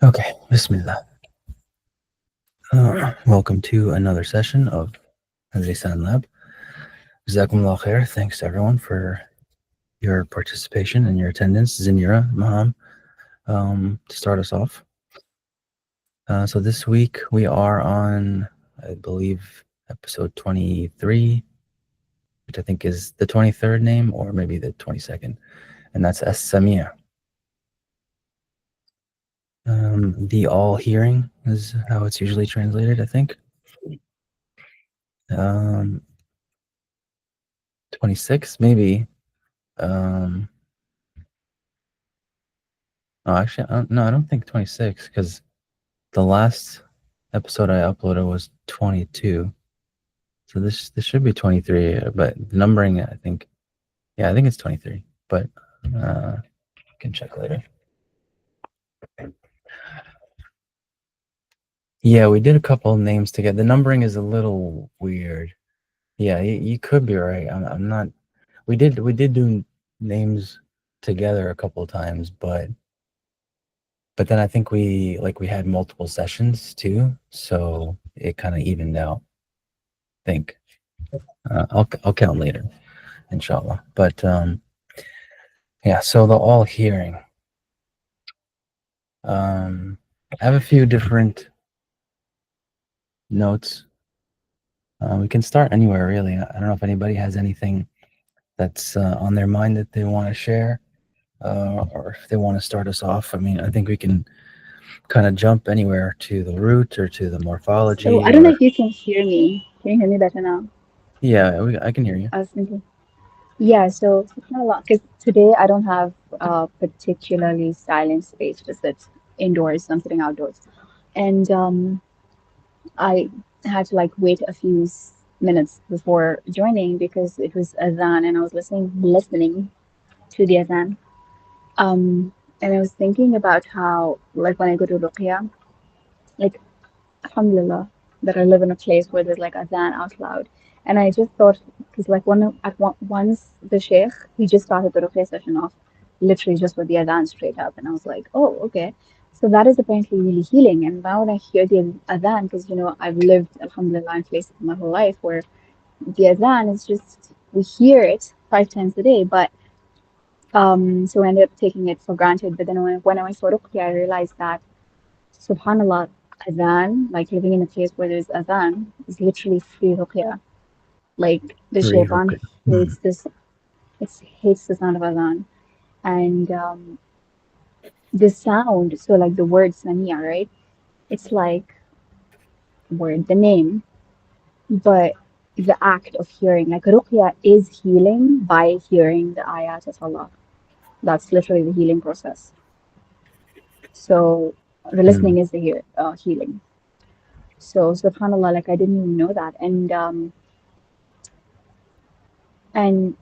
Okay, Bismillah. Welcome to another session of Lisan Lab. Jazakumullah khair. Thanks to everyone for your participation and your attendance. Zinira, Maham, to start us off. So this week we are on, I believe, episode 23, which I think is the 23rd name or maybe the 22nd, and that's السميع. The all hearing is how it's usually translated, I think. 26, maybe. Oh, actually, no, I don't think 26 because the last episode I uploaded was 22. So this should be 23, but the numbering, I think it's 23, but I can check later. Yeah, we did a couple of names together. The numbering is a little weird. Yeah, you could be right. I'm not. We did do names together a couple of times, but then I think we had multiple sessions too, so it kind of evened out. I think I'll count later, inshallah. But yeah, so the all hearing. I have a few different notes. We can start anywhere, really. I don't know if anybody has anything that's on their mind that they want to share, or if they want to start us off. I mean, I think we can kind of jump anywhere to the root or to the So morphology, I don't know or if you can hear me. Can you hear me better now? yeah, I can hear you. I was thinking. Yeah, so subhanAllah, because today I don't have a particularly silent space to sit indoors. I'm sitting outdoors, and I had to like wait a few minutes before joining because it was adhan and I was listening to the adhan. Um, and I was thinking about how like when I go to Ruqya, like alhamdulillah, that I live in a place where there's like adhan out loud. And I just thought, because like once the sheikh, he just started the ruqya session off, literally just with the adhan straight up. And I was like, oh, okay. So that is apparently really healing. And now when I hear the adhan, because I've lived, alhamdulillah, in places my whole life where the adhan is just, we hear it 5 times a day, but so I ended up taking it for granted. But then when I went for ruqya, I realized that subhanallah, adhan, like living in a place where there's adhan, is literally free ruqya. Like the Read, shaitan okay. Hmm. it hates the sound of adhan. And the sound, so like the word samia, right? It's like word, the name, but the act of hearing. Like ruqya is healing by hearing the ayat of Allah. That's literally the healing process. So the Hmm. listening is the healing. So subhanallah, like I didn't even know that. And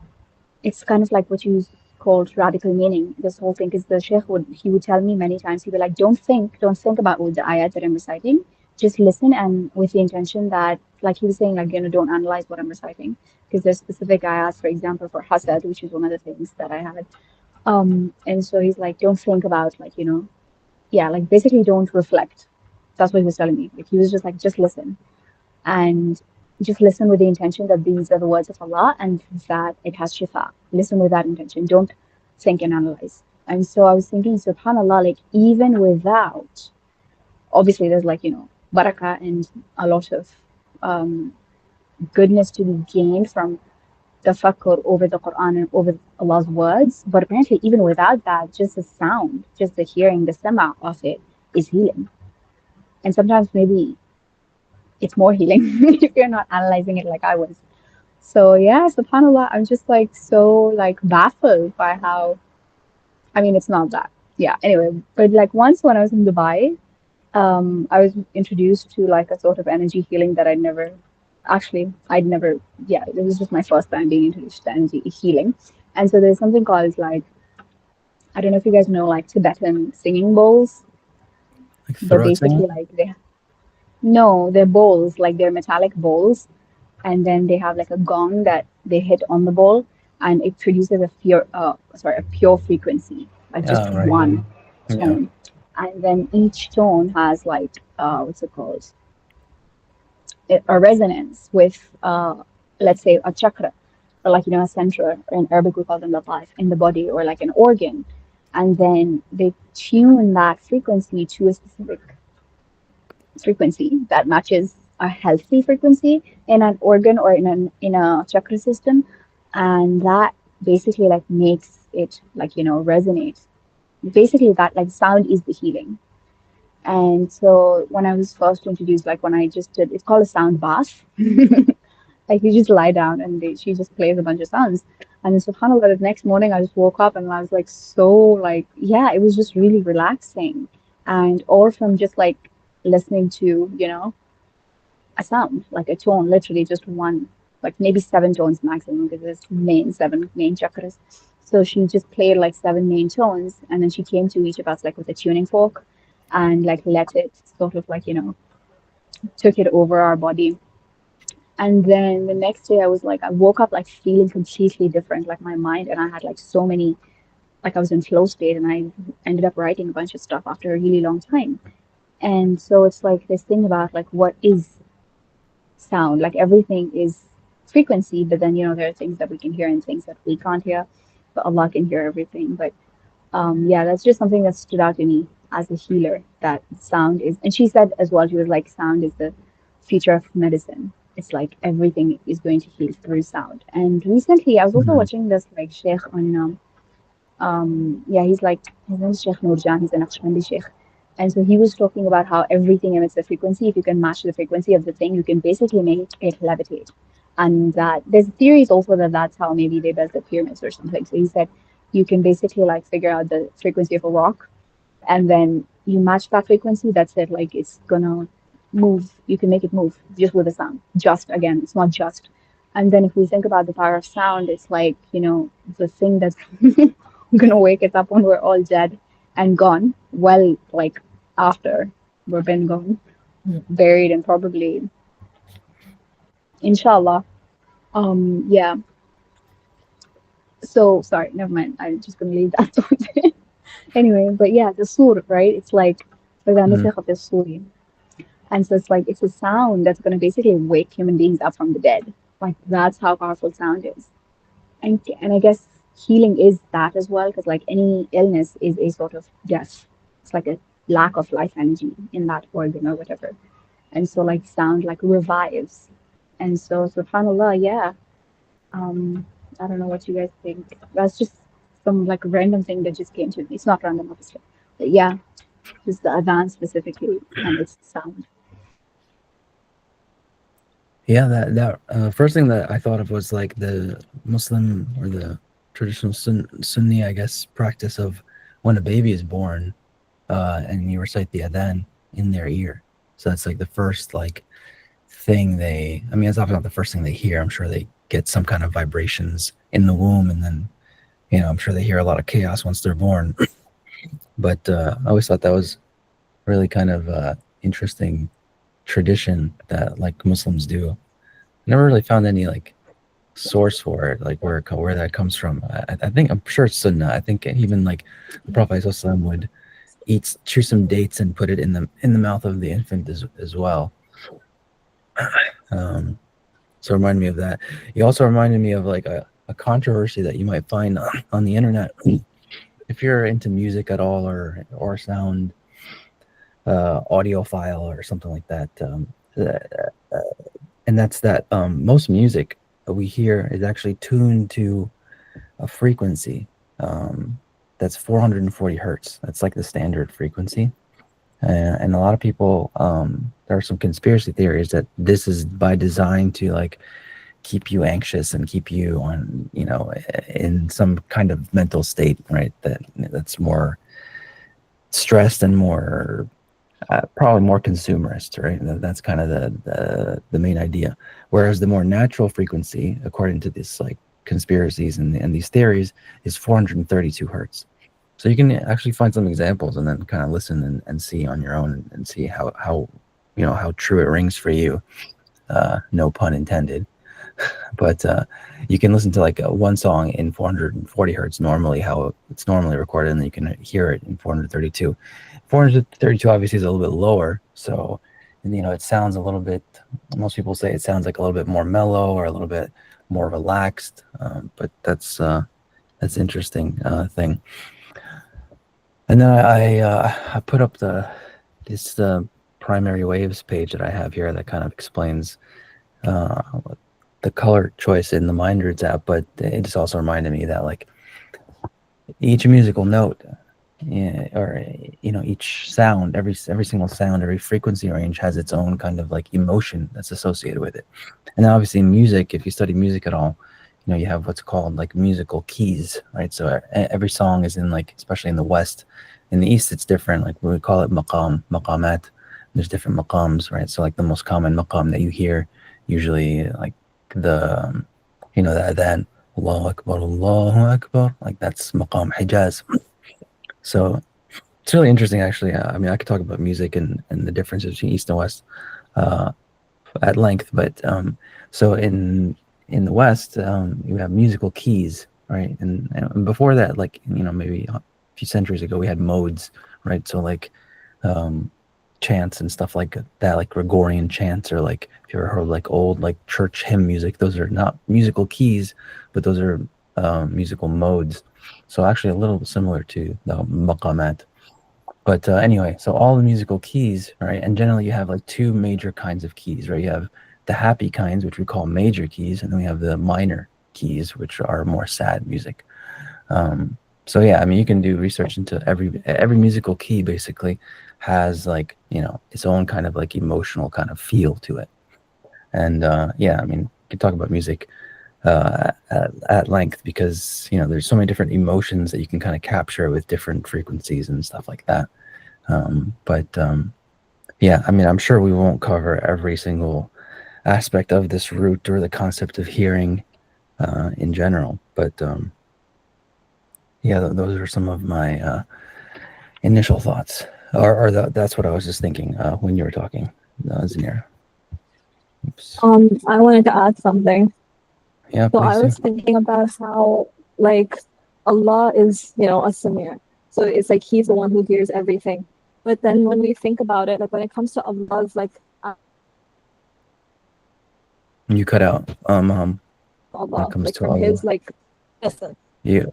it's kind of like what you called radical meaning, this whole thing, because the sheikh would tell me many times, he'd be like, don't think about all the ayat that I'm reciting, just listen, and with the intention that, like he was saying, like, don't analyze what I'm reciting, because there's specific ayats, for example, for hasad, which is one of the things that I had. And so he's like, don't think about, like, yeah, like basically don't reflect. That's what he was telling me. Like he was just like, just listen and just listen with the intention that these are the words of Allah and that it has shifa. Listen with that intention. Don't think and analyze. And so I was thinking, subhanAllah, like even without, obviously there's like, barakah and a lot of um, goodness to be gained from tafakkur over the Quran and over Allah's words. But apparently, even without that, just the sound, just the hearing, the sama of it is healing. And sometimes maybe it's more healing if you're not analyzing it like I was. So yeah, subhanAllah, I'm just like so like baffled by how, I mean, it's not that. Yeah, anyway, but like once when I was in Dubai, I was introduced to like a sort of energy healing that I'd never, yeah, it was just my first time being introduced to energy healing. And so there's something called like, I don't know if you guys know like Tibetan singing bowls. Like They're throat singing. basically like no, they're bowls, like they're metallic bowls, and then they have like a gong that they hit on the bowl, and it produces a pure frequency, like just Oh, right. one Yeah. tone. and then each tone has like what's it called, a resonance with let's say a chakra, or like a center. In Arabic we call them lataf in the body, or like an organ, and then they tune that frequency to a specific frequency that matches a healthy frequency in an organ or in a chakra system, and that basically like makes it like resonate. Basically, that like sound is the healing. And so when I was first introduced, like when I just did, it's called a sound bath. Like you just lie down and she just plays a bunch of sounds. And then subhanAllah, the next morning I just woke up and I was like so like, yeah, it was just really relaxing. And all from just like listening to, a sound, like a tone, literally just one, like maybe seven tones maximum because there's seven main chakras. So she just played like seven main tones, and then she came to each of us like with a tuning fork and like let it sort of like, took it over our body. And then the next day I was like, I woke up like feeling completely different, like my mind, and I had like so many, like I was in flow state, and I ended up writing a bunch of stuff after a really long time. And so it's like this thing about like what is sound. Like everything is frequency, but then there are things that we can hear and things that we can't hear. But Allah can hear everything. But yeah, that's just something that stood out to me as a healer. That sound is, and she said as well. She was like, sound is the future of medicine. It's like everything is going to heal through sound. And recently, I was also Mhm. watching this like sheikh on yeah, he's like, his name is Sheikh Nurjan, he's an Naqshbandi Sheikh. And so he was talking about how everything emits a frequency. If you can match the frequency of the thing, you can basically make it levitate. And that there's theories also that that's how maybe they built the pyramids or something. So he said you can basically like figure out the frequency of a rock, and then you match that frequency. That's it. Like it's gonna move. You can make it move just with a sound. Just again, it's not just. And then if we think about the power of sound, it's like the thing that's gonna wake us up when we're all dead and gone. Well, like after we've been gone, buried, and probably, inshallah. Yeah. So sorry, never mind. I'm just gonna leave that thought there. Anyway, but yeah, the sur, right? It's like the Mhm. نفخ في الصور. And so it's like it's a sound that's gonna basically wake human beings up from the dead. Like that's how powerful sound is. And I guess healing is that as well, because like any illness is a sort of death. It's like a lack of life energy in that organ or whatever. And so like sound like revives. And so subhanallah, yeah. Um, I don't know what you guys think. That's just some like random thing that just came to me. It's not random, obviously. But yeah, just the adhan specifically and its sound. Yeah, that first thing that I thought of was like the Muslim or the traditional Sunni, I guess, practice of when a baby is born, and you recite the adhan in their ear. So that's like the first like thing they. I mean, it's often not the first thing they hear. I'm sure they get some kind of vibrations in the womb, and then I'm sure they hear a lot of chaos once they're born. But I always thought that was really kind of interesting tradition that like Muslims do. Never really found any like source for it, like where that comes from. I think I'm sure it's Sunnah. I think even like the Prophet ﷺ would chew some dates and put it in the mouth of the infant as well. Um, so it reminded me of that. He also reminded me of like a controversy that you might find on the internet if you're into music at all or sound audiophile or something like that. Uh, and that's that most music we hear is actually tuned to a frequency that's 440 hertz. That's like the standard frequency. And a lot of people, there are some conspiracy theories that this is by design to like keep you anxious and keep you on, in some kind of mental state, right? That's more stressed and more probably more consumerist, right? That's kind of the main idea. Whereas the more natural frequency, according to this like conspiracies and these theories, is 432 hertz. So you can actually find some examples and then kind of listen and see on your own and see how how true it rings for you. No pun intended. But you can listen to like one song in 440 hertz normally, how it's normally recorded, and then you can hear it in 432. 432 obviously is a little bit lower, so and, it sounds a little bit. Most people say it sounds like a little bit more mellow or a little bit more relaxed, but that's interesting thing. And then I put up this primary waves page that I have here that kind of explains uh, the color choice in the MindRoots app, but it just also reminded me that like each musical note, or each sound, every single sound, every frequency range has its own kind of like emotion that's associated with it. And then obviously music, if you study music at all, you have what's called like musical keys, right? So every song is in like, especially in the West. In the East, it's different. Like we call it maqamat. There's different maqams, right? So like the most common maqam that you hear, usually like the, the adhan, Allahu Akbar, like that's maqam Hijaz. So it's really interesting, actually. I mean, I could talk about music and the differences between East and West uh, at length, but so in the West, you have musical keys, right? And before that, like maybe a few centuries ago, we had modes, right? So like um, chants and stuff like that, like Gregorian chants, or like if you ever heard like old like church hymn music, those are not musical keys, but those are musical modes. So actually a little similar to the maqamat. But anyway, so all the musical keys, right? And generally you have like two major kinds of keys, right? You have the happy kinds, which we call major keys, and then we have the minor keys, which are more sad music. So yeah, I mean, you can do research into every musical key basically has like, its own kind of like emotional kind of feel to it. And yeah, I mean, you can talk about music at length, because there's so many different emotions that you can kind of capture with different frequencies and stuff like that. But yeah, I mean, I'm sure we won't cover every single aspect of this root or the concept of hearing in general. But yeah, those are some of my initial thoughts, or that's what I was just thinking when you were talking, Zanira. Oops. I wanted to add something. Yeah, So I please do. was thinking about how, like, Allah is, a Samir. So it's like He's the one who hears everything. But then when we think about it, like when it comes to Allah's, like, You cut out. When Allah, it comes like to from His, Allah, like, essence. you.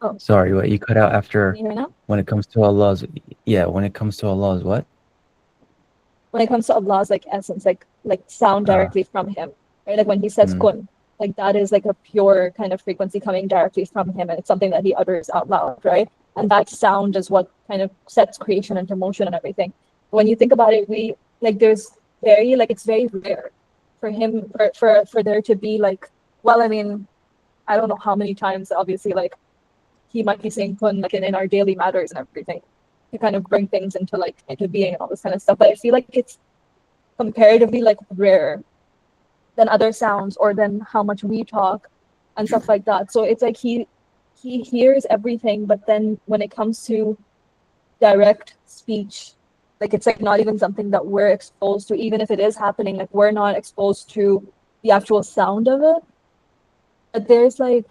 Oh, Sorry, what you cut out after? can you hear me now? When it comes to Allah's, yeah. When it comes to Allah's what? When it comes to Allah's, like, essence, like sound Uh, directly from Him, right? Like when He says mm, kun, like that is like a pure kind of frequency coming directly from Him, and it's something that He utters out loud, right? And that sound is what kind of sets creation into motion and everything. When you think about it, we like there's very like it's very rare for Him for there to be like, well, I mean, I don't know how many times obviously like He might be saying kun like in our daily matters and everything to kind of bring things into being and all this kind of stuff. But I feel like it's comparatively like rare than other sounds or than how much we talk and stuff like that. So it's like he hears everything, but then when it comes to direct speech, like it's like not even something that we're exposed to, even if it is happening, like we're not exposed to the actual sound of it. But there's like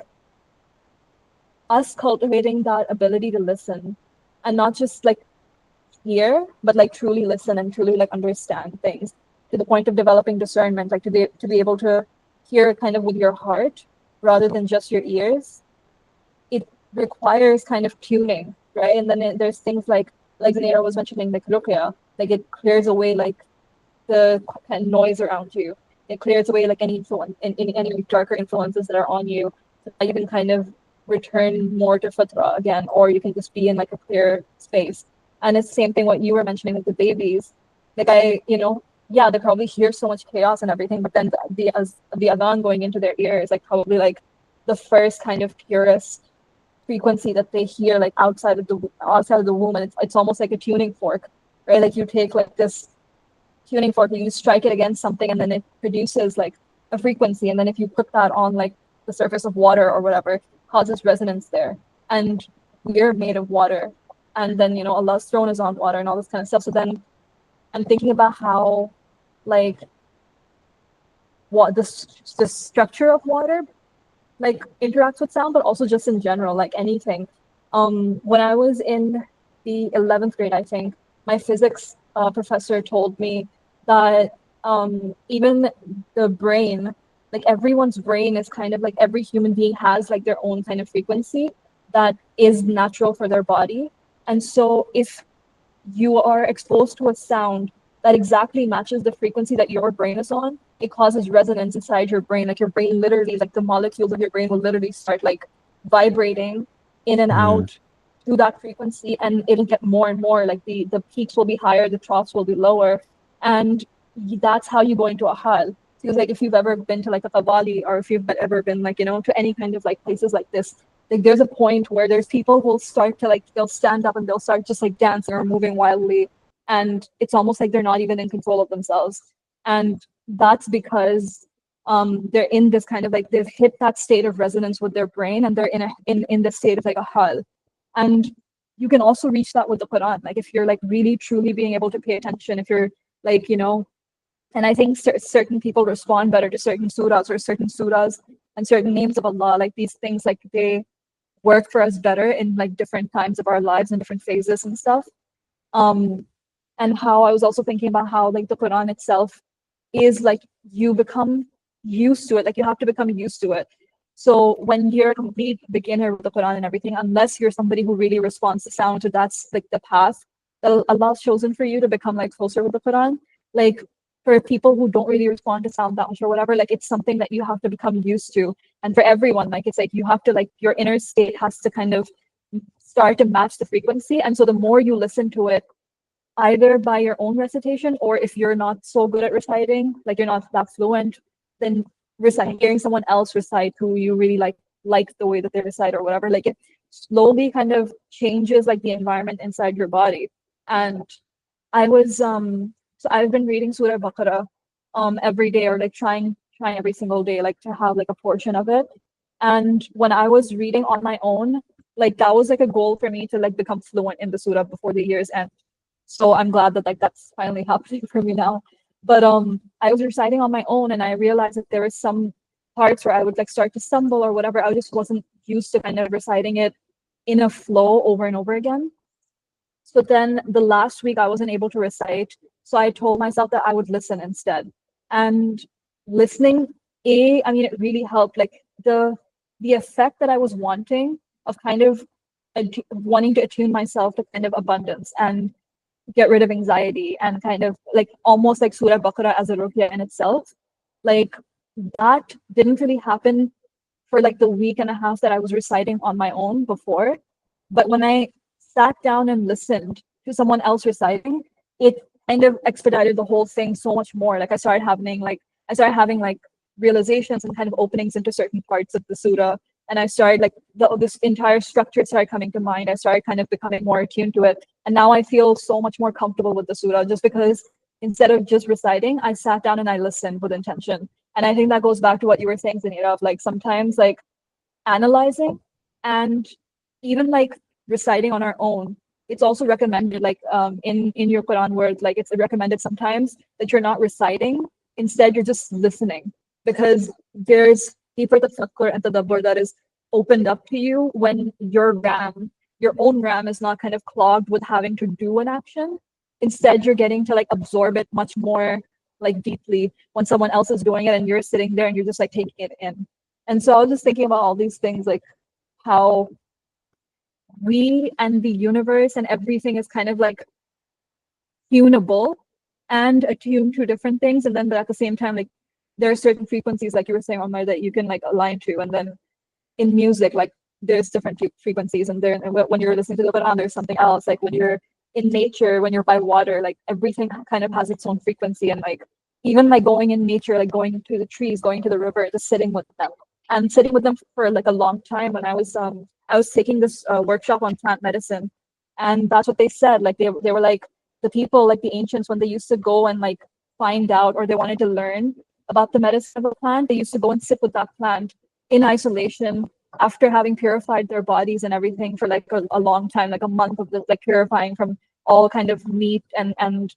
us cultivating that ability to listen and not just like hear, but like truly listen and truly like understand things to the point of developing discernment, like to be able to hear kind of with your heart rather than just your ears. It requires kind of tuning, right? And then there's things like Zanira was mentioning, like ruqya, like it clears away like the kind of noise around you. It clears away like any influence, any darker influences that are on you, so that you can kind of return more to fitra again, or you can just be in like a clear space. And it's the same thing what you were mentioning with the babies. Like yeah, they probably hear so much chaos and everything, but then the adhan going into their ear is like probably like the first kind of purest frequency that they hear like outside of the womb, and it's almost like a tuning fork, right? Like you take like this tuning fork, you strike it against something, and then it produces like a frequency, and then if you put that on like the surface of water or whatever, it causes resonance there. And we're made of water, and then Allah's throne is on water and all this kind of stuff. So then I'm thinking about how like what the structure of water like interacts with sound, but also just in general, like anything. When I was in the 11th grade, I think my physics professor told me that even the brain, like everyone's brain is kind of like every human being has like their own kind of frequency that is natural for their body. And so if you are exposed to a sound that exactly matches the frequency that your brain is on, it causes resonance inside your brain. Like your brain literally, like the molecules of your brain will literally start like vibrating in and out to that frequency, and it'll get more and more. Like the peaks will be higher, the troughs will be lower, and that's how you go into a hal. Because like if you've ever been to like a Qawwali, or if you've ever been like, you know, to any kind of like places like this, like there's a point where there's people who'll start to like, they'll stand up and they'll start just like dancing or moving wildly, and it's almost like they're not even in control of themselves. And that's because they're in this kind of like, they've hit that state of resonance with their brain, and they're in the state of like a hal. And you can also reach that with the Quran. Like if you're like really truly being able to pay attention, if you're like, you know, and I think certain people respond better to certain surahs and certain names of Allah, like these things, like they work for us better in like different times of our lives and different phases and stuff. And how I was also thinking about how like the Quran itself is like, you become used to it, like you have to become used to it. So when you're a complete beginner with the Quran and everything, unless you're somebody who really responds to sound, so that's like the path that Allah's chosen for you to become like closer with the Quran. Like for people who don't really respond to sound that much or whatever, like it's something that you have to become used to. And for everyone, like it's like you have to, like your inner state has to kind of start to match the frequency. And so the more you listen to it, either by your own recitation, or if you're not so good at reciting, like you're not that fluent, then reciting, hearing someone else recite who you really like the way that they recite or whatever, like it slowly kind of changes like the environment inside your body. And I was so I've been reading Surah Baqarah every day, or like trying every single day, like to have like a portion of it. And when I was reading on my own, like that was like a goal for me to like become fluent in the surah before the year's end. So I'm glad that like that's finally happening for me now. But I was reciting on my own, and I realized that there were some parts where I would like start to stumble or whatever. I just wasn't used to kind of reciting it in a flow over and over again. So then the last week I wasn't able to recite. So I told myself that I would listen instead. And listening, I mean, it really helped. Like the effect that I was wanting of kind of wanting to attune myself to kind of abundance and get rid of anxiety, and kind of like almost like Surah Baqarah as a ruqya in itself. Like that didn't really happen for like the week and a half that I was reciting on my own before. But when I sat down and listened to someone else reciting, it kind of expedited the whole thing so much more. Like I started having like realizations and kind of openings into certain parts of the surah. And I started like this entire structure started coming to mind. I started kind of becoming more attuned to it. And now I feel so much more comfortable with the surah, just because instead of just reciting, I sat down and I listened with intention. And I think that goes back to what you were saying, Zanira, of like sometimes like analyzing and even like reciting on our own. It's also recommended, like in your Quran words, like it's recommended sometimes that you're not reciting, instead you're just listening, because there's deeper tafakkur and tadabbur that is opened up to you when your own RAM is not kind of clogged with having to do an action. Instead, you're getting to like absorb it much more like deeply when someone else is doing it, and you're sitting there and you're just like taking it in. And so I was just thinking about all these things, like how we and the universe and everything is kind of like tunable and attuned to different things. And then, but at the same time, like there are certain frequencies, like you were saying, Omar, that you can like align to. And then in music, like there's different frequencies, and there, when you're listening to the Quran, there's something else. Like when you're in nature, when you're by water, like everything kind of has its own frequency. And like even like going in nature, like going to the trees, going to the river, just sitting with them and sitting with them for like a long time. When I was taking this workshop on plant medicine, and that's what they said. Like they were like the people, like the ancients, when they used to go and like find out, or they wanted to learn about the medicine of a plant, they used to go and sit with that plant in isolation after having purified their bodies and everything for like a long time, like a month of like purifying from all kind of meat and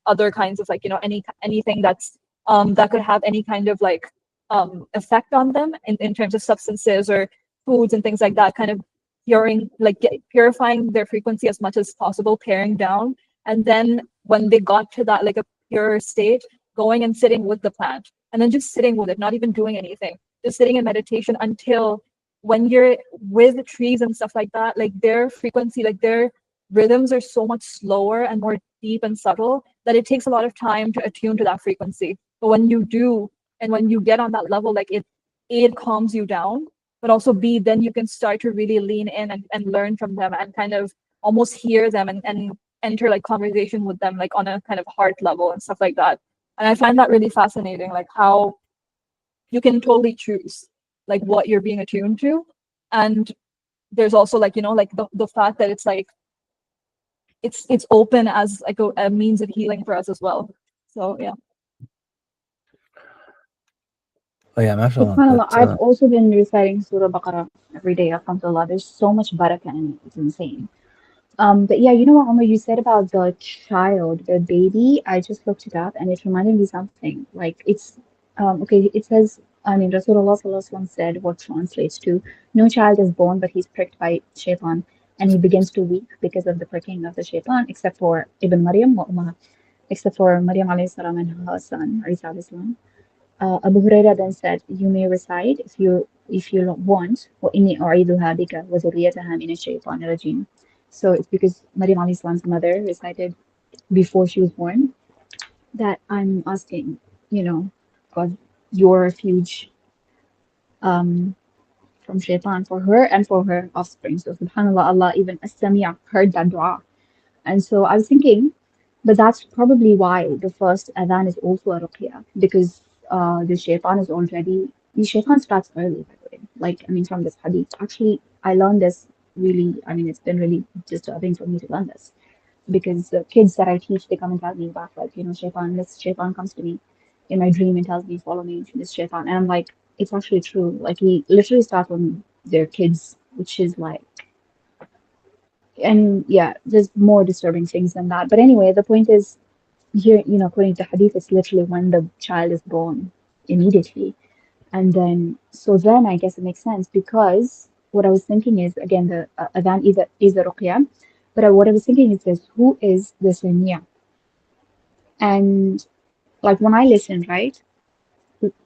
other kinds of like, you know, anything that's that could have any kind of like effect on them in terms of substances or foods and things like that, kind of purifying their frequency as much as possible, paring down. And then when they got to that like a pure state, going and sitting with the plant and then just sitting with it, not even doing anything, just sitting in meditation until when you're with trees and stuff like that, like their frequency, like their rhythms are so much slower and more deep and subtle that it takes a lot of time to attune to that frequency. But when you do, and when you get on that level, like it calms you down, but also B, then you can start to really lean in and learn from them and kind of almost hear them and enter like conversation with them, like on a kind of heart level and stuff like that. And I find that really fascinating, like how you can totally choose like what you're being attuned to. And there's also like, you know, like the fact that it's like, it's open as like a means of healing for us as well. So yeah. Oh yeah, mashallah. SubhanAllah, That's I've also been reciting Surah Baqarah every day, alhamdulillah. There's so much barakah in it, it's insane. But yeah, you know what, Omar, you said about the child, the baby. I just looked it up and it reminded me something. Like it's okay, it says, I mean, Rasulullah Sallallahu Alaihi Wasallam said what translates to no child is born, but he's pricked by shaitan, and he begins to weep because of the pricking of the shaitan, except for Ibn Maryam wa Ummah, except for Maryam alayhi salam and her son, Isa alayhi salam. Abu Huraira then said, "You may recite if you want. وَإِنِّي أُعِيذُهَا بِكَ وَذُرِّيَّتَهَا مِنَ الشَّيْطَانِ الرَّجِيمِ." So it's because Maryam alayhi salam's mother recited before she was born that I'm asking, God, your refuge um, from shaitan for her and for her offspring. So subhanAllah, Allah even as-Sami'a heard that dua. And so I was thinking, but that's probably why the first adhan is also a ruqya, because the shaitan is already, the shaitan starts early, by the way. Like, I mean, from this hadith. Actually, I learned this really, I mean, it's been really disturbing for me to learn this. Because the kids that I teach, they come and tell me back, like, this shaitan comes to me in my dream and tells me, follow me, this shaitan. And I'm like, it's actually true. Like, he literally starts when they're kids, which is like, and yeah, there's more disturbing things than that. But anyway, the point is here, according to hadith, it's literally when the child is born immediately. And then I guess it makes sense because what I was thinking is, again, the adhan is a ruqya, but what I was thinking is this, who is the Sami'a? And like when I listen, right?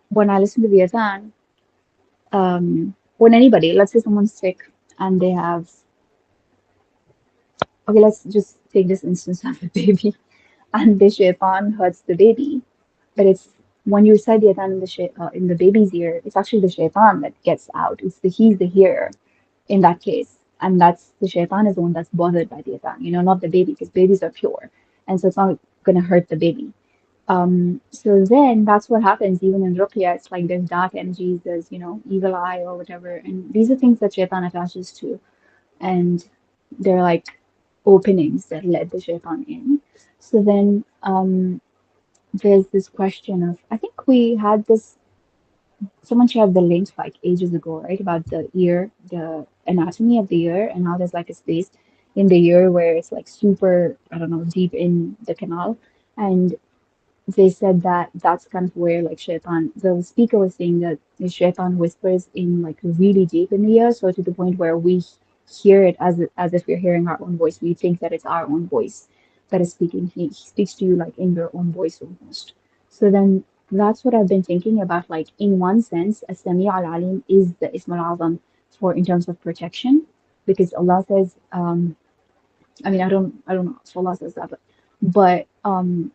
When I listen to the adhan, when anybody, let's say someone's sick and they have, okay, let's just take this instance of a baby and the shaitan hurts the baby. But it's when you recite the adhan in the baby's ear, it's actually the shaitan that gets out. He's the hearer in that case, and that's the shaitan is the one that's bothered by the adhan. Not the baby, because babies are pure, and so it's not gonna hurt the baby. So then that's what happens even in ruqya. It's like there's dark energies, there's evil eye or whatever, and these are things that shaitan attaches to, and they're like openings that let the shaitan in. So then there's this question of, I think we had this, someone shared the link like ages ago, right? About the ear, the anatomy of the ear, and how there's like a space in the ear where it's like super, I don't know, deep in the canal. And they said that that's kind of where like shaitan, the speaker was saying that the shaitan whispers in like really deep in the ear, so to the point where we hear it as if we're hearing our own voice. We think that it's our own voice that is speaking. He speaks to you like in your own voice almost. So then that's what I've been thinking about. Like in one sense, as-Sami' al-Alim is the Ism al-Azam for in terms of protection, because Allah says, I mean, I don't know if Allah says that, but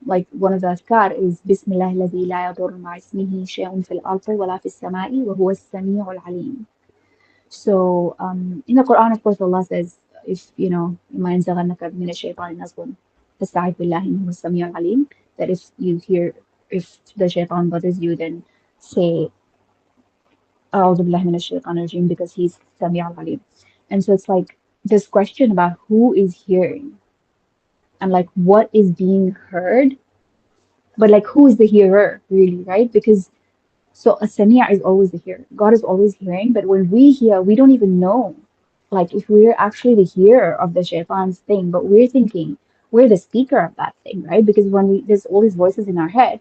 like one of the adhkar is Bismillah الذي لا يضر مع اسمه شيء في الأرض ولا في السماء وهو السميع العليم. So in the Quran, of course, Allah says, if ما ينزغنك من الشيطان نزغ فاستعذ بالله إنه هو السميع العليم, that if the shaitan bothers you, then say أعوذ بالله من الشيطان الرجيم, because he's Sami' al-Alim. And so it's like this question about who is hearing and like what is being heard, but like who is the hearer really, right? Because so a Sami'a is always the hearer. God is always hearing, but when we hear, we don't even know like if we're actually the hearer of the shaitan's thing, but we're thinking we're the speaker of that thing, right? Because when there's all these voices in our head,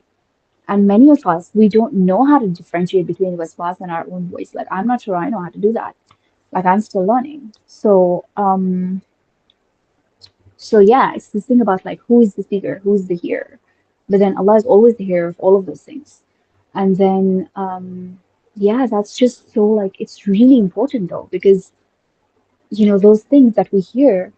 And many of us, we don't know how to differentiate between waswas and our own voice. Like, I'm not sure I know how to do that. Like, I'm still learning. So yeah, it's this thing about like who is the speaker, who is the hearer. But then Allah is always the hearer of all of those things. And then yeah, that's just so like it's really important though, because those things that we hear,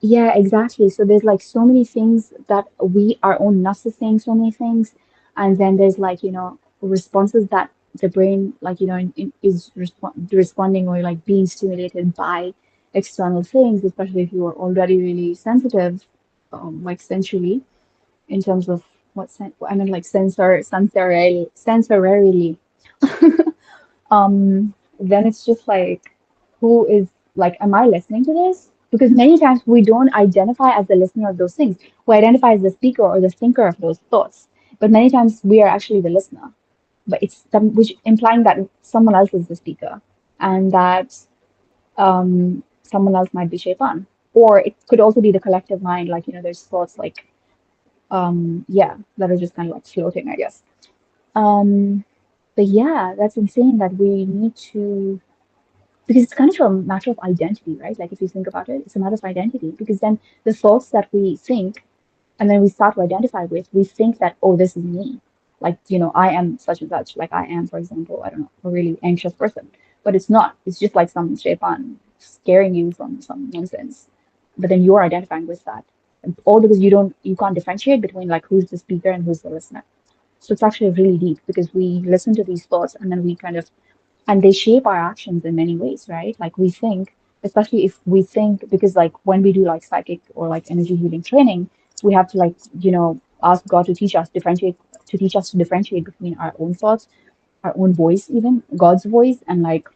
yeah, exactly. So there's like so many things that we our own nafs is saying so many things, and then there's like responses that the brain like is responding or like being stimulated by external things, especially if you are already really sensitive, like sensually in terms of I mean like sensorily. Then it's just like, who is like, am I listening to this? Because many times we don't identify as the listener of those things. We identify as the speaker or the thinker of those thoughts. But many times we are actually the listener. But it's which implying that someone else is the speaker, and that someone else might be shaitan, or it could also be the collective mind. Like there's thoughts like yeah, that are just kind of like floating, I guess. Um, but yeah, that's insane that we need to, because it's kind of a matter of identity, right? Like if you think about it, it's a matter of identity, because then the thoughts that we think and then we start to identify with, we think that, oh, this is me. Like, I am such and such. Like I am, for example, I don't know, a really anxious person. But it's not. It's just like some shaitan scaring you from some nonsense. But then you're identifying with that. And all because you can't differentiate between like who's the speaker and who's the listener. So it's actually really deep, because we listen to these thoughts and then we kind of, and they shape our actions in many ways, right? Like we think, especially if we think, because like when we do like psychic or like energy healing training, we have to like ask God to teach us to differentiate between our own thoughts, our own voice, even God's voice, and like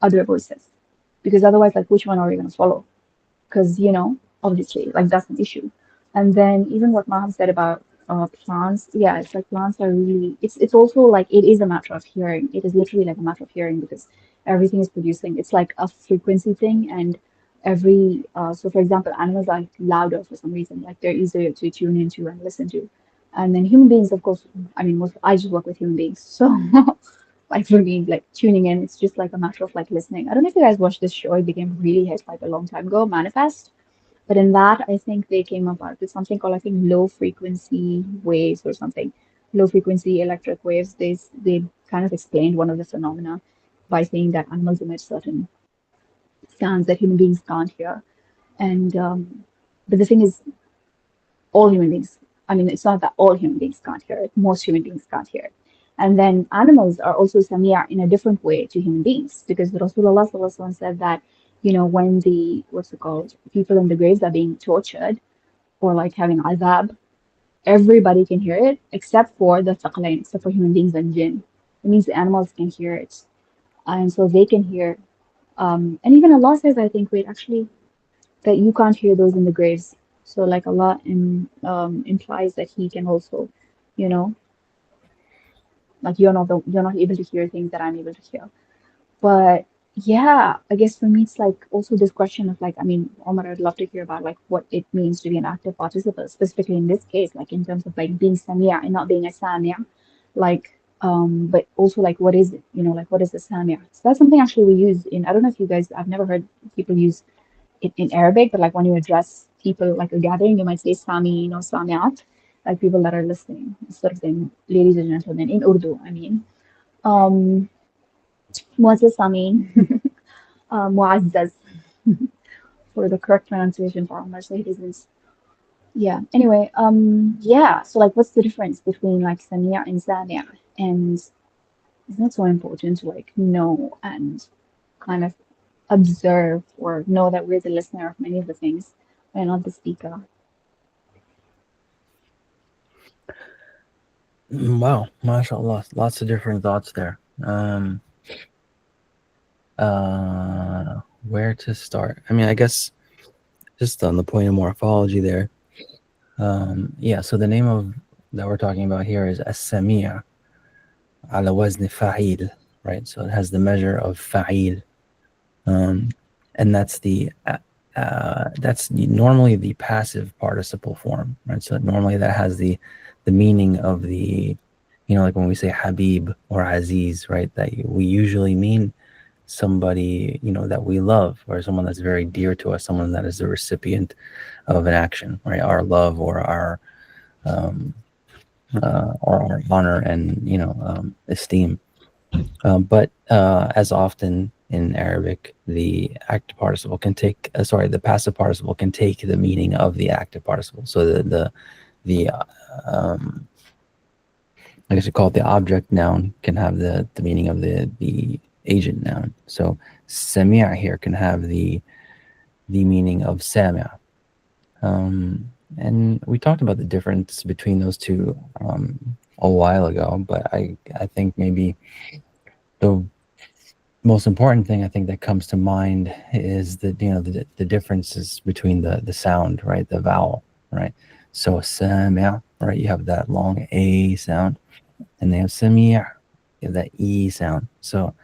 other voices, because otherwise, like, which one are we going to follow? Because obviously like that's an issue. And then even what Maham said about plants, yeah, it's like plants are really, it's also like it is a matter of hearing. It is literally like a matter of hearing, because everything is producing, it's like a frequency thing. And every so for example, animals are louder for some reason, like they're easier to tune into and listen to. And then human beings, of course, I mean, I just work with human beings, so like for me, like tuning in, it's just like a matter of like listening. I don't know if you guys watched this show. It became really hit like a long time ago, Manifest. But in that, I think they came up with something called, I think, low frequency waves or something. Low frequency electric waves. They kind of explained one of the phenomena by saying that animals emit certain sounds that human beings can't hear. And but the thing is, all human beings, I mean, it's not that all human beings can't hear it. Most human beings can't hear it. And then animals are also samia in a different way to human beings, because Rasulullah SAW said that, when the, what's it called, people in the graves are being tortured or like having azab, everybody can hear it except for the thaqlain, except for human beings and jinn. It means the animals can hear it. And so they can hear. And even Allah says, I think, wait, actually, that you can't hear those in the graves. So like Allah implies that He can also, you know, like you're not able to hear things that I'm able to hear. But yeah, I guess for me it's like also this question of like, I mean, Omar, I'd love to hear about like what it means to be an active participant, specifically in this case, like in terms of like being samia and not being a samia, like but also like what is it, like what is the samia? So that's something actually we use in, I don't know if you guys, I've never heard people use it in Arabic, but like when you address people like a gathering, you might say sami, samiat, like people that are listening, sort of thing, ladies and gentlemen, in Urdu, I mean. Um, Muazzaz Sami, Muazzaz, for the correct pronunciation for Omar, so he doesn't. Yeah. Anyway, yeah. So like, what's the difference between like Samia and Samia? And isn't it so important to like know and kind of observe or know that we're the listener of many of the things, and not the speaker? Wow, mashallah, lots of different thoughts there. Where to start? I mean, I guess just on the point of morphology there. Yeah, so the name of that we're talking about here is as-sami' ala wazn fa'il, right? So it has the measure of fa'il, and that's normally the passive participle form, right? So normally that has the meaning of the like when we say Habib or Aziz, right, that we usually mean somebody, that we love, or someone that's very dear to us, someone that is the recipient of an action, right? Our love or our honor and esteem. But as often in Arabic, the active participle can take the passive participle can take the meaning of the active participle. So the I guess you call it the object noun can have the meaning of the agent noun. So Sami'a here can have the meaning of Sami'a. And we talked about the difference between those two a while ago, but I think maybe the most important thing I think that comes to mind is that the differences between the sound, right, the vowel, right. So Sami'a, right, you have that long A sound, and they have Sami', you have that E sound. So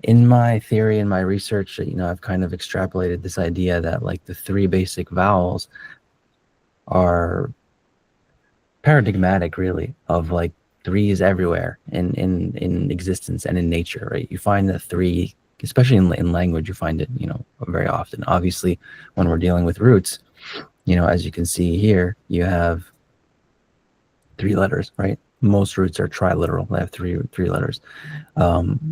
in my theory and my research, I've kind of extrapolated this idea that like the three basic vowels are paradigmatic, really, of like threes everywhere in existence and in nature, right? You find that three, especially in language, you find it, very often. Obviously, when we're dealing with roots, as you can see here, you have three letters, right? Most roots are triliteral; they have three letters.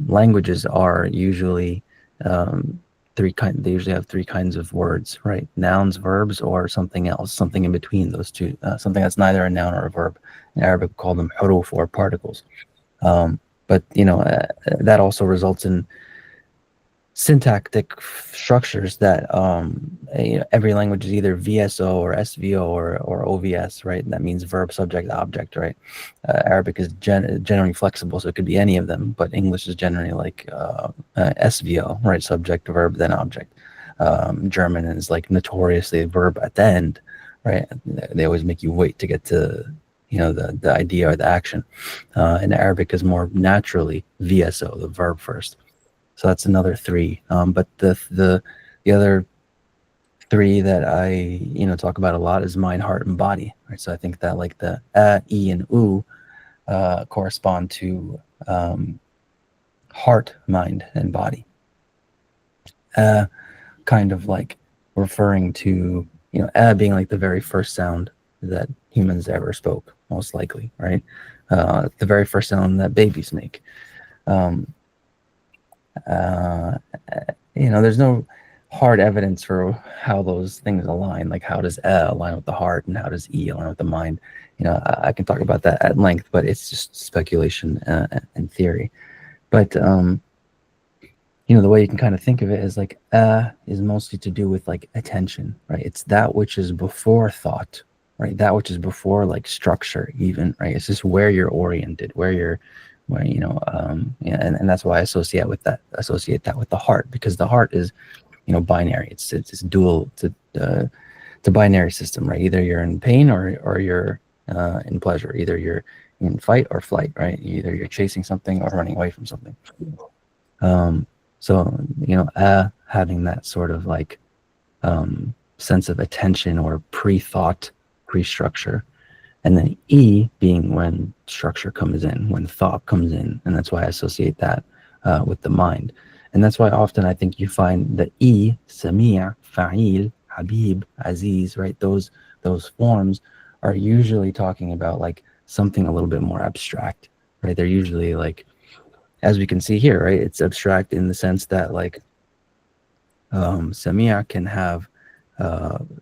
Languages are usually they usually have three kinds of words, right? Nouns, verbs, or something else, something in between those two, something that's neither a noun or a verb. In Arabic, we call them huruf, or particles. But that also results in syntactic structures that every language is either VSO or SVO or OVS, right? And that means verb, subject, object, right? Arabic is generally flexible, so it could be any of them, but English is generally like SVO, right? Subject, verb, then object. German is like notoriously a verb at the end, right? They always make you wait to get to the idea or the action. And Arabic is more naturally VSO, the verb first. So that's another three. But the other three that I talk about a lot is mind, heart, and body. Right. So I think that like the e, and u correspond to heart, mind, and body. Kind of like referring to being like the very first sound that humans ever spoke, most likely, right? The very first sound that babies make. There's no hard evidence for how those things align. Like, how does align with the heart, and how does E align with the mind? I can talk about that at length, but it's just speculation and theory. But the way you can kind of think of it is like is mostly to do with like attention, right? It's that which is before thought, right? That which is before like structure, even, right? It's just where you're oriented, where and that's why I associate that with the heart, because the heart is binary. It's dual. It's a binary system, right? Either you're in pain or you're in pleasure. Either you're in fight or flight, right? Either you're chasing something or running away from something. So having that sort of like sense of attention or pre-thought, pre-structure. And then E being when structure comes in, when thought comes in. And that's why I associate that with the mind. And that's why often I think you find the E, Sami'a, Fa'il, Habib, Aziz, right? Those forms are usually talking about like something a little bit more abstract, right? They're usually like, as we can see here, right? It's abstract in the sense that like Sami'a can have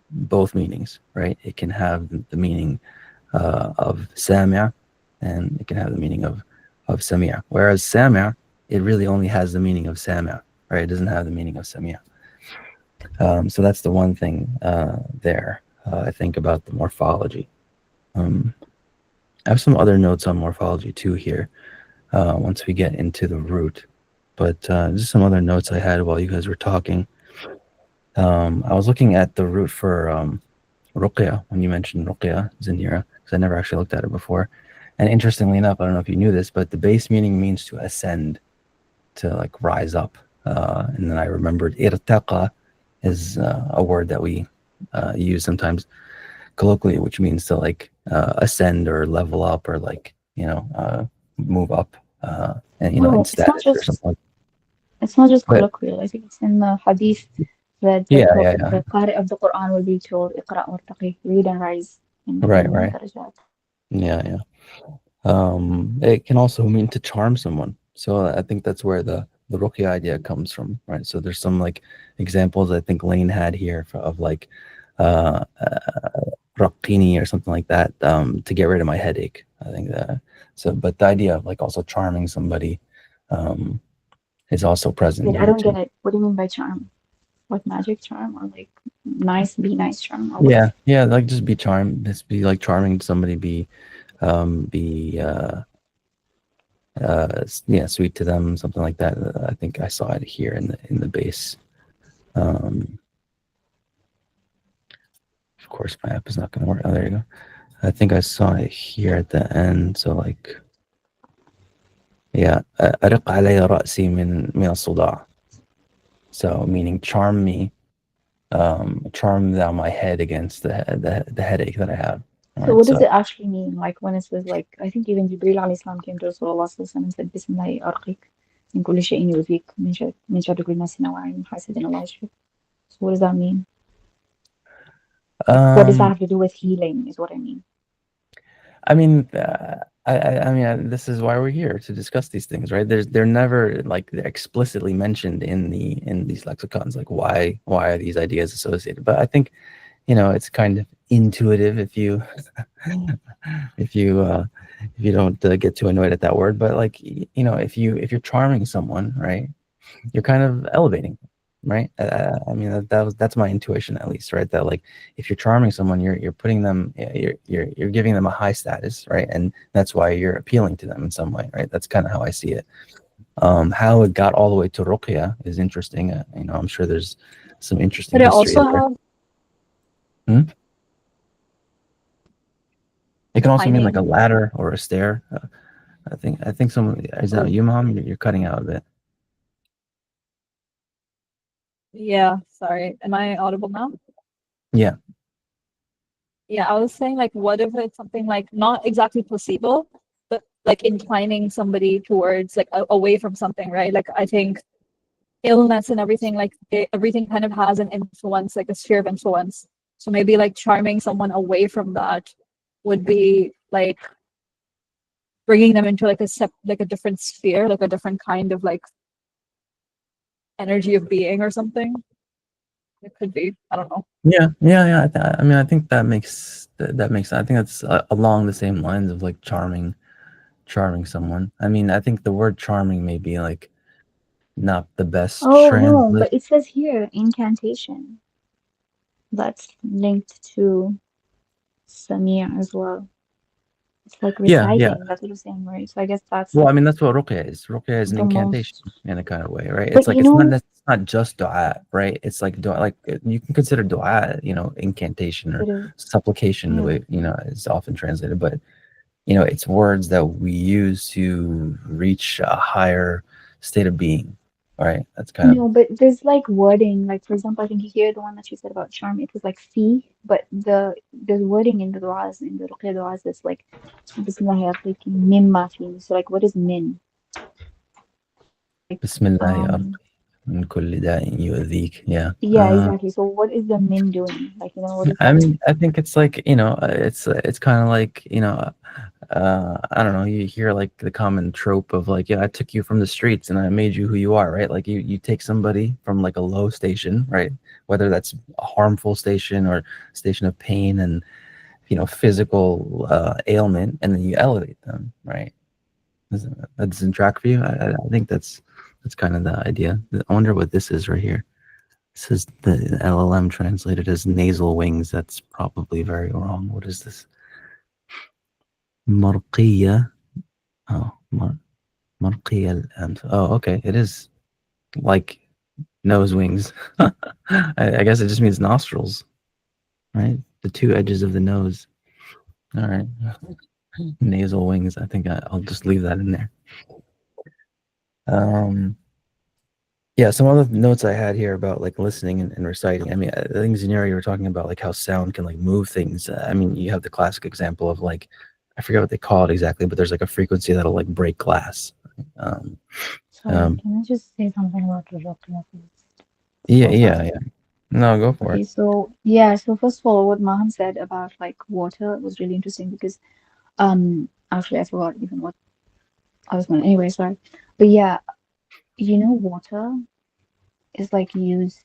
both meanings, right? It can have the meaning of Sami'a, and it can have the meaning of Sami'a. Whereas Sami'a, it really only has the meaning of Sami'a, right? It doesn't have the meaning of Sami'a. So that's the one thing there, I think, about the morphology. I have some other notes on morphology too here, once we get into the root. But just some other notes I had while you guys were talking. I was looking at the root for Ruqya, when you mentioned Ruqya, Zanira, because I never actually looked at it before. And interestingly enough, I don't know if you knew this, but the base meaning means to ascend, to like rise up. And then I remembered irtaqa is a word that we use sometimes colloquially, which means to like ascend or level up or like move up, and No, in it's not status or just something. it's not just But colloquial. I think it's in the hadith that yeah, yeah, yeah. the Qari of the Quran will be told اقرأ وارتقي, read and rise Right, in right. darajat. Yeah, yeah. It can also mean to charm someone. So I think that's where the ruqya idea comes from, right? So there's some like examples I think Lane had here of like raqini or something like that, to get rid of my headache. I think that but the idea of like also charming somebody is also present Wait, I here don't get too. it. What do you mean by charm? Like magic charm or like be nice charm or what? Yeah, yeah, like just be charmed, just be like charming somebody, be yeah, sweet to them, something like that. I think I saw it here in the base. Of course, my app is not going to work. Oh, there you go. I think I saw it here at the end. So like, yeah, أرق علي رأسي من الصداع. So meaning charm me, charm down my head against the headache that I have. All So right, what does so it actually mean? Like when it says like I think even Jibril alayhi salam came to Rasulullah sallallahu alaihi wasallam and said Bismillahi arqik min kulli shay'in yudhik min sharri kulli nafsin aw 'ainin hasidin Allah yashfik. So what does that mean? Like what does that um, have to do with healing is what I mean. I mean, I mean, this is why we're here to discuss these things, right? They're never like explicitly mentioned in these lexicons, like why are these ideas associated? But I think it's kind of intuitive if you if you don't get too annoyed at that word. But like if you're charming someone, right, you're kind of elevating, right? I mean that's my intuition at least, right? That like if you're charming someone, you're putting them, you're giving them a high status, right? And that's why you're appealing to them in some way, right? That's kind of how I see it. How it got all the way to ruqya is interesting. I'm sure there's some interesting But I history also there. have It can also mean like a Climbing. ladder or a stair. I think some is that Oh, you, Mom? You're cutting out a bit. yeah, sorry. Am I audible now? Yeah. Yeah, I was saying like what if it's something like not exactly placebo, but like inclining somebody towards like away from something, right? Like I think illness and everything, like everything kind of has an influence, like a sphere of influence. So maybe like charming someone away from that would be like bringing them into like like a different sphere, like a different kind of like energy of being or something. It could be. I don't know. Yeah. I mean, I think that makes sense. I think that's along the same lines of like charming someone. I mean, I think the word charming may be like not the best oh no, translate. but it says here incantation. That's linked to Samia as well. It's like Yeah. reciting. That's what you're saying, right? So I guess that's Well, I like mean, that's what ruqya is. Ruqya is an the incantation most. in a kind of way, right? It's But like you know, it's not just dua, right? It's like dua, like you can consider dua, incantation or it is. supplication, the Yeah. way is often translated, but it's words that we use to reach a higher state of being, right? That's kind of No, but there's like wording. Like for example, I think here the one that you said about charm, it was like fee, but there's wording in the du'as, in the ruqya du'as that's like Bismillah yarqiki mimma fi. So like what is min? Like Bismillah ya min kulli da'in yu'adhik. Yeah. yeah, exactly. So what is the min doing? Like, what is I that? mean, I think it's like, it's kind of like, I don't know, you hear like the common trope of like, yeah, I took you from the streets and I made you who you are, right? Like you take somebody from like a low station, right? Whether that's a harmful station or station of pain and, physical ailment, and then you elevate them, right? That doesn't track for you. I think that's kind of the idea. I wonder what this is right here. This is the LLM translated as nasal wings. That's probably very wrong. What is this? Marqiya. Oh, marqiya al-ams. Oh, okay. It is like nose wings. I guess it just means nostrils, right? The two edges of the nose. All right. Nasal wings. I think I'll just leave that in there. Yeah, some other notes I had here about like listening and reciting. I mean, I think Zinera, you were talking about like how sound can like move things. I mean, you have the classic example of like I forget what they call it exactly, but there's like a frequency that'll like break glass. Um, Sorry, can I just say something about Ruqya, please? yeah, So yeah, fast. yeah. No, go for Okay, it. so yeah, so first of all, what Maham said about like water was really interesting because actually I forgot even what I was going to anyway, sorry. But yeah, water is like used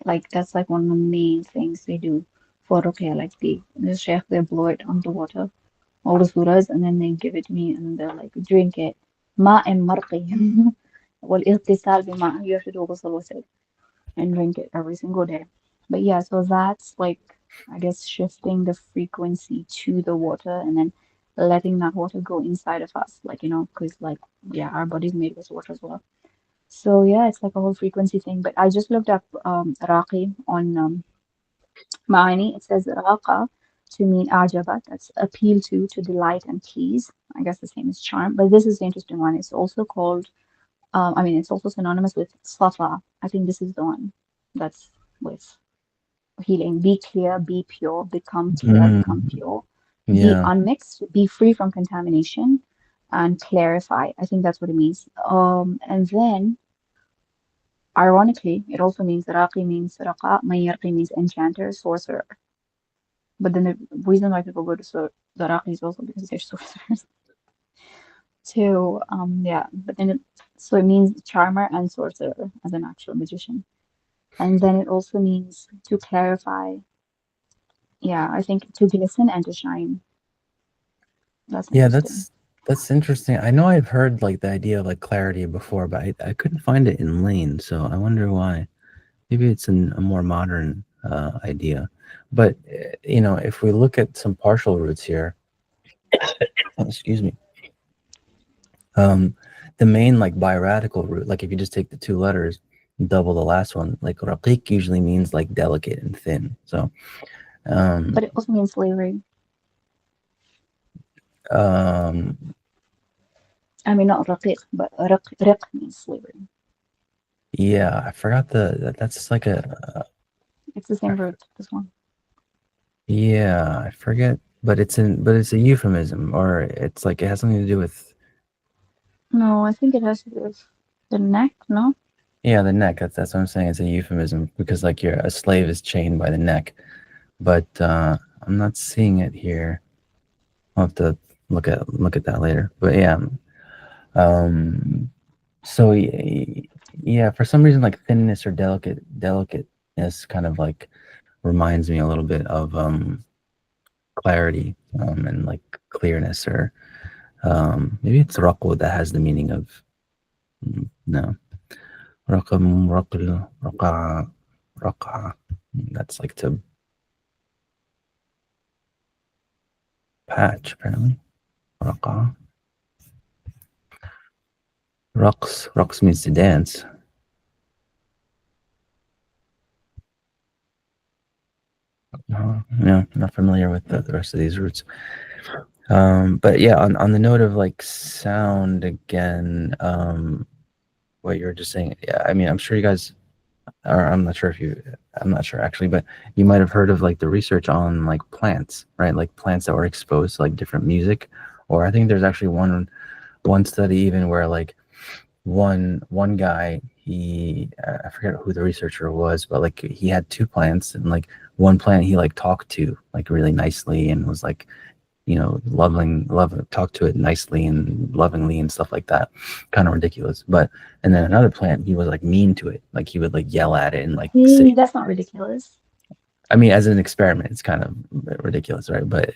like that's like one of the main things they do for Ruqya. Like the sheikh they blow it on the water, all the surahs, and then they give it to me and they're like, drink it. ماء مرقي والاغتسال بماء you have to do ghusl with it and drink it every single day. But yeah, so that's like, I guess, shifting the frequency to the water and then letting that water go inside of us, like, because, like, yeah, our body's made with water as well. So yeah, it's like a whole frequency thing. But I just looked up Raqi on Ma'ani. It says Raqa to mean Ajabat, that's appeal to delight and please. I guess the same as charm. But this is the interesting one. It's also called it's also synonymous with Safa. I think this is the one that's with healing. Be clear, be pure, become clear, become Mm, pure. Be yeah, unmixed, be free from contamination, and clarify. I think that's what it means. And then, ironically, it also means Raqi means Raqa, Mayarqi means enchanter, sorcerer. But then the reason why people go to the Raqi is also because they're sorcerers. Too, yeah, but then so it means charmer and sorcerer as an actual magician. And then it also means to clarify. Yeah, I think to glisten and to shine. That's yeah. interesting. That's interesting. I know I've heard like the idea of like clarity before, but I couldn't find it in Lane, so I wonder why. Maybe it's a more modern idea. But if we look at some partial roots here, excuse me, the main like biradical root, like if you just take the two letters, double the last one, like raqiq usually means like delicate and thin. So, um, But it also means slavery. um, I mean, not raqiq, but riq means slavery. yeah, I forgot that's like It's the same root, this one. yeah, I forget, but it's a euphemism, or it's like it has something to do with No, I think it has to do with the neck, no? yeah, the neck. That's what I'm saying. It's a euphemism because like a slave is chained by the neck, but I'm not seeing it here. I'll have to look at that later. But yeah, so yeah, for some reason, like thinness or delicateness kind of like reminds me a little bit of clarity and like clearness, or maybe it's raqwa that has the meaning of no raqam raql raqa raqa. That's like to patch apparently. Raqa. Raqs means to dance. No, not familiar with the rest of these roots. But yeah, on the note of like sound again, what you were just saying, yeah, I mean, I'm sure you guys, or I'm not sure actually, but you might have heard of like the research on like plants, right? Like plants that were exposed to like different music, or I think there's actually one study even where like one guy, he I forget who the researcher was, but like he had two plants, and like one plant he like talked to like really nicely and was like talk to it nicely and lovingly and stuff like that, kind of ridiculous. But and then another plant he was like mean to it, like he would like yell at it and like say, Hey, that's not ridiculous. I mean, as an experiment, it's kind of ridiculous, right? But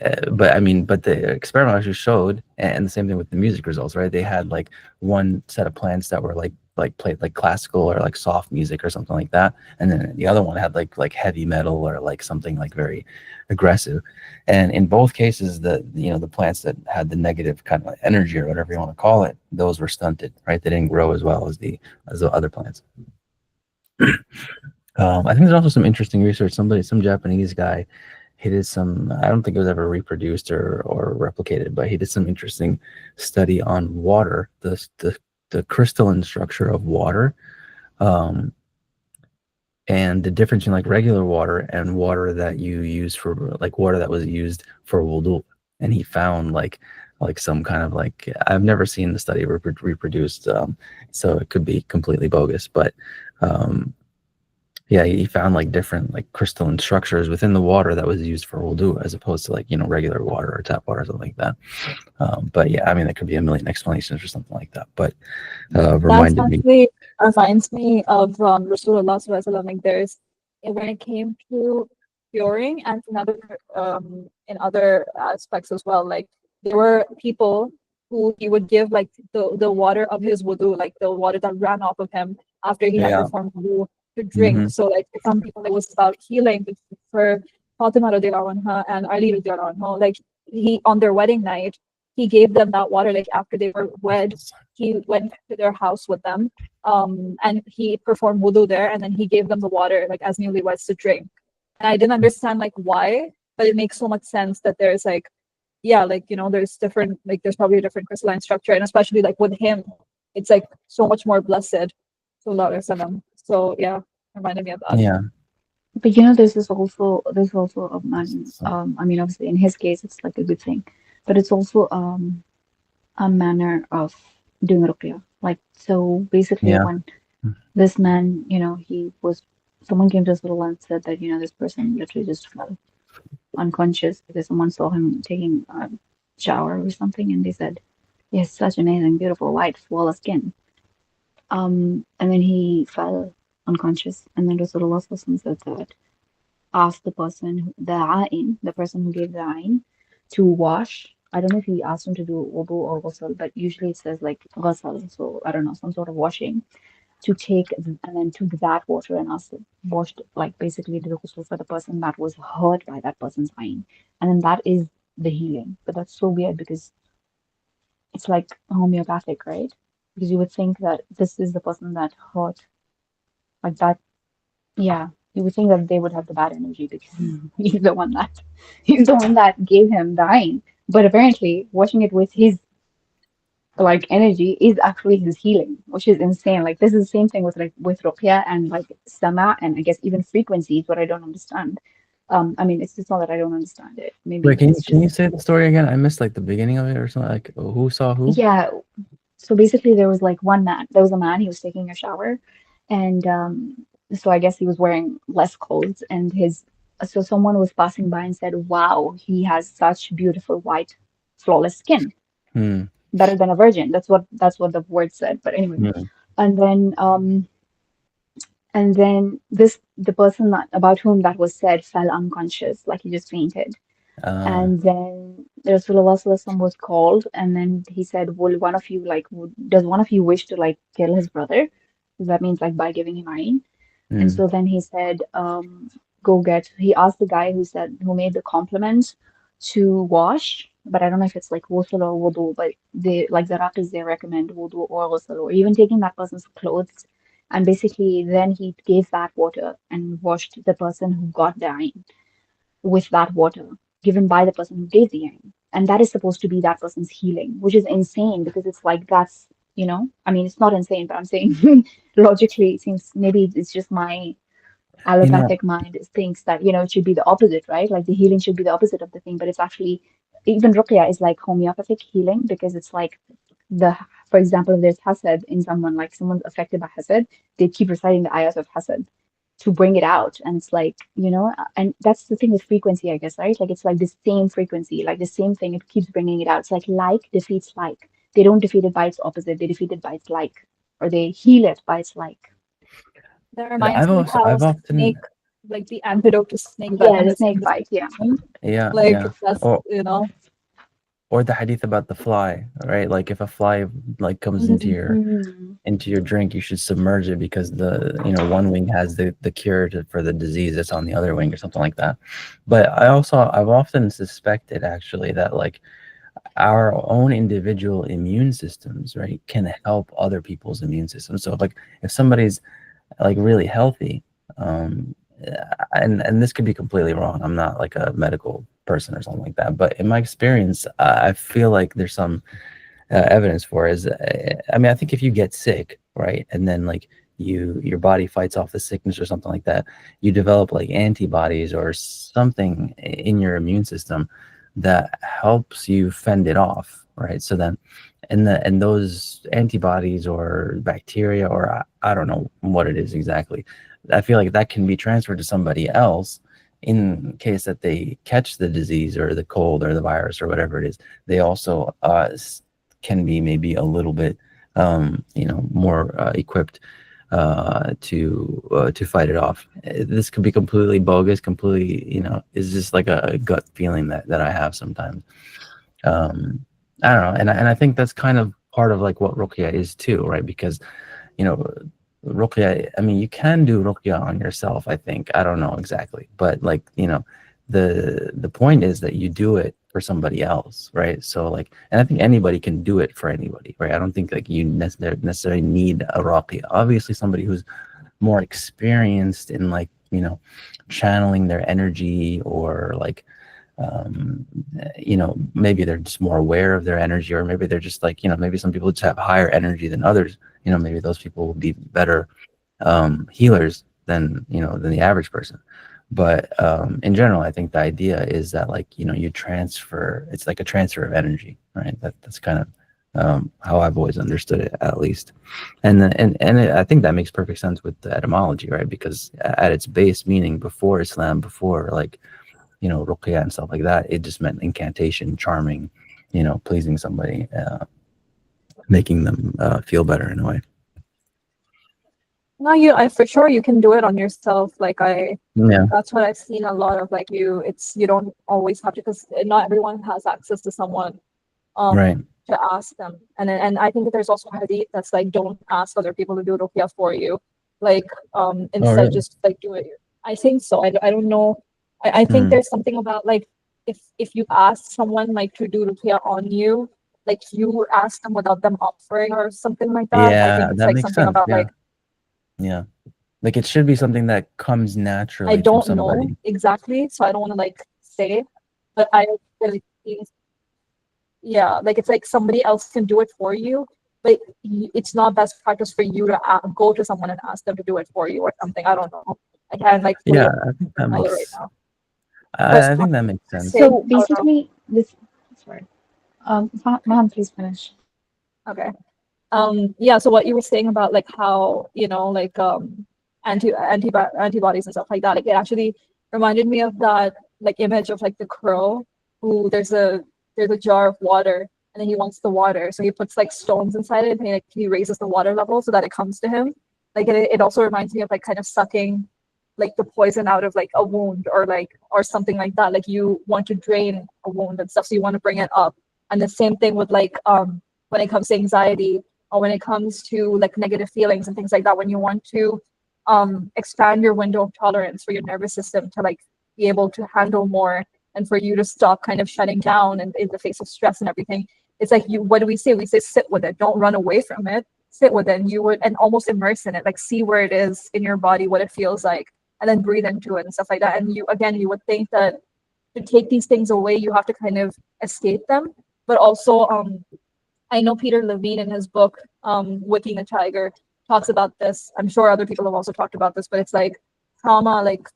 I mean, but the experiment actually showed, and the same thing with the music results, right? They had like one set of plants that were like played like classical or like soft music or something like that, and then the other one had like heavy metal or like something like very aggressive. And in both cases, the plants that had the negative kind of energy or whatever you want to call it, those were stunted, right? They didn't grow as well as the other plants. I think there's also some interesting research. Some Japanese guy, he did some. I don't think it was ever reproduced or replicated, but he did some interesting study on water, the crystalline structure of water, um, and the difference in like regular water and water that you use for like water that was used for wudu. and he found like some kind of like, I've never seen the study reproduced, so it could be completely bogus, but yeah, he found like different like crystalline structures within the water that was used for wudu, as opposed to like, regular water or tap water or something like that. But yeah, I mean, there could be a million explanations for something like that, but reminded me. Actually reminds me of Rasulullah Sallallahu Alaihi Wasallam. Like there's, when it came to curing and in other aspects as well, like there were people who he would give like the water of his wudu, like the water that ran off of him after he had Yeah. performed wudu, to drink. Mhm. So like for some people it was about healing. For Fatima radiallahu anha and Ali radiallahu anhu, like he, on their wedding night, he gave them that water. Like after they were wed, he went to their house with them, and he performed wudu there, and then he gave them the water like as newlyweds to drink. And I didn't understand like why, but it makes so much sense that there's like, yeah, like there's different, like there's probably a different crystalline structure, and especially like with him, it's like so much more blessed. Sallallahu Alaihi Wasallam. So yeah, reminded me of that. Yeah. But there's also a man. I mean, obviously, in his case, it's like a good thing, but it's also a manner of doing ruqya. Like, so basically, Yeah. when this man, someone came to Rasulullah and said that this person literally just fell unconscious because someone saw him taking a shower or something, and they said, he has such amazing, beautiful, white, flawless skin. And then he fell unconscious, and then Rasulullah said that, asked the person, the person who gave the ayn, to wash. I don't know if he asked him to do wudu or ghusl, but usually it says like ghusl, so I don't know, some sort of washing, to take and then took that water and asked it, washed, like basically did the ghusl for the person that was hurt by that person's ayn. And then that is the healing. But that's so weird because it's like homeopathic, right? Because you would think that this is the person that hurt, like that. Yeah, you would think that they would have the bad energy because he's the one that gave him the ayn. But apparently, washing it with his like energy is actually his healing, which is insane. Like this is the same thing with ruqya and like sama, and I guess even frequencies, what I don't understand. I mean, it's just not that I don't understand it. Maybe Wait, it's can just, you say the story again? I missed like the beginning of it or something. Like who saw who? yeah. So basically, there was like one man. There was a man. He was taking a shower, and so I guess he was wearing less clothes, and so someone was passing by and said, "Wow, he has such beautiful white, flawless skin, Hmm. better than a virgin." That's what the word said. But anyway, Hmm. and then the person about whom that was said fell unconscious, like he just fainted. And then Rasulullah Sallallahu Alaihi Wasallam was called, and then he said, "Will one of you does one of you wish to like kill his brother?" Because that means like by giving him ayn. And Hmm. so then he said, he asked the guy who made the compliment to wash, but I don't know if it's like ghusl or wudu, but the Raqis, they recommend wudu or ghusl, or even taking that person's clothes. And basically, then he gave that water and washed the person who got the ayn with that water given by the person who gave the ayn. And that is supposed to be that person's healing, which is insane because it's like I mean, it's not insane, but I'm saying logically, it seems maybe it's just my You know, allopathic mind thinks that, it should be the opposite, right? Like the healing should be the opposite of the thing, but it's actually, even ruqya is like homeopathic healing because it's like for example, if there's hasad in someone, like someone's affected by hasad, they keep reciting the ayat of hasad to bring it out. And it's like, and that's the thing with frequency, I guess, right? Like it's like the same frequency, like the same thing, it keeps bringing it out. It's like defeats like. They don't defeat it by its opposite, they defeat it by its like, or they heal it by its like. That reminds me how I've often, snake, like the antidote to snake Yeah, venom the is snake bite, yeah. yeah, like yeah. that's Or the hadith about the fly, right? Like if a fly like comes into your drink, you should submerge it because the one wing has the cure for the disease that's on the other wing or something like that. But I've often suspected actually that like our own individual immune systems, right, can help other people's immune systems. So like if somebody's like really healthy, and this could be completely wrong, I'm not like a medical person or something like that, but in my experience, I feel like there's some evidence for it. I mean, I think if you get sick, right, and then like your body fights off the sickness or something like that, you develop like antibodies or something in your immune system that helps you fend it off, right? So then, and those antibodies or bacteria, or I don't know what it is exactly, I feel like that can be transferred to somebody else in case that they catch the disease or the cold or the virus or whatever it is. They also can be maybe a little bit more equipped to fight it off. This could be completely bogus, completely, it's just like a gut feeling that I have sometimes. I don't know, and I think that's kind of part of like what ruqya is too, right? Because ruqya, I mean, you can do ruqya on yourself, I think. I don't know exactly, but like, the point is that you do it for somebody else, right? So like, and I think anybody can do it for anybody, right? I don't think like you necessarily need a ruqya. Obviously, somebody who's more experienced in like, channeling their energy, or like, maybe they're just more aware of their energy, or maybe they're just like, maybe some people just have higher energy than others. Maybe those people will be better healers than the average person. But in general, I think the idea is that like, you transfer, it's like a transfer of energy, right? That's kind of how I've always understood it, at least. I think that makes perfect sense with the etymology, right? Because at its base meaning, before Islam, before like, ruqya and stuff like that, it just meant incantation, charming, pleasing somebody, making them feel better in a way. No, I for sure you can do it on yourself. Like Yeah. that's what I've seen a lot of. Like you don't always have to, because not everyone has access to someone Right. to ask them. And I think that there's also hadith that's like, don't ask other people to do ruqya for you. Like instead really? just like do it. I think so. I don't know. I think there's something about like, if you ask someone like to do ruqya on you, like you ask them without them offering or something like that. I Yeah, think it's that like makes something sense. about Yeah. like, Yeah. Like it should be something that comes I naturally from don't know somebody. exactly, so I don't want to like say, but I really think, yeah, like it's like somebody else can do it for you, but it's not best practice for you to go to someone and ask them to do it for you or something. I don't know. I can't like fully Yeah, I think that understand it right makes now. I think that makes sense. Say, So basically, this. Sorry. Mahan, please finish. okay. Yeah, so what you were saying about like how, like antibodies and stuff like that, like it actually reminded me of that like image of like the crow who there's a jar of water, and then he wants the water, so he puts like stones inside it, and he raises the water level so that it comes to him. Like it also reminds me of like kind of sucking like the poison out of like a wound, or something like that. Like you want to drain a wound and stuff, so you want to bring it up. And the same thing with like when it comes to anxiety, or when it comes to like negative feelings and things like that, when you want to expand your window of tolerance for your nervous system to like be able to handle more, and for you to stop kind of shutting down and in the face of stress and everything, it's like, what do we say? We say sit with it, don't run away from it, sit with it. And you would, and almost immerse in it, like see where it is in your body, what it feels like, and then breathe into it and stuff like that. And you would think that to take these things away, you have to kind of escape them. But also I know Peter Levine in his book, Waking the Tiger, talks about this. I'm sure other people have also talked about this, but it's like trauma, like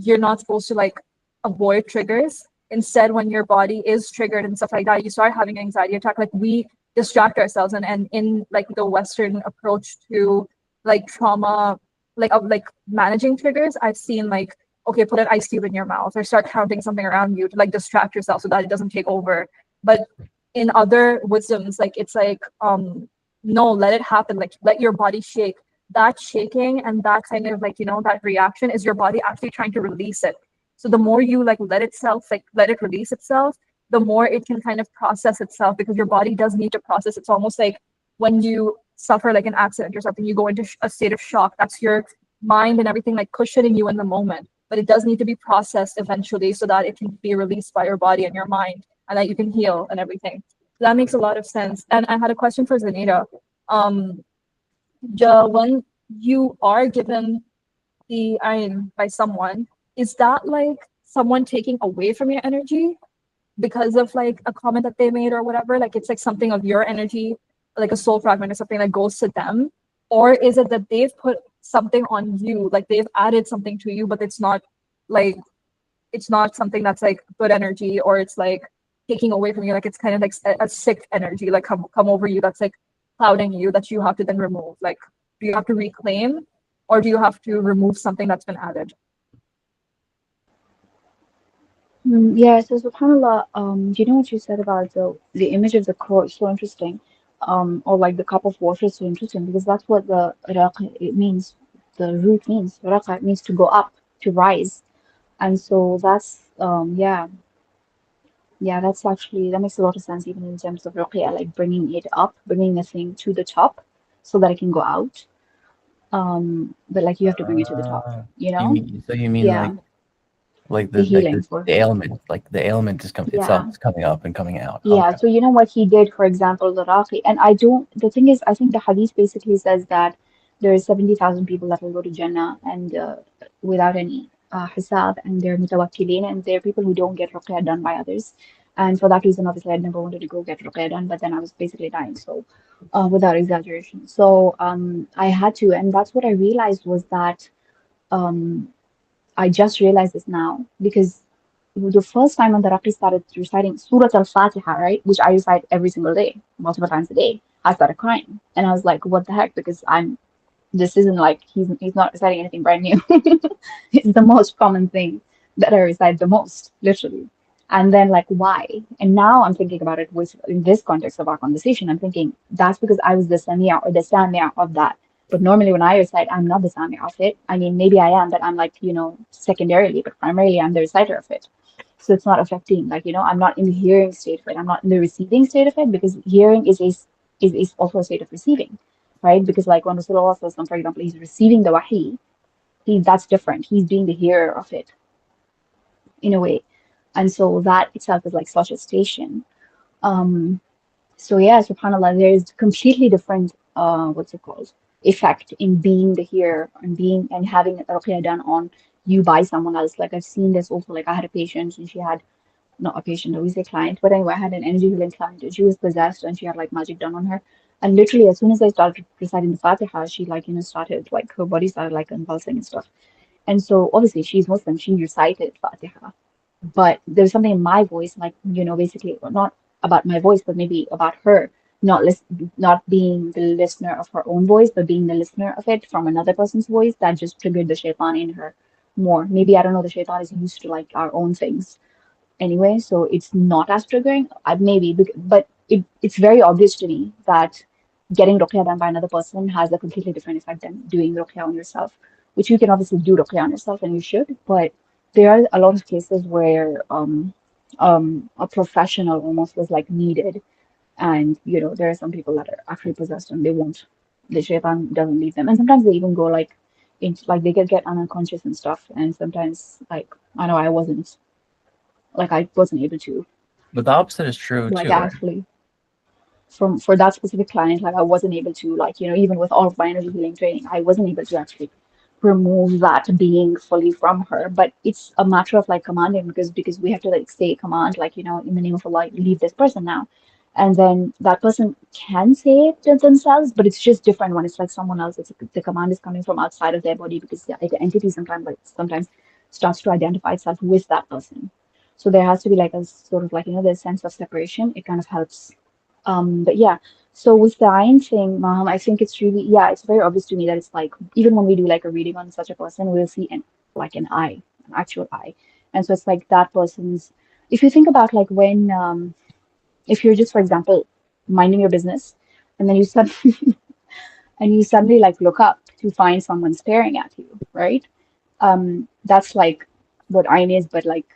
you're not supposed to like avoid triggers. Instead, when your body is triggered and stuff like that, you start having an anxiety attack. Like we distract ourselves, and in like the Western approach to like trauma, like managing triggers, I've seen like, okay, put an ice cube in your mouth, or start counting something around you to like distract yourself so that it doesn't take over. But in other wisdoms, like it's like no, let it happen, like let your body shake. That shaking and that kind of like, that reaction is your body actually trying to release it. So the more you like let it release itself, the more it can kind of process itself, because your body does need to process. It's almost like when you suffer like an accident or something, you go into a state of shock. That's your mind and everything like cushioning you in the moment, but it does need to be processed eventually so that it can be released by your body and your mind, and that you can heal and everything. So that makes a lot of sense. And I had a question for Zanita. When you are given the ayn by someone, is that like someone taking away from your energy because of like a comment that they made or whatever? Like it's like something of your energy, like a soul fragment or something that goes to them? Or is it that they've put something on you, like they've added something to you, but like it's not something that's like good energy, or it's like taking away from you, like it's kind of like a sick energy, like come over you, that's like clouding you, that you have to then remove. Like, do you have to reclaim, or do you have to remove something that's been added? Yeah, so subhanAllah, you know what you said about the image of the crow is so interesting. Or like the cup of water is so interesting because that's what the raqa it means. The root means raqa, it means to go up, to rise. And so that's yeah, yeah, that's actually that makes a lot of sense even in terms of ruqya, like bringing it up, bringing the thing to the top so that it can go out. But like you have to bring it to the top, Uh, you you know? mean so you mean Yeah, like the the healing for the her. ailment, like the ailment is itself Yeah. is coming up and coming out. Yeah, Okay. so you know what he did, for example, the Raqi, and I don't, the thing is, I think the hadith basically says that there is 70,000 people that will go to Jannah and without any hisab, and they're mutawakkilin, and they're people who don't get ruqya done by others. And for that reason, obviously, I never wanted to go get ruqya done, but then I was basically dying, so without exaggeration. So I had to, and that's what I realized was that um, I just realized this now because the first time when the Raqi started reciting Surah Al-Fatiha, right, which I recite every single day, multiple times a day, I started crying. And I was like, what the heck? Because this isn't like, he's not reciting anything brand new. It's the most common thing that I recite the most, literally. And then like, why? And now I'm thinking about it with, in this context of our conversation, I'm thinking that's because I was the Samia or the Samia of that. But normally when I recite, I'm not the Samia of it. I mean, maybe I am, but I'm like, secondarily, but primarily I'm the reciter of it. So it's not affecting, like, I'm not in the hearing state of it. I'm not in the receiving state of it because hearing is also a state of receiving, right? Because like when Rasulullah, for example, he's receiving the wahi, that's different. He's being the hearer of it in a way. And so that itself is like such a station. Um, so yeah, subhanAllah, there is completely different what's it called? Effect in being the hearer and being and having ruqya done on you by someone else. Like I've seen this also, like I had a patient and she had not a patient, always a client, but anyway, I had an energy healing client and she was possessed and she had like magic done on her. And literally as soon as I started reciting the Fatiha, she like, started like her body started like convulsing and stuff. And so obviously she's Muslim, she recited Fatiha. But there's something in my voice, like, basically not about my voice, but maybe about her not being the listener of her own voice, but being the listener of it from another person's voice that just triggered the shaitan in her more. Maybe I don't know, the shaitan is used to like our own things anyway, so it's not as triggering. Maybe, but it's very obvious to me that getting ruqya done by another person has a completely different effect than doing ruqya on yourself, which you can obviously do ruqya on yourself and you should, but there are a lot of cases where a professional almost was like needed, and there are some people that are actually possessed and the shaitan doesn't leave them, and sometimes they even go like into like they get unconscious and stuff, and sometimes like I know I wasn't able to But the opposite is true like too, right? actually for that specific client, like I wasn't able to like even with all of my energy healing training, I wasn't able to actually remove that being fully from her. But it's a matter of like commanding because we have to like say command like in the name of Allah, leave this person now, and then that person can say it to themselves, but it's just different when it's like someone else. The command is coming from outside of their body because the entity sometimes starts to identify itself with that person. So there has to be like a sort of like the sense of separation. It kind of helps. But yeah, so with the Ayn thing, I think it's really, yeah, it's very obvious to me that it's like, even when we do like a reading on such a person, we'll see an eye, an actual eye. And so it's like that person's, if you think about like when, if you're just, for example, minding your business and then and you suddenly like look up to find someone staring at you, right? That's like what Ayn is, but like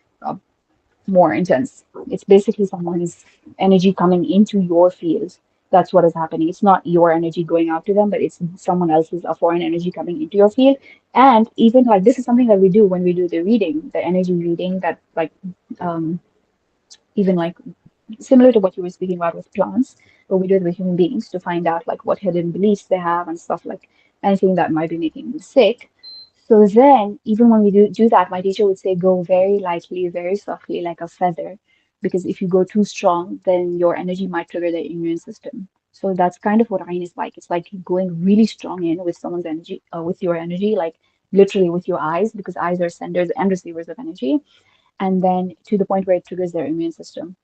more intense. It's basically someone's energy coming into your field. That's what is happening. It's not your energy going out to them, but it's someone else's, a foreign energy coming into your field. And even like this is something that we do when we do the reading, the energy reading that like um, even like similar to what you were speaking about with plants, but we do it with human beings to find out like what hidden beliefs they have and stuff like anything that might be making them sick. So then, even when we do that, my teacher would say, go very lightly, very softly, like a feather, because if you go too strong, then your energy might trigger the immune system. So that's kind of what Ayn is like. It's like going really strong in with someone's energy, with your energy, like literally with your eyes, because eyes are senders and receivers of energy, and then to the point where it triggers their immune system.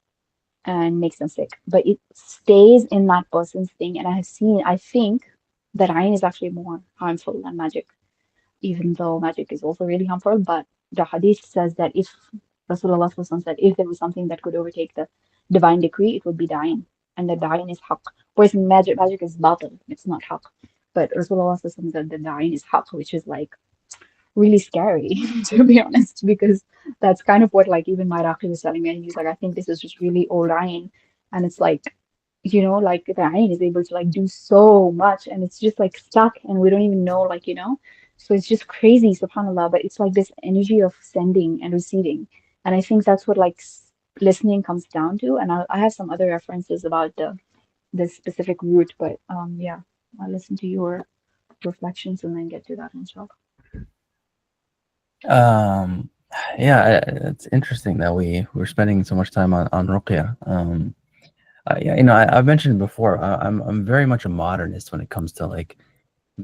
and makes them sick. But it stays in that person's thing. And I think that Ayn is actually more harmful than magic, even though magic is also really harmful. But the hadith says that if Rasulullah said if there was something that could overtake the divine decree, it would be the Ayn. And that the Ayn is haqq. Whereas magic is batil, it's not haqq. But Rasulullah said that the Ayn is haqq, which is like really scary to be honest, because that's kind of what like even my doctor was telling me, and he was like, I think this is just really old iron, and it's like, like the iron is able to like do so much, and it's just like stuck, and we don't even know, like, so it's just crazy, subhanallah. But it's like this energy of sending and receiving, and I think that's what like listening comes down to. And I have some other references about this specific root, but yeah, I'll listen to your reflections and then get to that, inshallah. Yeah, it's interesting that we're spending so much time on ruqya. Yeah, I've mentioned before, I'm very much a modernist when it comes to like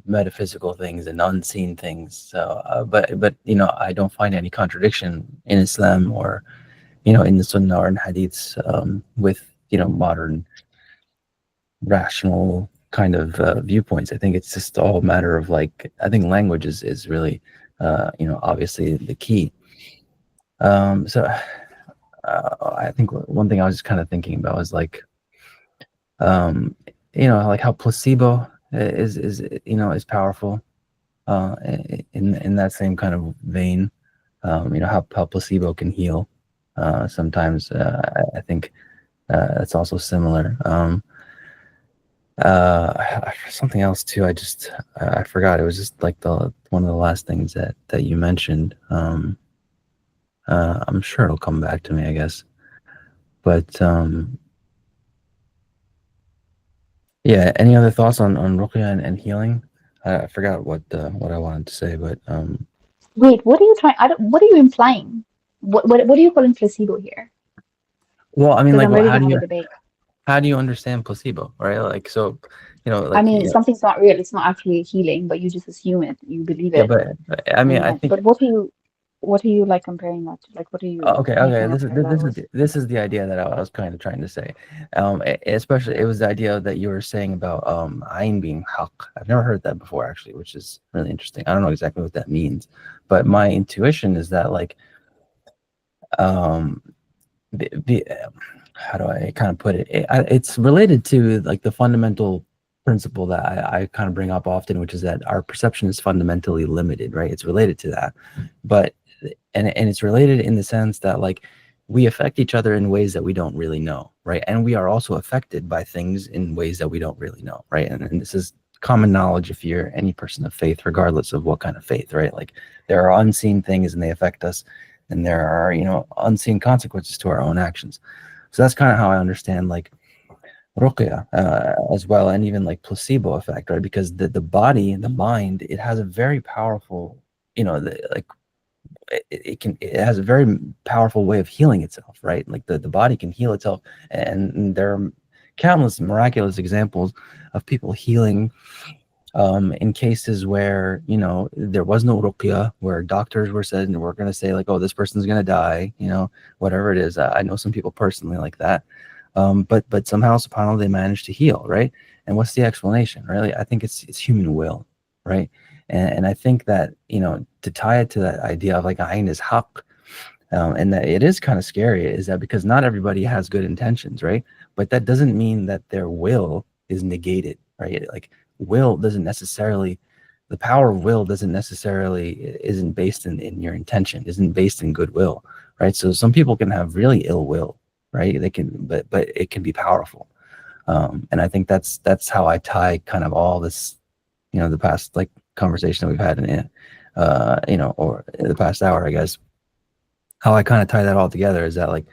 metaphysical things and unseen things. So, but I don't find any contradiction in Islam or in the Sunnah or in Hadiths with modern rational kind of viewpoints. I think it's just all a matter of like, I think language is really obviously the key. So I think one thing I was just kind of thinking about was like like how placebo is powerful in that same kind of vein. How placebo can heal sometimes. I think it's also similar. Something else too. I forgot. It was just like one of the last things that you mentioned. I'm sure it'll come back to me, I guess. But yeah. Any other thoughts on ruqya and healing? I forgot what I wanted to say, but Wait, what are you trying? What are you implying? What are you calling placebo here? well, I mean, Because like, I'm ready to have a debate. how do you understand placebo, right? Like, so, like, I mean, something's not real. It's not actually healing, but you just assume it. You believe yeah, it. but I mean, I think. But what are you like comparing that to? Like, what are you Okay. making This of is parallels? this is the idea that I was kind of trying to say. Especially it was the idea that you were saying about ayn being haq. I've never heard that before actually, which is really interesting. I don't know exactly what that means, but my intuition is that like um how do I kind of put it? It's related to like the fundamental principle that I kind of bring up often, which is that our perception is fundamentally limited, right? It's related to that, but and it's related in the sense that like we affect each other in ways that we don't really know, right? And we are also affected by things in ways that we don't really know, right? And this is common knowledge if you're any person of faith, regardless of what kind of faith, right? Like there are unseen things and they affect us, and there are unseen consequences to our own actions. So that's kind of how I understand like ruqya as well, and even like placebo effect, right? Because the body, the mind, it has a very powerful, like it has a very powerful way of healing itself, right? Like the body can heal itself, and there are countless miraculous examples of people healing in cases where there was no ruqya, where doctors were said and we're going to say like, oh, this person's going to die, whatever it is. I know some people personally like that, but somehow, subhanAllah, they managed to heal, right? And what's the explanation, really? I think it's human will, right? And I think that to tie it to that idea of like ayn is haq, and that it is kind of scary, is that because not everybody has good intentions, right? But that doesn't mean that their will is negated, right? Like will doesn't necessarily, the power of will doesn't necessarily, isn't based in your intention, isn't based in goodwill, right? So some people can have really ill will, right? They can, but it can be powerful. And I think that's how I tie kind of all this, the past like conversation that we've had in it, or in the past hour, I guess. How I kind of tie that all together is that like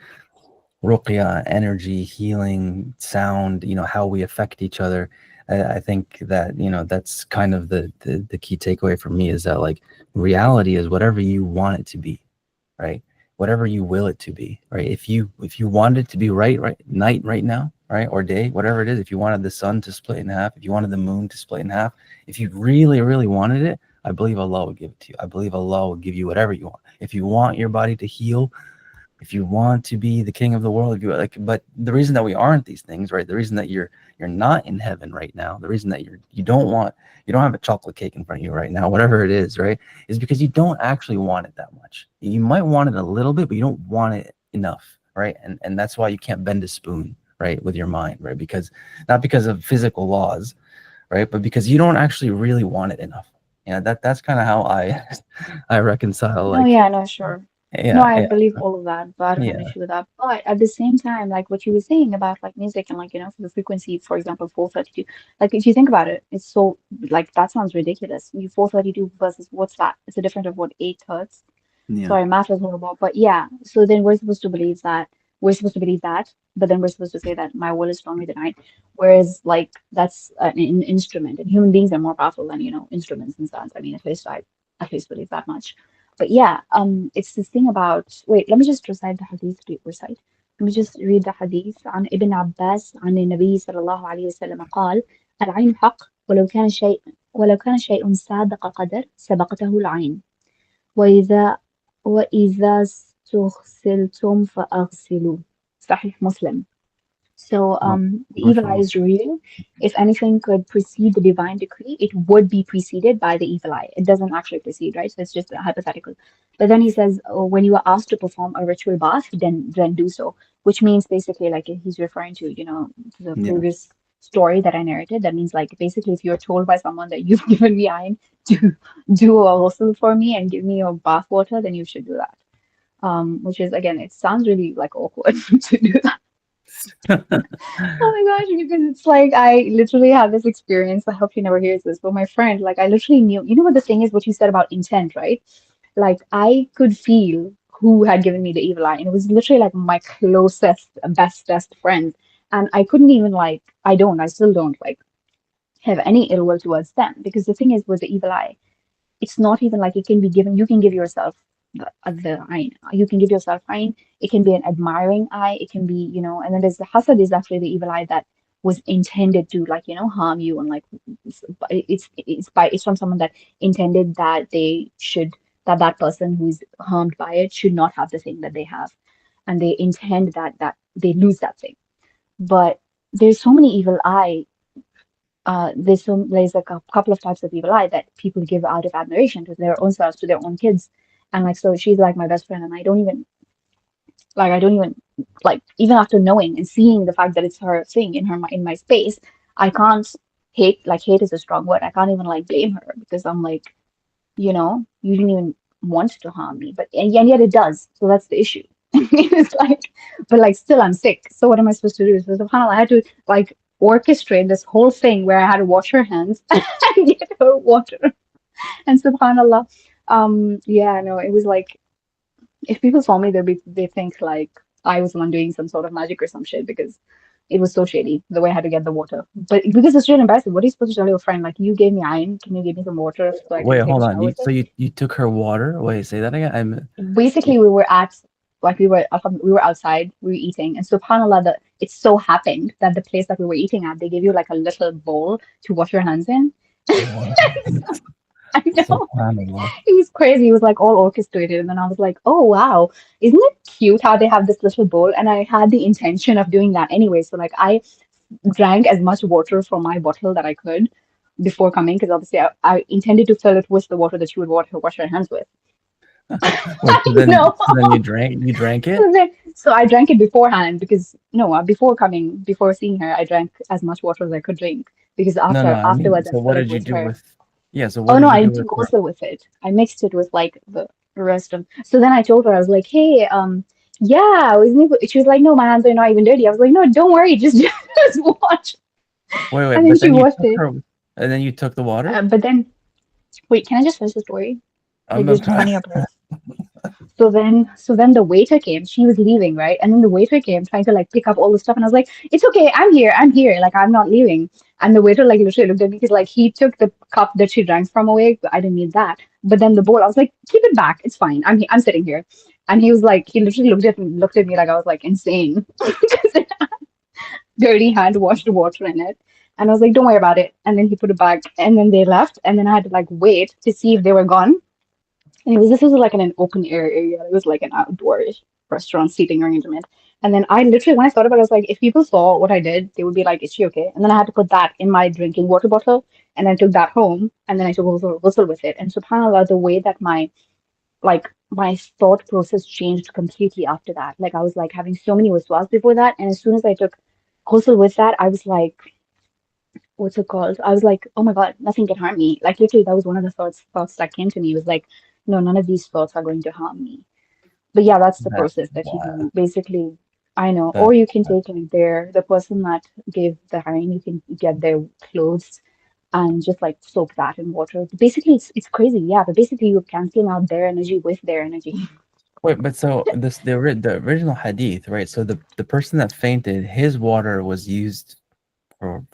ruqya, energy, healing, sound, how we affect each other. I think that, that's kind of the key takeaway for me, is that like reality is whatever you want it to be, right? Whatever you will it to be, right? If you want it to be night right now, right? Or day, whatever it is, if you wanted the sun to split in half, if you wanted the moon to split in half, if you really, really wanted it, I believe Allah will give it to you. I believe Allah will give you whatever you want. If you want your body to heal, if you want to be the king of the world, if you like, but the reason that we aren't these things, right? The reason that you're not in heaven right now, the reason that you don't have a chocolate cake in front of you right now, whatever it is, right? Is because you don't actually want it that much. You might want it a little bit, but you don't want it enough, right? And that's why you can't bend a spoon, right, with your mind, right? Because not because of physical laws, right, but because you don't actually really want it enough. Yeah, that's kind of how I reconcile, No, like, yeah, no, sure. No, yeah, I yeah, believe all of that, but I don't have an yeah, issue with that. But at the same time, like what you were saying about like music and like, for the frequency, for example, 432, like if you think about it, it's so like that sounds ridiculous. You 432 versus what's that? It's a difference of what, 8 hertz? yeah, Sorry, math is horrible. But yeah, so then we're supposed to believe that, but then we're supposed to say that my will is stronger than I. Whereas like that's an instrument, and human beings are more powerful than, instruments and sounds. I mean, at least I at least believe that much. But yeah, it's this thing about wait, let me just recite the hadith recite. Let me just read the hadith عن ابن عباس عن النبي صلى الله عليه وسلم قال العين حق ولو كان شيء سابق قدر سبقته العين وإذا وإذا استغسلتم فأغسلوا صحيح مسلم. So oh, the evil eye mashallah. is real. If anything could precede the divine decree, it would be preceded by the evil eye. It doesn't actually precede, right? So it's just hypothetical. But then he says, when you are asked to perform a ritual bath, then do so. Which means basically like he's referring to, the Yeah, previous story that I narrated. That means like basically if you're told by someone that you've given me ayn to do a ghusl for me and give me your bath water, then you should do that. Which is again, it sounds really like awkward to do that. Oh my gosh, because it's like I literally had this experience. I hope she never hears this, but my friend, like I literally knew, what the thing is, what you said about intent, right? Like I could feel who had given me the evil eye, and it was literally like my closest, bestest friends. And I couldn't even like, I still don't like have any ill will towards them because the thing is with the evil eye, it's not even like it can be given. You can give yourself the eye. You can give yourself eye. It can be an admiring eye. It can be, and then there's the hasad is actually the evil eye that was intended to like, harm you and like it's from someone that intended that that person who's harmed by it should not have the thing that they have. And they intend that they lose that thing. But there's so many evil eye there's like a couple of types of evil eye that people give out of admiration to their own selves, to their own kids. And like so she's like my best friend and I don't even like even after knowing and seeing the fact that it's her thing in my space, I can't hate is a strong word. I can't even like blame her because I'm like, you didn't even want to harm me. But and yet it does. So that's the issue. It's like, but like still I'm sick. So what am I supposed to do? So subhanAllah, I had to like orchestrate this whole thing where I had to wash her hands and get her water. And subhanAllah, yeah, no, it was like if people saw me, they think like I was the one doing some sort of magic or some shit because it was so shady the way I had to get the water. But because it's really embarrassing, what are you supposed to tell your friend? Like, you gave me iron, can you give me some water so I can wait, take a hold on. shower You with so it? you took her water? Wait, say that again. Basically we were at like we were outside, we were eating, and subhanallah, it so happened that the place that we were eating at, they gave you like a little bowl to wash your hands in. What? I know. Subhanallah. It was crazy. It was like all orchestrated. And then I was like, oh wow, isn't it cute how they have this little bowl? And I had the intention of doing that anyway. So like I drank as much water from my bottle that I could before coming, because obviously I intended to fill it with the water that you would wash your hands with. Wait, so then No. so then you drank it? So I drank it beforehand because no, before seeing her, I drank as much water as I could drink because No, I mean, afterwards I so what filled it did you with do her. with? Yeah, so Oh what no, did you I do didn't with go her? also with it. I mixed it with like the rest of. So then I told her, I was like, hey, yeah, isn't it? She was like, no, my hands are not even dirty. I was like, no, don't worry, just just watch. Wait, And then but she then you watched took it. her, and then you took the water? But then wait, can I just finish the story? Like I'm there's about. funnier parts. So then the waiter came. She was leaving, right? And then the waiter came trying to like pick up all the stuff, and I was like, "It's okay, I'm here. Like I'm not leaving." And the waiter like literally looked at me because like he took the cup that she drank from away. I didn't need that. But then the bowl, I was like, "Keep it back. It's fine. I'm sitting here." And he was like, he literally looked at me like I was like insane. Dirty hand washed water in it. And I was like, "Don't worry about it." And then he put it back, and then they left, and then I had to like wait to see if they were gone. And this was like in an open air area. It was like an outdoors. restaurant seating arrangement. And then I literally, when I thought about it, I was like, if people saw what I did, they would be like, is she okay? And then I had to put that in my drinking water bottle, and then took that home, and then I took ghusl with it. And subhanAllah, the way that my thought process changed completely after that. Like I was like having so many waswas before that, and as soon as I took ghusl with that, I was like, what's it called? I was like, oh my God, nothing can harm me. Like literally, that was one of the thoughts that came to me, was like, no, none of these thoughts are going to harm me. But yeah, that's the That's process that you why do. Basically, I know. that Or you can take like the person that gave the hiring, you can get their clothes and just like soak that in water. Basically, it's crazy, yeah. But basically, you're canceling out their energy with their energy. wait, but so the original hadith, right? So the person that fainted, his water was used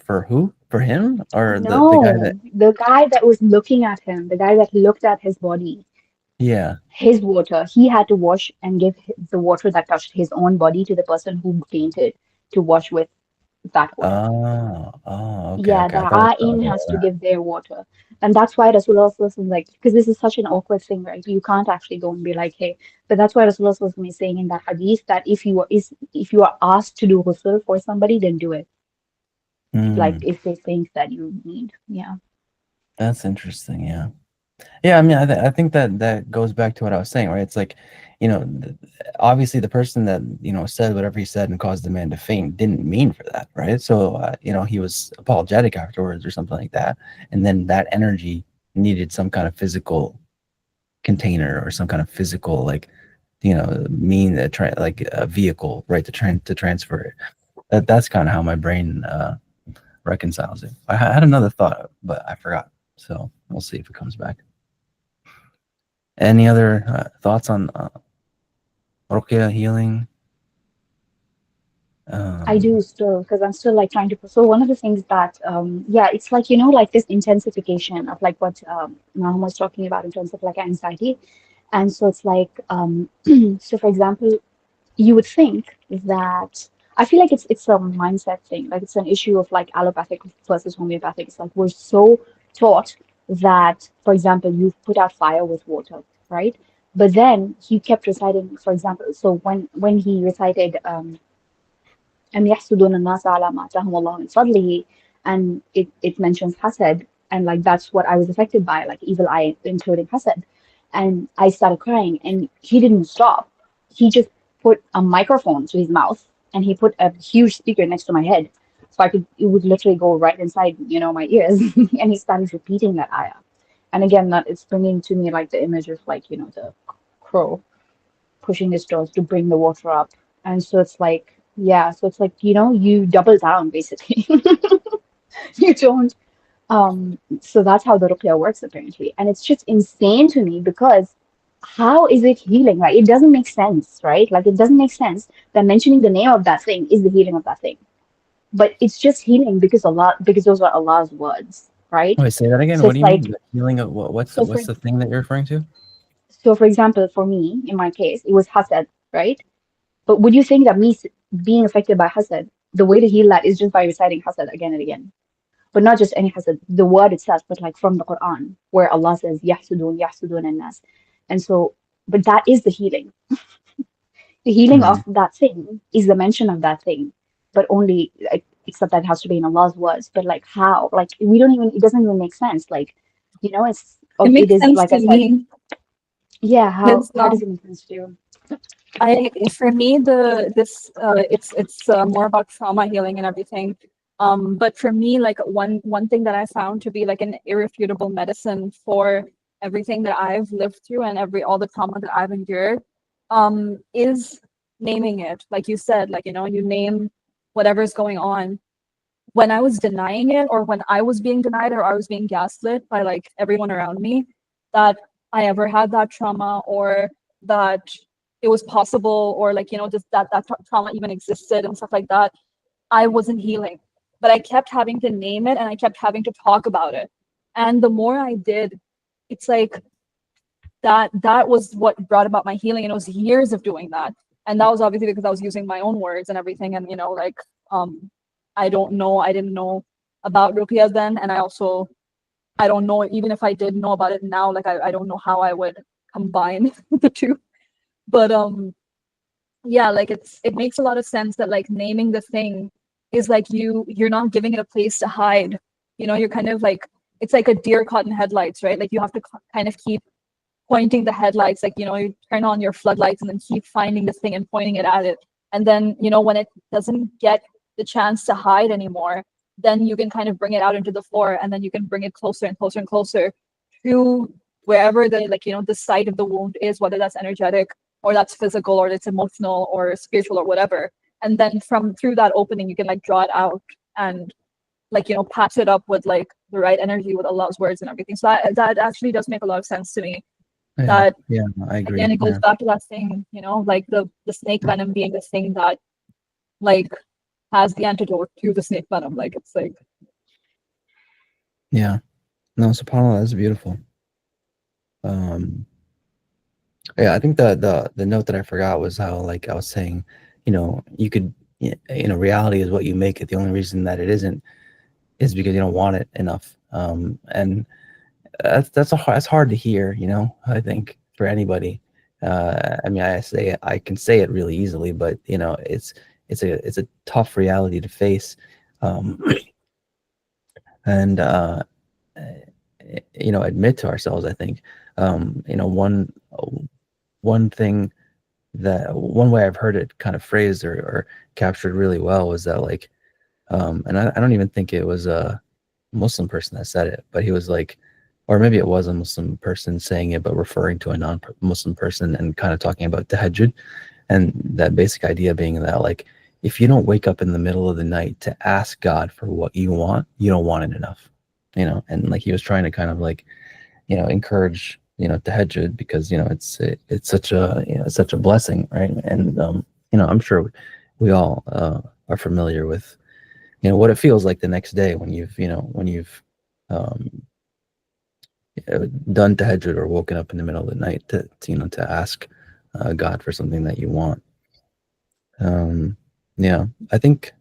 for who? For him or the guy that? No, the guy that was looking at him, the guy that looked at his body, Yeah. his water, he had to wash and give the water that touched his own body to the person who fainted to wash with that water. Okay, Yeah, okay. the I thought it was the A'in other way has to around. give their water. And that's why Rasulullah was like, because this is such an awkward thing, right? You can't actually go and be like, hey, but that's why Rasulullah was saying in that hadith that if you are asked to do ghusl for somebody, then do it. Like Hmm, if they think that you need. Yeah. that's interesting. Yeah. Yeah, I mean, I think that that goes back to what I was saying, right? It's like, obviously the person that, said whatever he said and caused the man to faint didn't mean for that, right? So, he was apologetic afterwards or something like that. And then that energy needed some kind of physical container or some kind of physical, like, like a vehicle, right? To transfer it. That's kind of how my brain reconciles it. I had another thought, but I forgot. So we'll see if it comes back. Any other thoughts on ruqya healing? I Um, do still, because I'm still like trying to. So one of the things that, yeah, it's like, like this intensification of like what Maham was talking about in terms of like anxiety. And so it's like, so for example, you would think that I feel like it's a mindset thing. Like it's an issue of like allopathic versus homeopathic. It's like we're so taught that, for example, you put out fire with water, right? But then he kept reciting, for example, so when he recited أم يحسدون الناس على ما آتاهم الله من فضله, and it mentions hasad, and like that's what I was affected by, like evil eye, including hasad. And I started crying, and he didn't stop. He just put a microphone to his mouth, and he put a huge speaker next to my head, so it would literally go right inside, my ears. And he started repeating that ayah. And again, that it's bringing to me like the image of like, the crow pushing his jaws to bring the water up. And so it's like, yeah, so it's like, you double down basically. You don't. So that's how the ruqya works apparently. And it's just insane to me because how is it healing? Like it doesn't make sense, right? Like it doesn't make sense that mentioning the name of that thing is the healing of that thing. But it's just healing because those are Allah's words, right? wait, say that again. So What do it's you mean? like, The healing of so for what's the thing that you're referring to? so for example, for me, in my case, it was hasad, right? But would you think that me being affected by hasad, the way to heal that is just by reciting hasad again and again? But not just any hasad, the word itself, but like from the Quran, where Allah says, Yahsudun, Yahsudun and Nas. And so, but that is the healing. The healing Hmm. of that thing is the mention of that thing, but only, except that it has to be in Allah's words. But like how? Like we don't even, it doesn't even make sense. Like, It it makes is, sense like I to said, me yeah, because how does it make sense to you? I for me the this it's more about trauma healing and everything. But for me, like one thing that I found to be like an irrefutable medicine for everything that I've lived through and all the trauma that I've endured, is naming it. Like you said, like you name whatever's going on. When I was denying it, or when I was being denied, or I was being gaslit by like everyone around me, that I ever had that trauma, or that it was possible, or like just that trauma even existed and stuff like that, I wasn't healing. But I kept having to name it, and I kept having to talk about it. And the more I did, it's like that was what brought about my healing, and it was years of doing that. And that was obviously because I was using my own words and everything, and like I didn't know about ruqya then, and I don't know, even if I did know about it now, like I don't know how I would combine the two. But yeah, like it makes a lot of sense that like naming the thing is like you're not giving it a place to hide. You know, you're kind of like it's like a deer caught in headlights, right? Like you have to kind of keep pointing the headlights, like, you know, you turn on your floodlights and then keep finding this thing and pointing it at it. And then, you know, when it doesn't get the chance to hide anymore, then you can kind of bring it out into the floor, and then you can bring it closer and closer and closer to wherever the, like, you know, the site of the wound is, whether that's energetic or that's physical or it's emotional or spiritual or whatever. And then from through that opening, you can like draw it out and like, you know, patch it up with like the right energy with Allah's words and everything. So that actually does make a lot of sense to me. Yeah, That yeah, I agree. again, it goes Yeah. back to that thing, you know, like the snake venom being the thing that like has the antidote to the snake venom. Like it's like, Yeah. No, subhanAllah, that's beautiful. Yeah, I think the note that I forgot was how, like I was saying, you know, you could, you know, reality is what you make it. The only reason that it isn't is because you don't want it enough. And that's hard to hear, you know, I think for anybody. I mean, I can say it really easily, but you know, it's a tough reality to face. Um, and you know, admit to ourselves, I think. You know, one thing that one way I've heard it kind of phrased or captured really well was that, like, and I don't even think it was a Muslim person that said it, but he was like, or maybe it was a Muslim person saying it, but referring to a non-Muslim person and kind of talking about tahajjud, and that basic idea being that, like, if you don't wake up in the middle of the night to ask God for what you want, you don't want it enough, you know. And like he was trying to kind of like, you know, encourage, you know, tahajjud, because you know it's such a, you know, such a blessing, right? And you know, I'm sure we all are familiar with, you know, what it feels like the next day when you've, you know, when you've um, done tahajjud or woken up in the middle of the night to you know, to ask God for something that you want. Yeah, I think.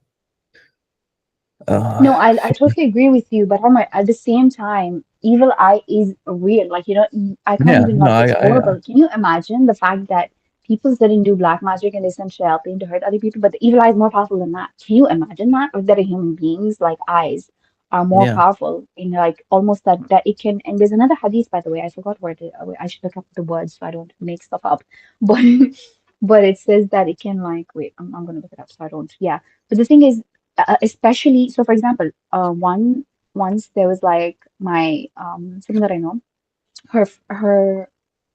No, I totally agree with you, but at the same time, evil eye is real. Like, you know, I can't Yeah, even, no, like, it's I horrible. Can you imagine the fact that people didn't do black magic and they send shayateen to hurt other people, but the evil eye is more powerful than that? Can you imagine that? Or that a human being's like eyes are more yeah, powerful in like almost that it can. And there's another hadith, by the way, I forgot where it, I should look up the words so I don't make stuff up. But but it says that it can, like, wait, I'm gonna look it up so I don't. Yeah. But the thing is, especially, so for example, once there was like my someone that I know, her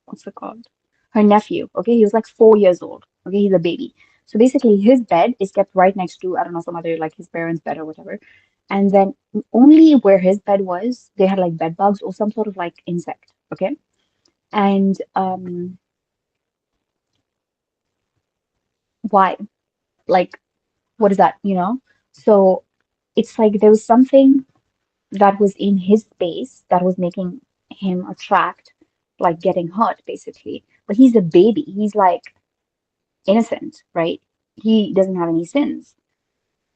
what's it called, her nephew. Okay, he was like 4 years old. Okay, he's a baby. So basically his bed is kept right next to, I don't know, some other, like, his parents' bed or whatever. And then only where his bed was, they had like bed bugs or some sort of like insect. Okay. And why, like, what is that, you know? So it's like there was something that was in his space that was making him attract, like, getting hurt, basically. But he's a baby. He's like innocent, right? He doesn't have any sins.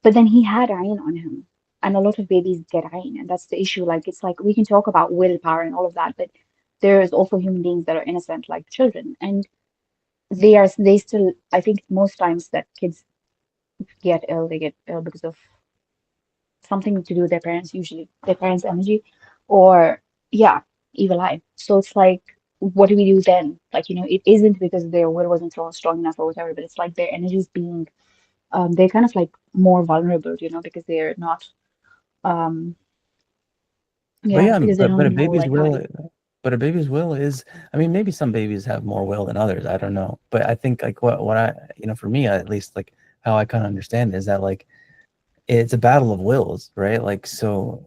But then he had iron on him. And a lot of babies get iron, and that's the issue. Like, it's like we can talk about willpower and all of that, but there's also human beings that are innocent, like children. And they still, I think most times that kids get ill, they get ill because of something to do with their parents, usually their parents' energy, or yeah, evil eye. So it's like, what do we do then? Like, you know, it isn't because their will wasn't strong enough or whatever, but it's like their energy is being, they're kind of like more vulnerable, you know, because they're not, um, but yeah, yeah, because they but don't know like how to. a baby's will is, I mean, maybe some babies have more will than others. I don't know, but I think like what I, you know, for me at least, like how I kind of understand is that, like, it's a battle of wills, right? Like, so,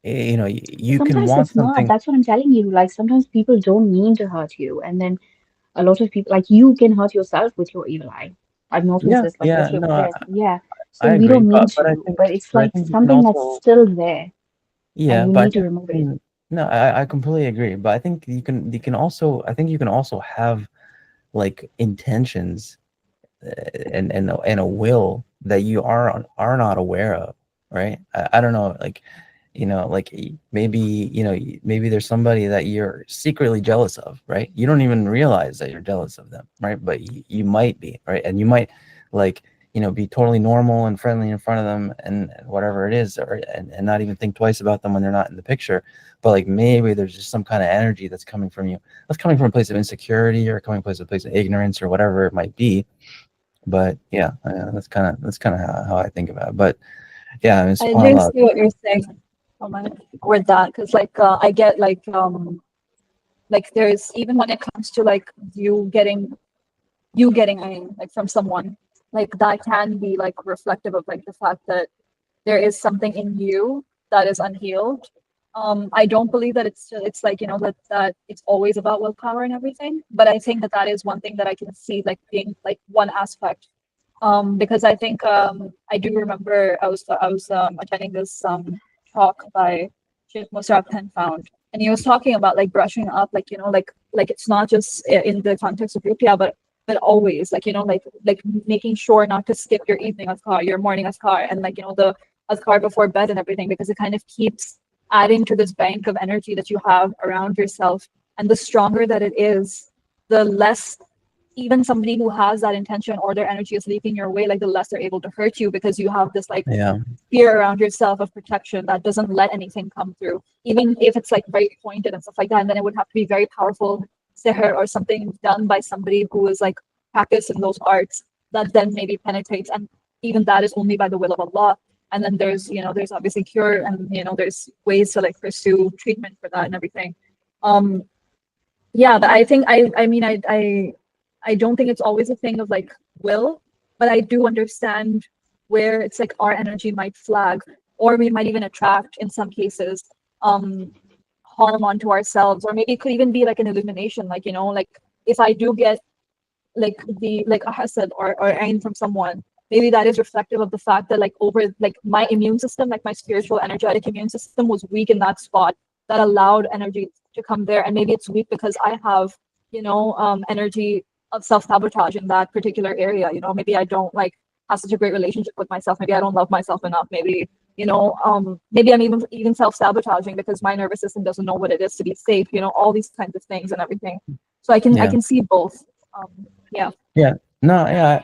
you know, you can Sometimes want it's not. something. That's what I'm telling you. Like, sometimes people don't mean to hurt you, and then a lot of people, like, you can hurt yourself with your evil eye. I've noticed Yeah, this, like, yeah, literally no, with this. Yeah. So I we agree, don't mean but to, but it's like you can something that's also, still there and yeah, we but I need to think, remove it. no, I completely agree, but I think you can also, I think you can also have like intentions, and a will that you are not aware of, right? I don't know, like, like maybe, maybe there's somebody that you're secretly jealous of, right? You don't even realize that you're jealous of them, right? But you might be, right? And you might like, be totally normal and friendly in front of them and whatever it is, and not even think twice about them when they're not in the picture. But like maybe there's just some kind of energy that's coming from you. That's coming from a place of insecurity or coming from a place of ignorance or whatever it might be. But yeah, that's kind of how I think about it. But yeah, I mean, I do subhanAllah. see what you're saying with that, because like I get like there's, even when it comes to like I mean, like from someone, like that can be like reflective of like the fact that there is something in you that is unhealed. I don't believe that it's like, that it's always about willpower and everything, but I think that that is one thing that I can see like being like one aspect. Because I think I do remember I was attending this talk by Sheikh Musrab Found, and he was talking about like brushing up, like like it's not just in the context of ruqya, but always like like making sure not to skip your evening azkar, your morning azkar, and like the azkar before bed and everything, because it kind of keeps adding to this bank of energy that you have around yourself. And the stronger that it is, the less even somebody who has that intention or their energy is leaking your way, like the less they're able to hurt you, because you have this like Yeah. fear around yourself of protection that doesn't let anything come through, even if it's like very pointed and stuff like that. And then it would have to be very powerful sihr or something done by somebody who is like practiced in those arts that then maybe penetrates. And even that is only by the will of Allah. And then there's, there's obviously cure, and there's ways to like pursue treatment for that and everything. Um, yeah, but I think I mean I don't think it's always a thing of like will, but I do understand where it's like our energy might flag, or we might even attract in some cases um harm onto ourselves, or maybe it could even be like an illumination, like like if I do get like the like a hasad or ain from someone, maybe that is reflective of the fact that like over like my immune system, like my spiritual energetic immune system was weak in that spot, that allowed energy to come there. And maybe it's weak because I have energy of self-sabotage in that particular area. Maybe I don't like have such a great relationship with myself, maybe I don't love myself enough, maybe maybe I'm even self-sabotaging because my nervous system doesn't know what it is to be safe, all these kinds of things and everything. So I Yeah. can see both. Yeah. Yeah. No, yeah.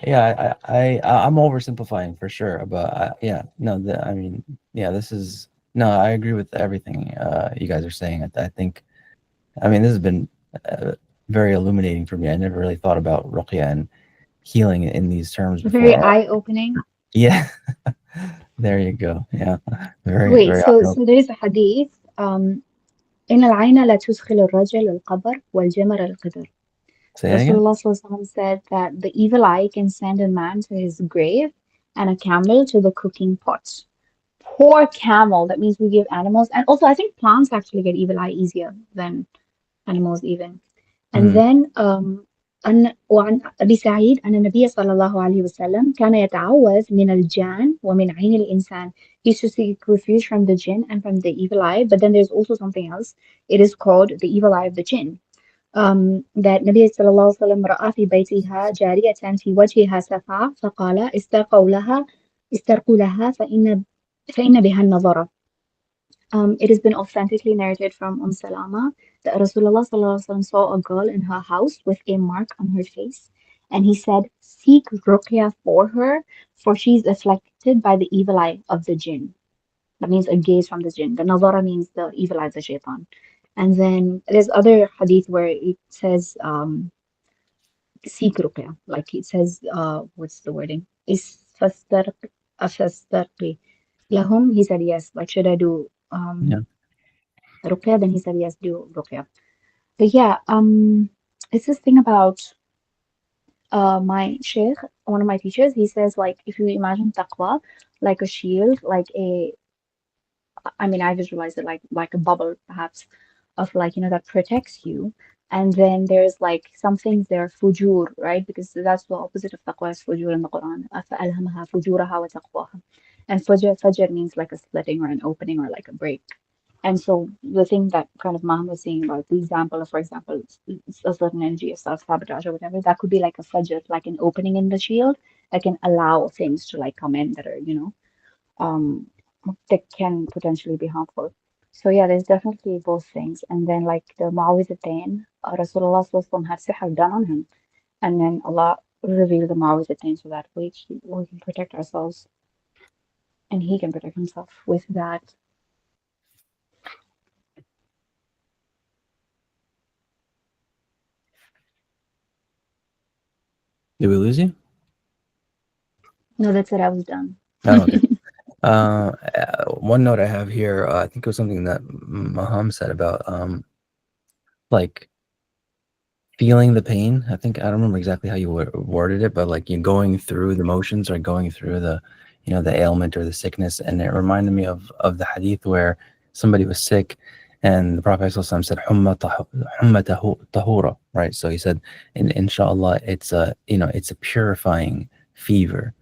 I'm oversimplifying for sure, but yeah, no, I mean, yeah, this is no, I agree with everything you guys are saying. I think, I mean, this has been very illuminating for me. I never really thought about ruqya and healing in these terms Very before. eye-opening. Yeah, there you go. Yeah, very, Wait, very so there is a hadith. إن العين لا تدخل الرجل القبر والجمر القدر. Say it again. Rasulullah SAW said that the evil eye can send a man to his grave and a camel to the cooking pot. Poor camel. That means we give animals, and also I think plants actually get evil eye easier than animals even. And Mm, then وعن أبي سعيد أن النبي صلى الله عليه وسلم كان يتعوذ من الجان ومن عين الإنسان. He used to seek refuge from the jinn and from the evil eye. But then there's also something else. It is called the evil eye of the jinn. That النبي صلى الله عليه وسلم رأى في بيتها جارية في وجهها سفعة فقال استرقوا لها فإن بها النظرة. It has been authentically narrated from Salama that Rasulullah sallallahu alaihi wasallam saw a girl in her house with a mark on her face, and he said, "Seek ruqya for her, for she is afflicted by the evil eye of the jinn." That means a gaze from the jinn. The nazara means the evil eye of the shaitan. And then there's other hadith where it says, "Seek ruqya," like it says, what's the wording? Is fastarqi lahum? He said yes. Like, should I do yeah. ruqya? Then he said yes, do ruqya. But yeah, it's this thing about my sheikh, one of my teachers. He says like if you imagine taqwa like a shield, like a, I mean, I visualize it like a bubble perhaps of like that protects you. And then there's like some things there, fujur, right? Because that's the opposite of taqwa is fujur in the Quran. فَأَلْهَمَهَا فُجُورَهَا وَتَقْوَاهَا. And fajr means like a splitting or an opening or like a break. And so the thing that kind of Mom was saying about the example of, for example, it's a certain energy of self-sabotage or whatever, that could be like a fajr, like an opening in the shield that can allow things to like come in that are, um, that can potentially be harmful. So yeah, there's definitely both things. And then like the Muawwidhatayn, Rasulullah Sallallahu Alaihi Wasallam had sihr done on him, and then Allah revealed the Muawwidhatayn so that we can protect ourselves, and he can protect himself with that. Did we lose you? No, that's it. I was done. Oh, okay. One note I have here, I think it was something that Maham said about like feeling the pain. I don't remember exactly how you worded it, but like you're going through the motions or going through the, the ailment or the sickness. And it reminded me of the hadith where somebody was sick and the Prophet ﷺ said, "Humma tahura," right? So he said, inshallah, it's a purifying fever.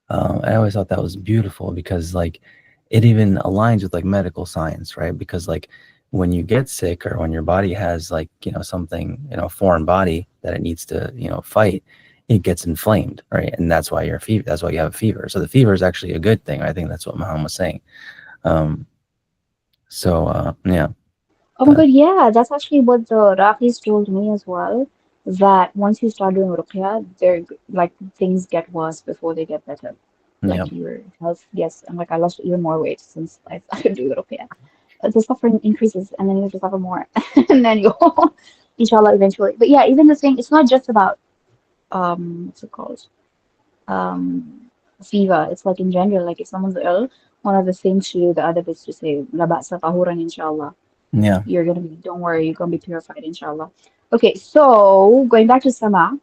I always thought that was beautiful because like it even aligns with like medical science, right? Because like when you get sick or when your body has like, something, foreign body that it needs to, fight, it gets inflamed, right? And that's why that's why you have a fever. So the fever is actually a good thing. I think that's what Muhammad was saying. Yeah. Oh my God, yeah, that's actually what the Raqis told me as well. That once you start doing ruqya, they're like things get worse before they get better. Yeah. Like your health gets, and like I lost even more weight since I started doing ruqya. The suffering increases, and then you have to suffer more, and then you, inshallah, eventually. But yeah, even the thing, it's not just about what's it called? Fever. It's like in general, like if someone's ill, one of the things to do, the other is to say, "La ba'sa tahuran, inshallah." Yeah. Don't worry, you're gonna be purified, inshallah. Okay, so going back to Sama,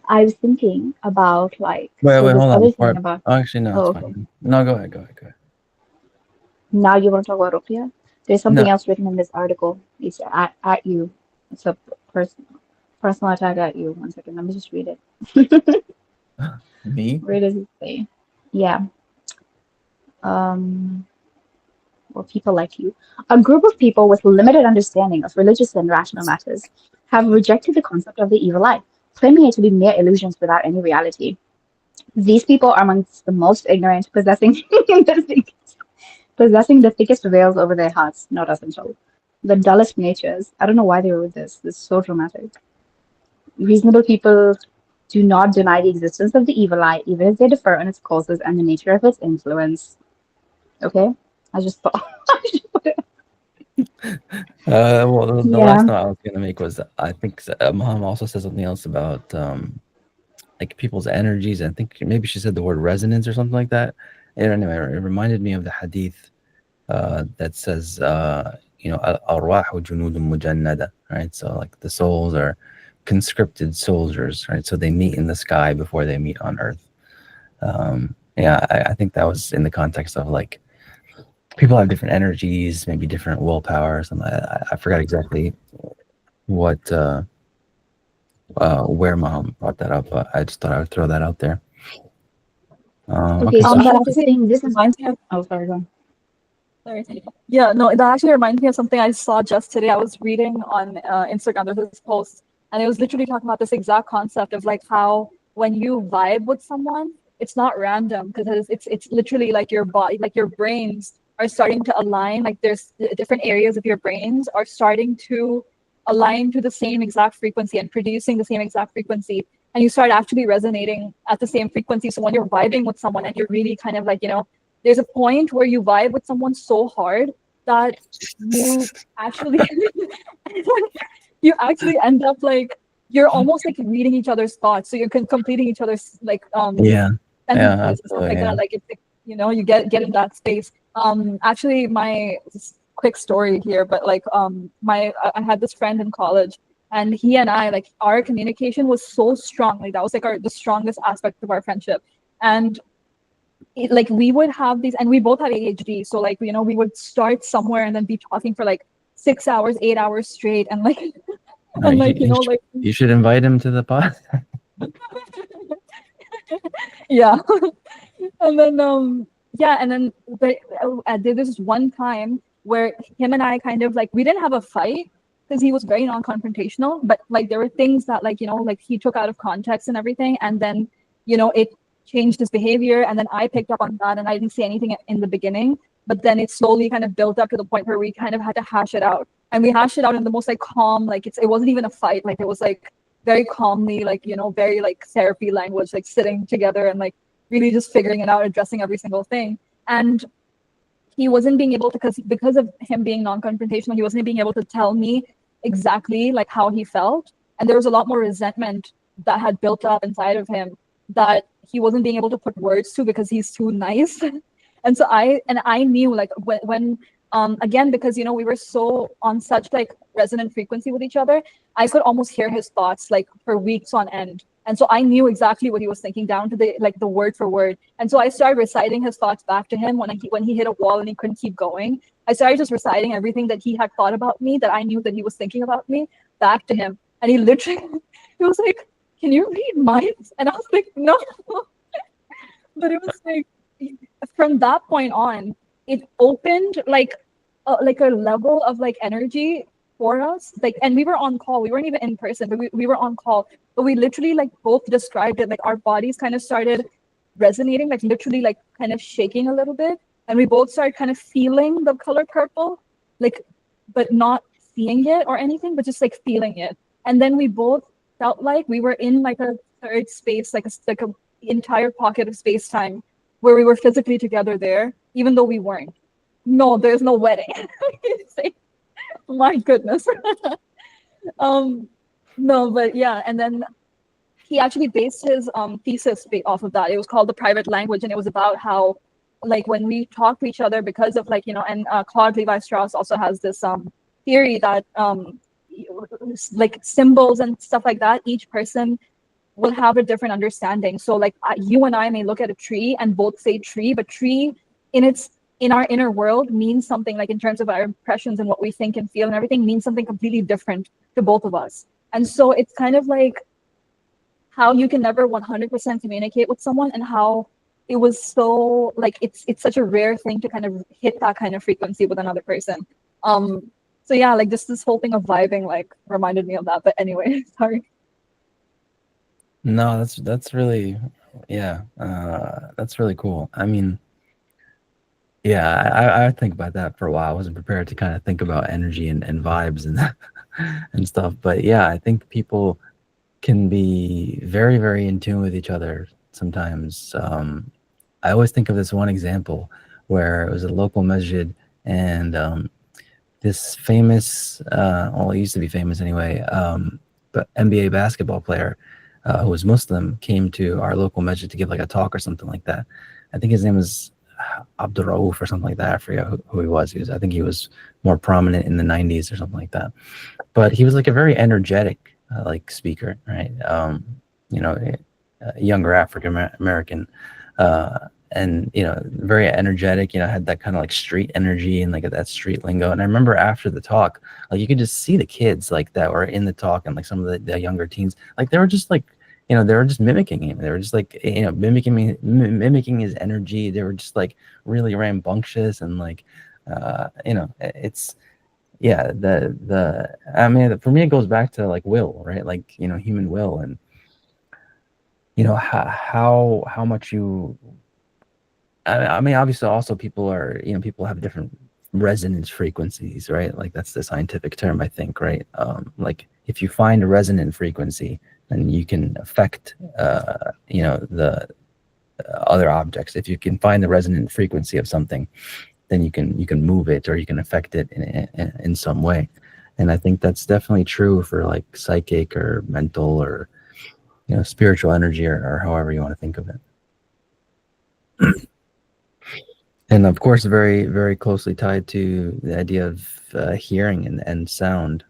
I was thinking about like, Wait, so this hold on. other thing about, Oh, actually, no, oh, it's okay. fine. No, go ahead. Now you want to talk about Ruqya? There's No, something else written in this article. It's at you. It's a personal attack at you. One second, let me just read it. me? Where does it say? Yeah. Um, or people like you. A group of people with limited understanding of religious and rational matters have rejected the concept of the evil eye, claiming it to be mere illusions without any reality. These people are amongst the most ignorant, possessing the thickest veils over their hearts, not essential. The dullest natures. I don't know why they wrote this. This is so dramatic. Reasonable people do not deny the existence of the evil eye, even if they differ on its causes and the nature of its influence. Okay? I just thought. Well, the last Yeah. note I was gonna make was I think Muhammad also said something else about like people's energies. I think maybe she said the word resonance or something like that. And anyway, it reminded me of the hadith that says, "Al-arwahu junudun mujannada," right? So like the souls are conscripted soldiers, right? So they meet in the sky before they meet on earth. Yeah, I think that was in the context of like people have different energies, maybe different willpower or something. I forgot exactly what where Mom brought that up, but I just thought I would throw that out there. Okay, Okay, so but that I'm just actually saying this is. reminds me of Oh, sorry, go on. sorry. Yeah, no, that actually reminds me of something I saw just today. I was reading on Instagram. There's this post, and it was literally talking about this exact concept of like how when you vibe with someone, it's not random because it's literally like your body, like your brains are starting to align. Like there's different areas of your brains are starting to align to the same exact frequency and producing the same exact frequency. And you start actually resonating at the same frequency. So when you're vibing with someone and you're really kind of like, there's a point where you vibe with someone so hard that you actually you actually end up like you're almost like reading each other's thoughts. So you're completing each other's like yeah, sentences and stuff absolutely, like that. Like it's you get in that space. Actually my quick story here, but like I had this friend in college and he and I like our communication was so strong. Like that was like the strongest aspect of our friendship. And like we would have these, and we both had ADHD, so like we would start somewhere and then be talking for like 6 hours, 8 hours straight, and like and like like you should invite him to the pod. yeah. And then yeah, and then but there was one time where him and I kind of like we didn't have a fight because he was very non-confrontational, but like there were things that like like he took out of context and everything, and then it changed his behavior, and then I picked up on that, and I didn't say anything in the beginning, but then it slowly kind of built up to the point where we kind of had to hash it out, and we hashed it out in the most like calm, like it wasn't even a fight, like it was like very calmly, like, you know, very like therapy language, like sitting together and like really just figuring it out, addressing every single thing. And he wasn't being able to, because of him being non-confrontational, he wasn't being able to tell me exactly like how he felt, and there was a lot more resentment that had built up inside of him that he wasn't being able to put words to because he's too nice. And so I knew like when again, because you know we were so on such like resonant frequency with each other, I could almost hear his thoughts like for weeks on end. And so I knew exactly what he was thinking down to the word for word. And so I started reciting his thoughts back to him when he hit a wall and he couldn't keep going. I started just reciting everything that he had thought about me, that I knew that he was thinking about me, back to him. And he literally, he was like, "Can you read minds?" And I was like, "No." But it was like, from that point on, it opened like a level of like energy for us, like, and we were on call, we weren't even in person, but we were on call, but we literally like both described it, like our bodies kind of started resonating, like literally like kind of shaking a little bit, and we both started kind of feeling the color purple, like, but not seeing it or anything, but just like feeling it. And then we both felt like we were in like a third space, like a entire pocket of space time where we were physically together there, even though we weren't. No, there's no wedding. My goodness. No, but yeah, and then he actually based his thesis off of that. It was called The Private Language, and it was about how, like, when we talk to each other, because of like, you know, and Claude Levi-Strauss also has this theory that like symbols and stuff like that, each person will have a different understanding. So like you and I may look at a tree and both say tree, but tree in our inner world means something, like in terms of our impressions and what we think and feel and everything, means something completely different to both of us. And so it's kind of like how you can never 100% communicate with someone, and how it was so like it's such a rare thing to kind of hit that kind of frequency with another person. So yeah, like just this whole thing of vibing like reminded me of that. But anyway, sorry. No, that's really, yeah, that's really cool. I mean, yeah, I think about that for a while. I wasn't prepared to kind of think about energy and vibes and and stuff. But yeah, I think people can be very, very in tune with each other sometimes. I always think of this one example where it was a local masjid, and this famous, well, he used to be famous anyway, but NBA basketball player who was Muslim came to our local masjid to give like a talk or something like that. I think his name was Abdul Rauf or something like that. I forget who he was. I think he was more prominent in the 90s or something like that. But he was like a very energetic like speaker, right? You know, a younger African American, and you know, very energetic. You know, had that kind of like street energy and like that street lingo. And I remember after the talk, like you could just see the kids like that were in the talk, and like some of the younger teens, like they were just like, you know, they were just mimicking him. They were just like, you know, mimicking his energy. They were just like really rambunctious and like, you know, it's, yeah, I mean, for me, it goes back to like will, right? Like, you know, human will, and you know, how much you, I mean, obviously also people are, you know, people have different resonance frequencies, right? Like that's the scientific term, I think, right? Like if you find a resonant frequency, then you can affect, you know, the other objects. If you can find the resonant frequency of something, then you can move it, or you can affect it in some way. And I think that's definitely true for like psychic or mental or, you know, spiritual energy, or however you want to think of it. And of course, very, very closely tied to the idea of hearing and sound.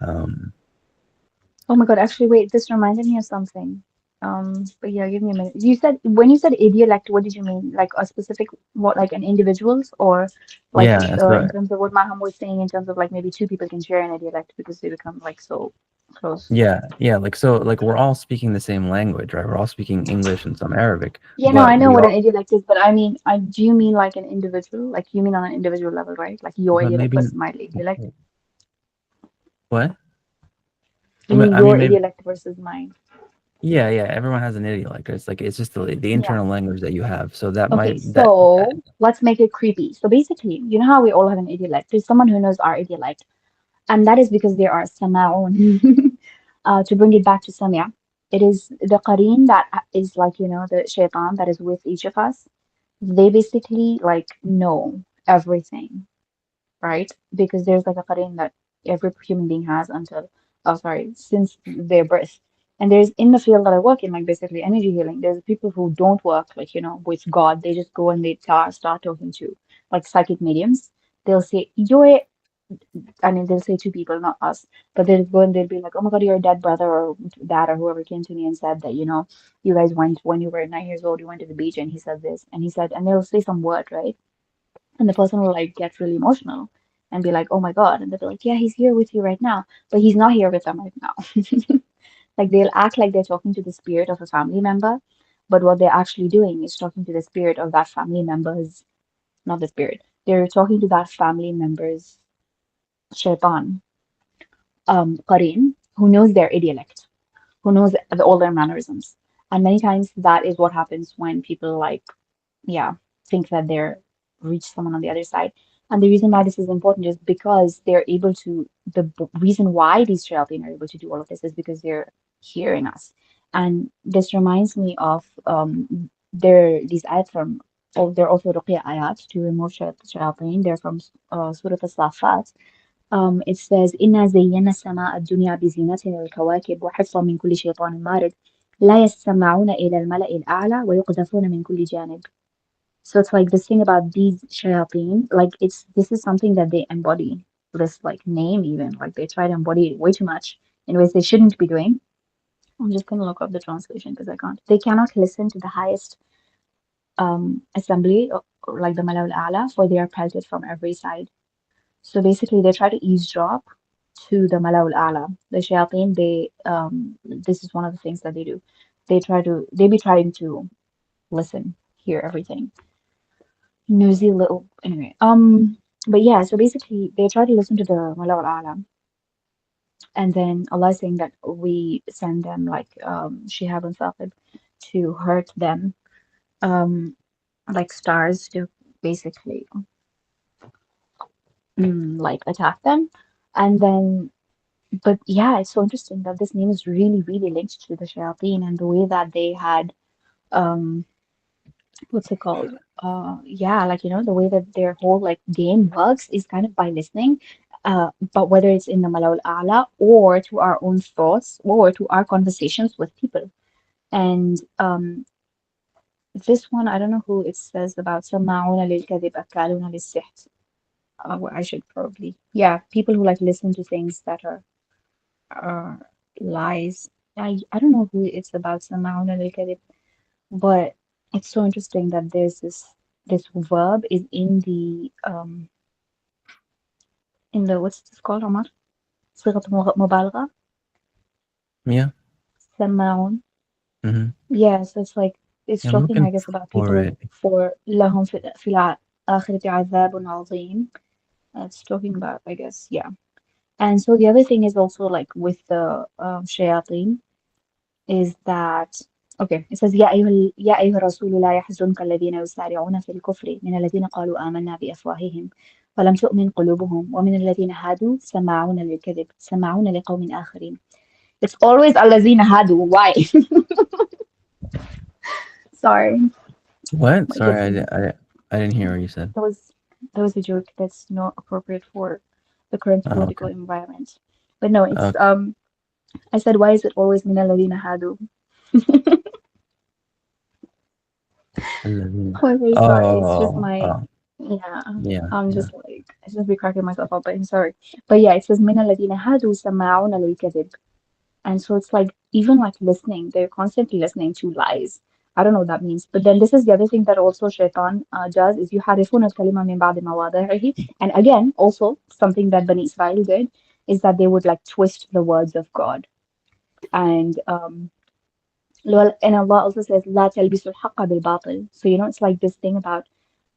Oh my God, actually, wait, this reminded me of something. But yeah, give me a minute. You said, when you said idiolect, what did you mean? Like a specific, what, like an individual's, or like Yeah, so in terms of what Maham was saying, in terms of like maybe two people can share an idiolect because they become like so close. yeah, like, so like we're all speaking the same language, right? We're all speaking English and some Arabic, Yeah, no, I but know we what an all, idiolect is, but I mean, do you mean like an individual? Like you mean on an individual level, right? Like your but idiolect maybe, versus my idiolect. what? You mean I mean, your maybe, idiolect versus mine? Yeah, yeah. Everyone has an idiolect. It's like it's just the Yeah. internal language that you have. So that Okay, might that, that so let's make it creepy. So basically, you know how we all have an idiolect? There's someone who knows our idiolect, and that is because there are sama'un. To bring it back to samia, it is the qareen that is like, the shaitan that is with each of us. They basically like know everything, right? Because there's like a qareen that every human being has until, oh sorry, since their birth. And there's in the field that I work in, like basically energy healing, there's people who don't work like, with God. They just go and they start talking to like psychic mediums. They'll say, you're, I mean, they'll say two people, not us, but they'll go and they'll be like, oh my God, your dead brother or dad or whoever came to me and said that, you guys went when you were 9 years old, you went to the beach and he said this. And he said, and they'll say some word, right? And the person will like get really emotional and be like, oh my God. And they'll be like, yeah, he's here with you right now, but he's not here with them right now. Like they'll act like they're talking to the spirit of a family member, but what they're actually doing is talking to the spirit of that family member's, not the spirit, they're talking to that family member's shaitan, Qareen, who knows their idiolect, who knows all their mannerisms. And many times that is what happens when people like, yeah, think that they're reach someone on the other side. And the reason why this is important is because they're able to, reason why these shayateen are able to do all of this is because they're hearing us. And this reminds me of these ayat from, oh, they're also ruqya ayat to remove shayateen. They're from Surah As-Saffat. It says, إِنَّا زَيَّنَّا السَّمَاءَ الدُّنْيَا بِزِينَةٍ الْكَوَاكِبِ وَحِفْظًا مِنْ كُلِّ شَيْطَانٍ مَارِدٍ لَا يَسَّمَّعُونَ إِلَى الْمَلَإِ الْأَعْلَى وَيُقْذَفُونَ مِنْ كُلِّ جَانِبٍ. So it's like this thing about these shayateen, like this is something that they embody, this like name even, like they try to embody it way too much in ways they shouldn't be doing. I'm just gonna look up the translation because I can't. They cannot listen to the highest assembly, or like the Malal Ala, for they are pelted from every side. So basically, they try to eavesdrop to the Malal Ala. The shayateen, this is one of the things that they do. They be trying to listen, hear everything. Nosy little, anyway. But yeah, so basically, they try to listen to the Malal Ala, and then Allah is saying that we send them like Shihab and Saqib to hurt them, um, like stars to basically like attack them, and then. But yeah, it's so interesting that this name is really, really linked to the shayateen and the way that they had um what's it called? Yeah, like the way that their whole like game works is kind of by listening. But whether it's in the Malawal A'la or to our own thoughts or to our conversations with people. And this one, I don't know who it says about سماعون للكذب أكالون للسحت. Well, I should probably, yeah, people who like listen to things that are uh, lies. I don't know who it's about سماعون للكذب. But it's so interesting that there's this verb is in the what's this called, Omar? صيغة مبالغة. yeah. سماعون. Mm-hmm. Yeah, so it's like it's Yeah, I'm talking, I looking guess, about for people it. for لهم في الآخرة عذاب عظيم. It's talking about, I guess, yeah. And so the other thing is also like with the shayateen is that okay, it says يا أيها الرسول لا يحزنك الذين يسارعون في الكفر من الذين قالوا آمنا بأفواههم ولم تؤمن قلوبهم ومن الذين هادوا سماعون للكذب سماعون لقوم آخرين. It's always الذين هادوا. Why? Sorry, What? like Sorry, it's I didn't hear what you said. that was that was a joke that's not appropriate for the current Oh, political okay. environment. But no, it's Okay. I said why is it always من الذين هادوا? الذين- I'm very sorry. It's just Oh, my, oh, yeah. yeah, I'm yeah. just like, I just be cracking myself up, but I'm sorry. But yeah, it says من الذين هادوا سماعون للكذب. And so it's like, even like listening, they're constantly listening to lies. I don't know what that means. But then this is the other thing that also shaitan does is يحرفون الكلمة من بعد مواضعه. And again, also something that Bani Israel did is that they would like twist the words of God. And and Allah also says لا تلبسوا الحق بالباطل. So it's like this thing about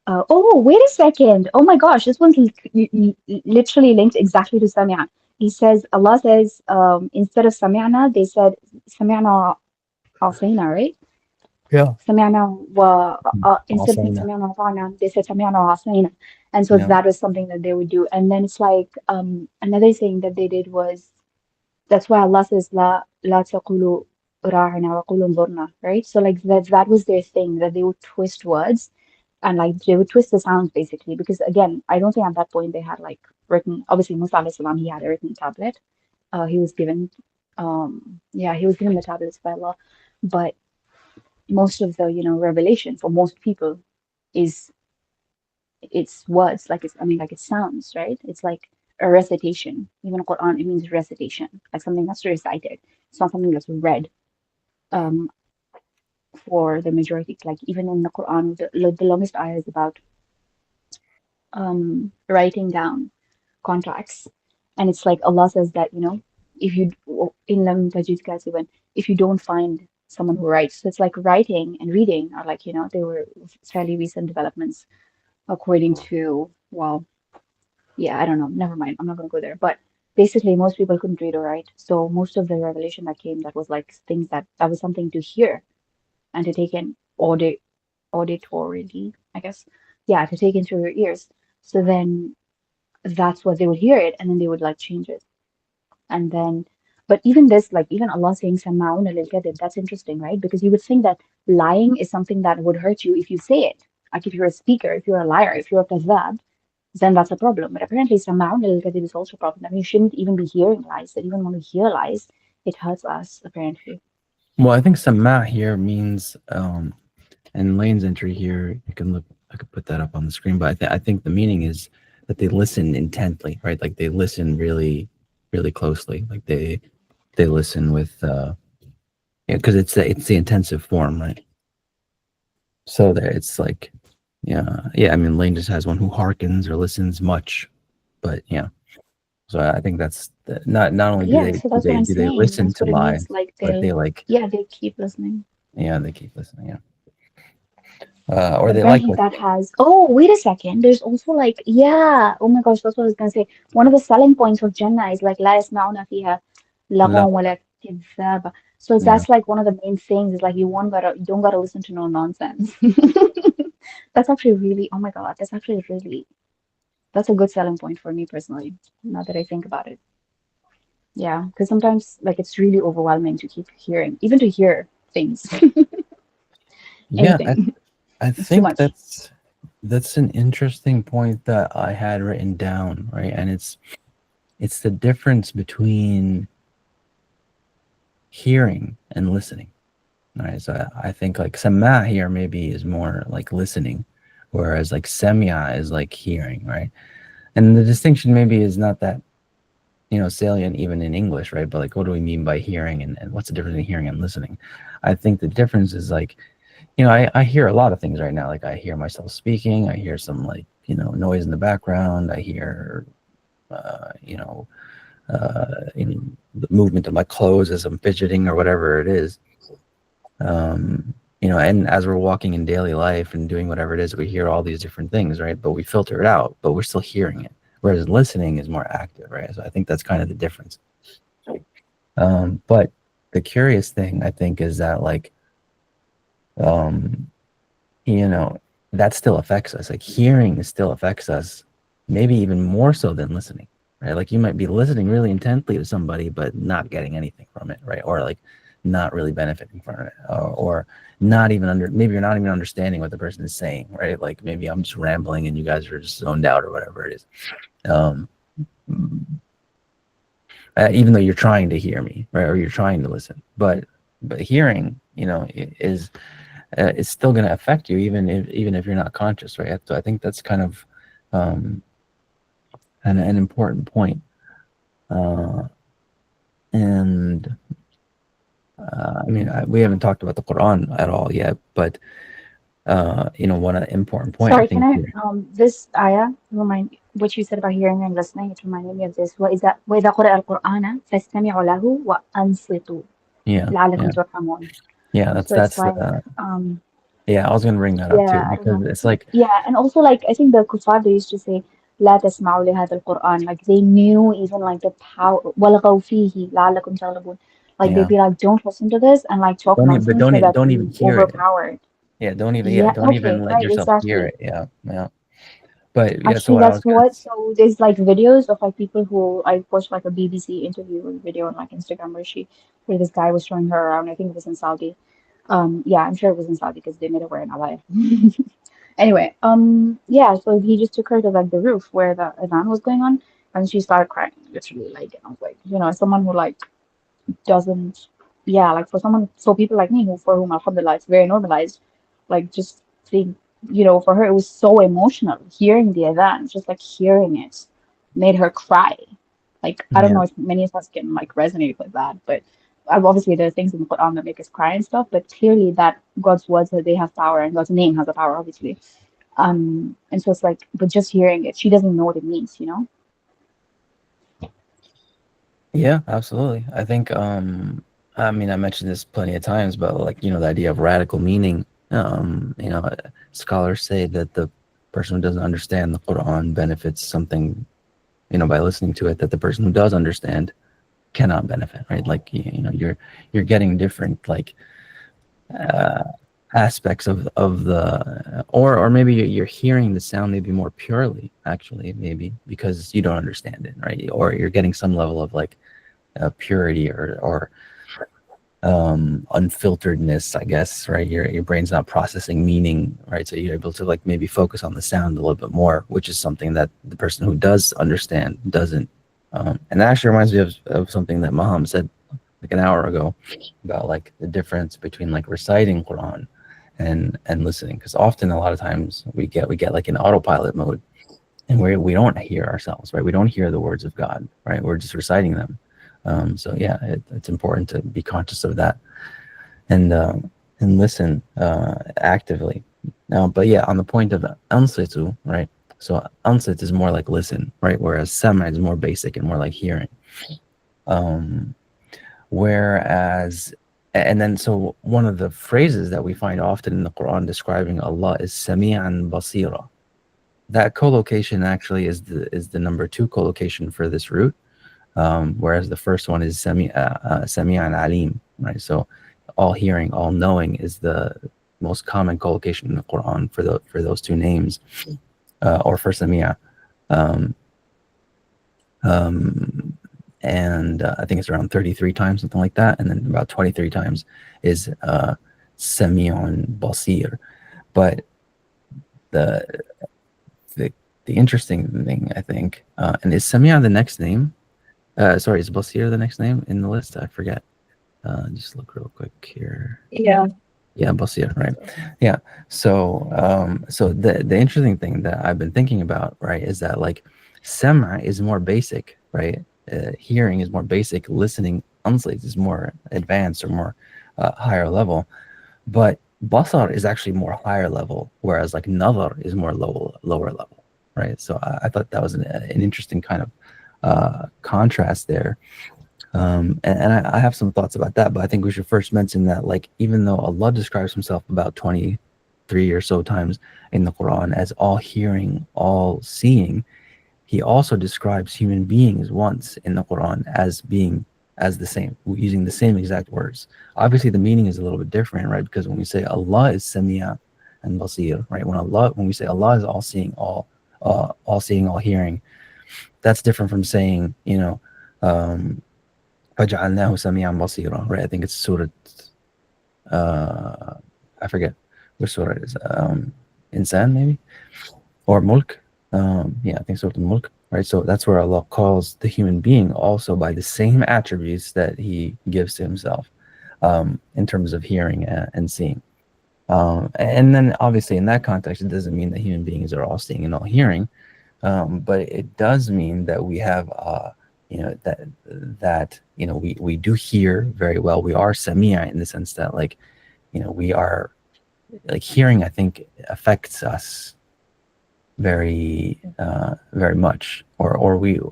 oh, wait a second. Oh my gosh, this one's literally linked exactly to Sami'a. Allah says, instead of Sami'na, they said Sami'na عصينا, right? Yeah. سمعنا instead of saying عصينا. سمعنا وأطعنا, they said سمعنا وعصينا. And so Yeah. that was something that they would do. And then it's like another thing that they did was, that's why Allah says لا تقولوا راعنا وقولوا انظرنا, right? So like that was their thing, that they would twist words and like they would twist the sounds basically, because again, I don't think at that point they had like written, obviously Musa alayhi salam, he had a written tablet. He was given he was given the tablets by Allah, but most of the revelation for most people is, it's words, like like it sounds, right? It's like a recitation. Even Quran, it means recitation, like something that's recited. It's not something that's read. Um, for the majority, like even in the Quran, the longest ayah is about writing down contracts, and it's like Allah says that if you in lam tajid katiban, if you don't find someone who writes, so it's like writing and reading are like they were fairly recent developments according to, well, yeah, I don't know, never mind, I'm not going to go there, but basically most people couldn't read or write, so most of the revelation that came, that was like things that was something to hear and to take in auditorily, I guess, yeah, to take into your ears. So then that's what they would hear it, and then they would like change it. And then, but even this, like even Allah saying "Sama'una lil kadhib," that's interesting, right? Because you would think that lying is something that would hurt you if you say it. Like if you're a speaker, if you're a liar, if you're a kadhab, then that's a problem. But apparently, "Sama'una lil kadhib" is also a problem. I mean, you shouldn't even be hearing lies. That even when we hear lies, it hurts us. Apparently. Well, I think Sama here means, and Lane's entry here, you can look, I could put that up on the screen, but I think the meaning is that they listen intently, right? Like they listen really, really closely. Like they listen with, because it's the intensive form, right? So there, it's like, I mean, Lane just has one who hearkens or listens much, but yeah. So I think that's not only Yeah, so that's what I'm do they saying. listen That's to what it lies, means. Like but they like, they keep listening. yeah, they keep listening, or But they like apparently what. that has, oh, wait a second. There's also like, yeah, oh my gosh, that's what I was gonna say. One of the selling points of Jannah is like, لا يسمعون فيها لغوا ولا كذابة. So it's, Yeah. that's like one of the main things is like you don't gotta listen to no nonsense. That's actually really, oh my God, that's actually really, that's a good selling point for me personally, now that I think about it. Yeah, because sometimes like it's really overwhelming to keep hearing, even to hear things, Yeah, anything. I It's too think much. that's an interesting point that I had written down, right? And it's the difference between hearing and listening, right? So I think like sama here maybe is more like listening, whereas like semia is like hearing, right? And the distinction maybe is not that salient even in English, right? But like, what do we mean by hearing, and what's the difference in hearing and listening? I think the difference is like, I hear a lot of things right now. Like I hear myself speaking, I hear some like, noise in the background. I hear, the movement of my clothes as I'm fidgeting or whatever it is. And as we're walking in daily life and doing whatever it is, we hear all these different things, right? But we filter it out, but we're still hearing it. Whereas listening is more active, right? So I think that's kind of the difference. But the curious thing I think is that like, that still affects us. Like hearing still affects us, maybe even more so than listening, right? Like you might be listening really intently to somebody, but not getting anything from it, right? Or like not really benefiting from it, or not even maybe you're not even understanding what the person is saying, right? Like maybe I'm just rambling and you guys are just zoned out or whatever it is. Even though you're trying to hear me, right? Or you're trying to listen, but hearing, is it's still going to affect you even if you're not conscious, right? So I think that's kind of an important point. And I mean, we haven't talked about the Quran at all yet, but one important point I Sorry, can think. I this ayah remind what you said about hearing and listening? It reminded me of this. وإذا قرأ القرآن فاستمعوا له وأنصتوا Yeah, لعلكم ترحمون. yeah, So it's that's like yeah, I was gonna bring that up too, yeah, I don't because know. it's like, Yeah, and also like I think the kuffar, they used to say لا تسمعوا لهذا القرآن, like they knew even like the power والغوا فيه لعلكم تغلبون, Like Yeah. they'd be like, don't listen to this, and like talk But nonsense so that don't even you hear it. overpower. Yeah, don't even Yeah, don't okay, even let right, yourself hear exactly. it. Yeah, yeah. But yeah, so Actually, what I that's was gonna what. So there's like videos of like people who I watched like a BBC interview video on like Instagram where this guy was showing her around. I think it was in Saudi. Yeah, I'm sure it was in Saudi because they made it wear an abaya. Anyway, yeah. So he just took her to like the roof where the adhan was going on, and she started crying literally. Like, and I was like, someone who like doesn't, yeah, like for someone, so people like me who for whom alhamdulillah it's very normalized, like just think, for her it was so emotional hearing the adhan, just like hearing it made her cry. Like I don't yeah. know if many of us can like resonate with that, but obviously there are things in the Quran that make us cry and stuff, but clearly that God's words that they have power and God's name has a power, obviously. And so it's like, but just hearing it, she doesn't know what it means. Yeah, absolutely. I think I mean I mentioned this plenty of times, but like, the idea of radical meaning, scholars say that the person who doesn't understand the Quran benefits something, by listening to it, that the person who does understand cannot benefit, right? Like, you're getting different like uh aspects of the, or maybe you're hearing the sound maybe more purely, actually, maybe because you don't understand it, right? Or you're getting some level of like purity or unfilteredness, I guess, right? Your brain's not processing meaning, right? So you're able to like maybe focus on the sound a little bit more, which is something that the person who does understand doesn't. And that actually reminds me of something that Maham said like an hour ago about like the difference between like reciting Quran and listening, because often a lot of times we get like in autopilot mode, and we don't hear ourselves, right? We don't hear the words of God, right? We're just reciting them. So yeah, it's important to be conscious of that and listen actively. Now, but yeah, on the point of ansitu, right? So ansit is more like listen, right? Whereas sama is more basic and more like hearing. Um, Whereas, and then so one of the phrases that we find often in the Quran describing Allah is Sami'an Basira. That collocation actually is the number 2 collocation for this root, whereas the first one is Sami'an Alim, right? So all hearing, all knowing is the most common collocation in the Quran for those 2 names, or for Sami'a. Um, um, and I think it's around 33 times, something like that, and then about 23 times is Sami'un Basir. But the the the interesting thing, I think, and is Sami'a the next name? Sorry, is Basir the next name in the list? I forget. Just look real quick here. Yeah. Yeah, Basir, right? Yeah. So the interesting thing that I've been thinking about, right, is that like Sama is more basic, right? Hearing is more basic. Listening, unslates, is more advanced or more higher level. But Basar is actually more higher level, whereas like Nazar is more lower level, right? So I thought that was an interesting kind of contrast there. And I have some thoughts about that, but I think we should first mention that, like, even though Allah describes himself about 23 or so times in the Quran as all hearing, all seeing, he also describes human beings once in the Quran as being as the same, using the same exact words. Obviously, the meaning is a little bit different, right? Because when we say Allah is Sami'a and Basir, right? When we say Allah is all seeing, all seeing, all hearing, that's different from saying, فَجَعَلْنَاهُ سَمِيعًا بَصِيرًا, right? I think it's Surah, I forget which surah it is. Insan, maybe? Or Mulk. Yeah, I think Surah Mulk, right? So that's where Allah calls the human being also by the same attributes that he gives to himself, in terms of hearing and seeing. And then obviously in that context, it doesn't mean that human beings are all seeing and all hearing, but it does mean that we have that we do hear very well. We are samia in the sense that like we are like hearing, I think, affects us very very much, or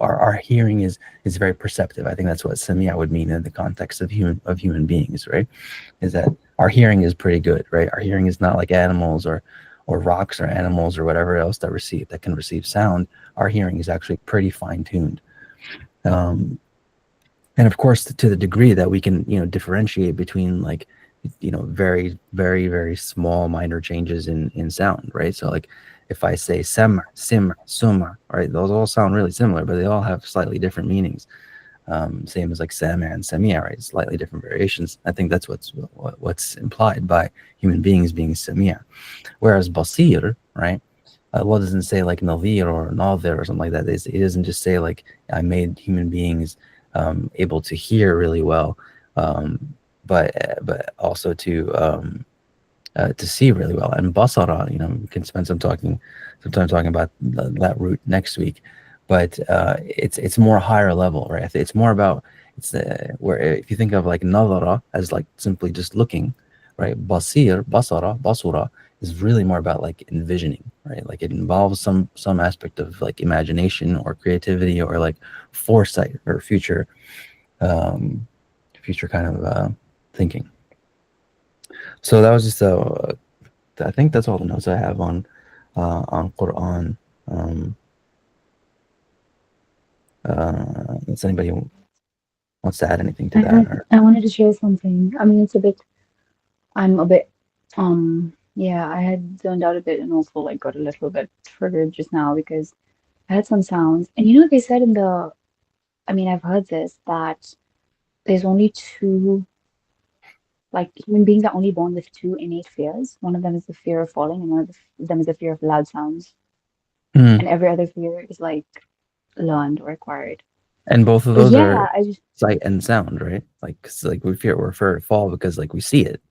our hearing is very perceptive. I think that's what samia would mean in the context of human beings, right? Is that our hearing is pretty good, right? Our hearing is not like animals or rocks or animals or whatever else that can receive sound. Our hearing is actually pretty fine-tuned. And of course, to the degree that we can, differentiate between like, very, very, very small minor changes in sound, right? So like if I say sem, sim, summa, right, those all sound really similar, but they all have slightly different meanings. Same as like Sam and Samia, right? Slightly different variations. I think that's what's implied by human beings being Samia. Whereas Basir, right? Allah doesn't say like Nadir or Nadir or something like that. It doesn't just say like I made human beings able to hear really well, but also to see really well. And basara, we can spend some time talking about that root next week. But it's more higher level, right? It's more about where if you think of like nadara as like simply just looking, right? Basura is really more about like envisioning, right? Like it involves some aspect of like imagination or creativity or like foresight or um, future kind of thinking. So that was just I think that's all the notes I have on Quran. Does anybody wants to add anything to that? Or I wanted to share something. I mean, I'm a bit, yeah, I had zoned out a bit and also like got a little bit triggered just now because I had some sounds. And you know, they said I mean, I've heard this, that there's only two, like human beings are only born with two innate fears. One of them is the fear of falling, and one of them is the fear of loud sounds. Hmm. And every other fear is like learned or acquired. And both of But those are yeah, I just, sight and sound, right? Like, 'cause, like we're afraid to fall because like we see it,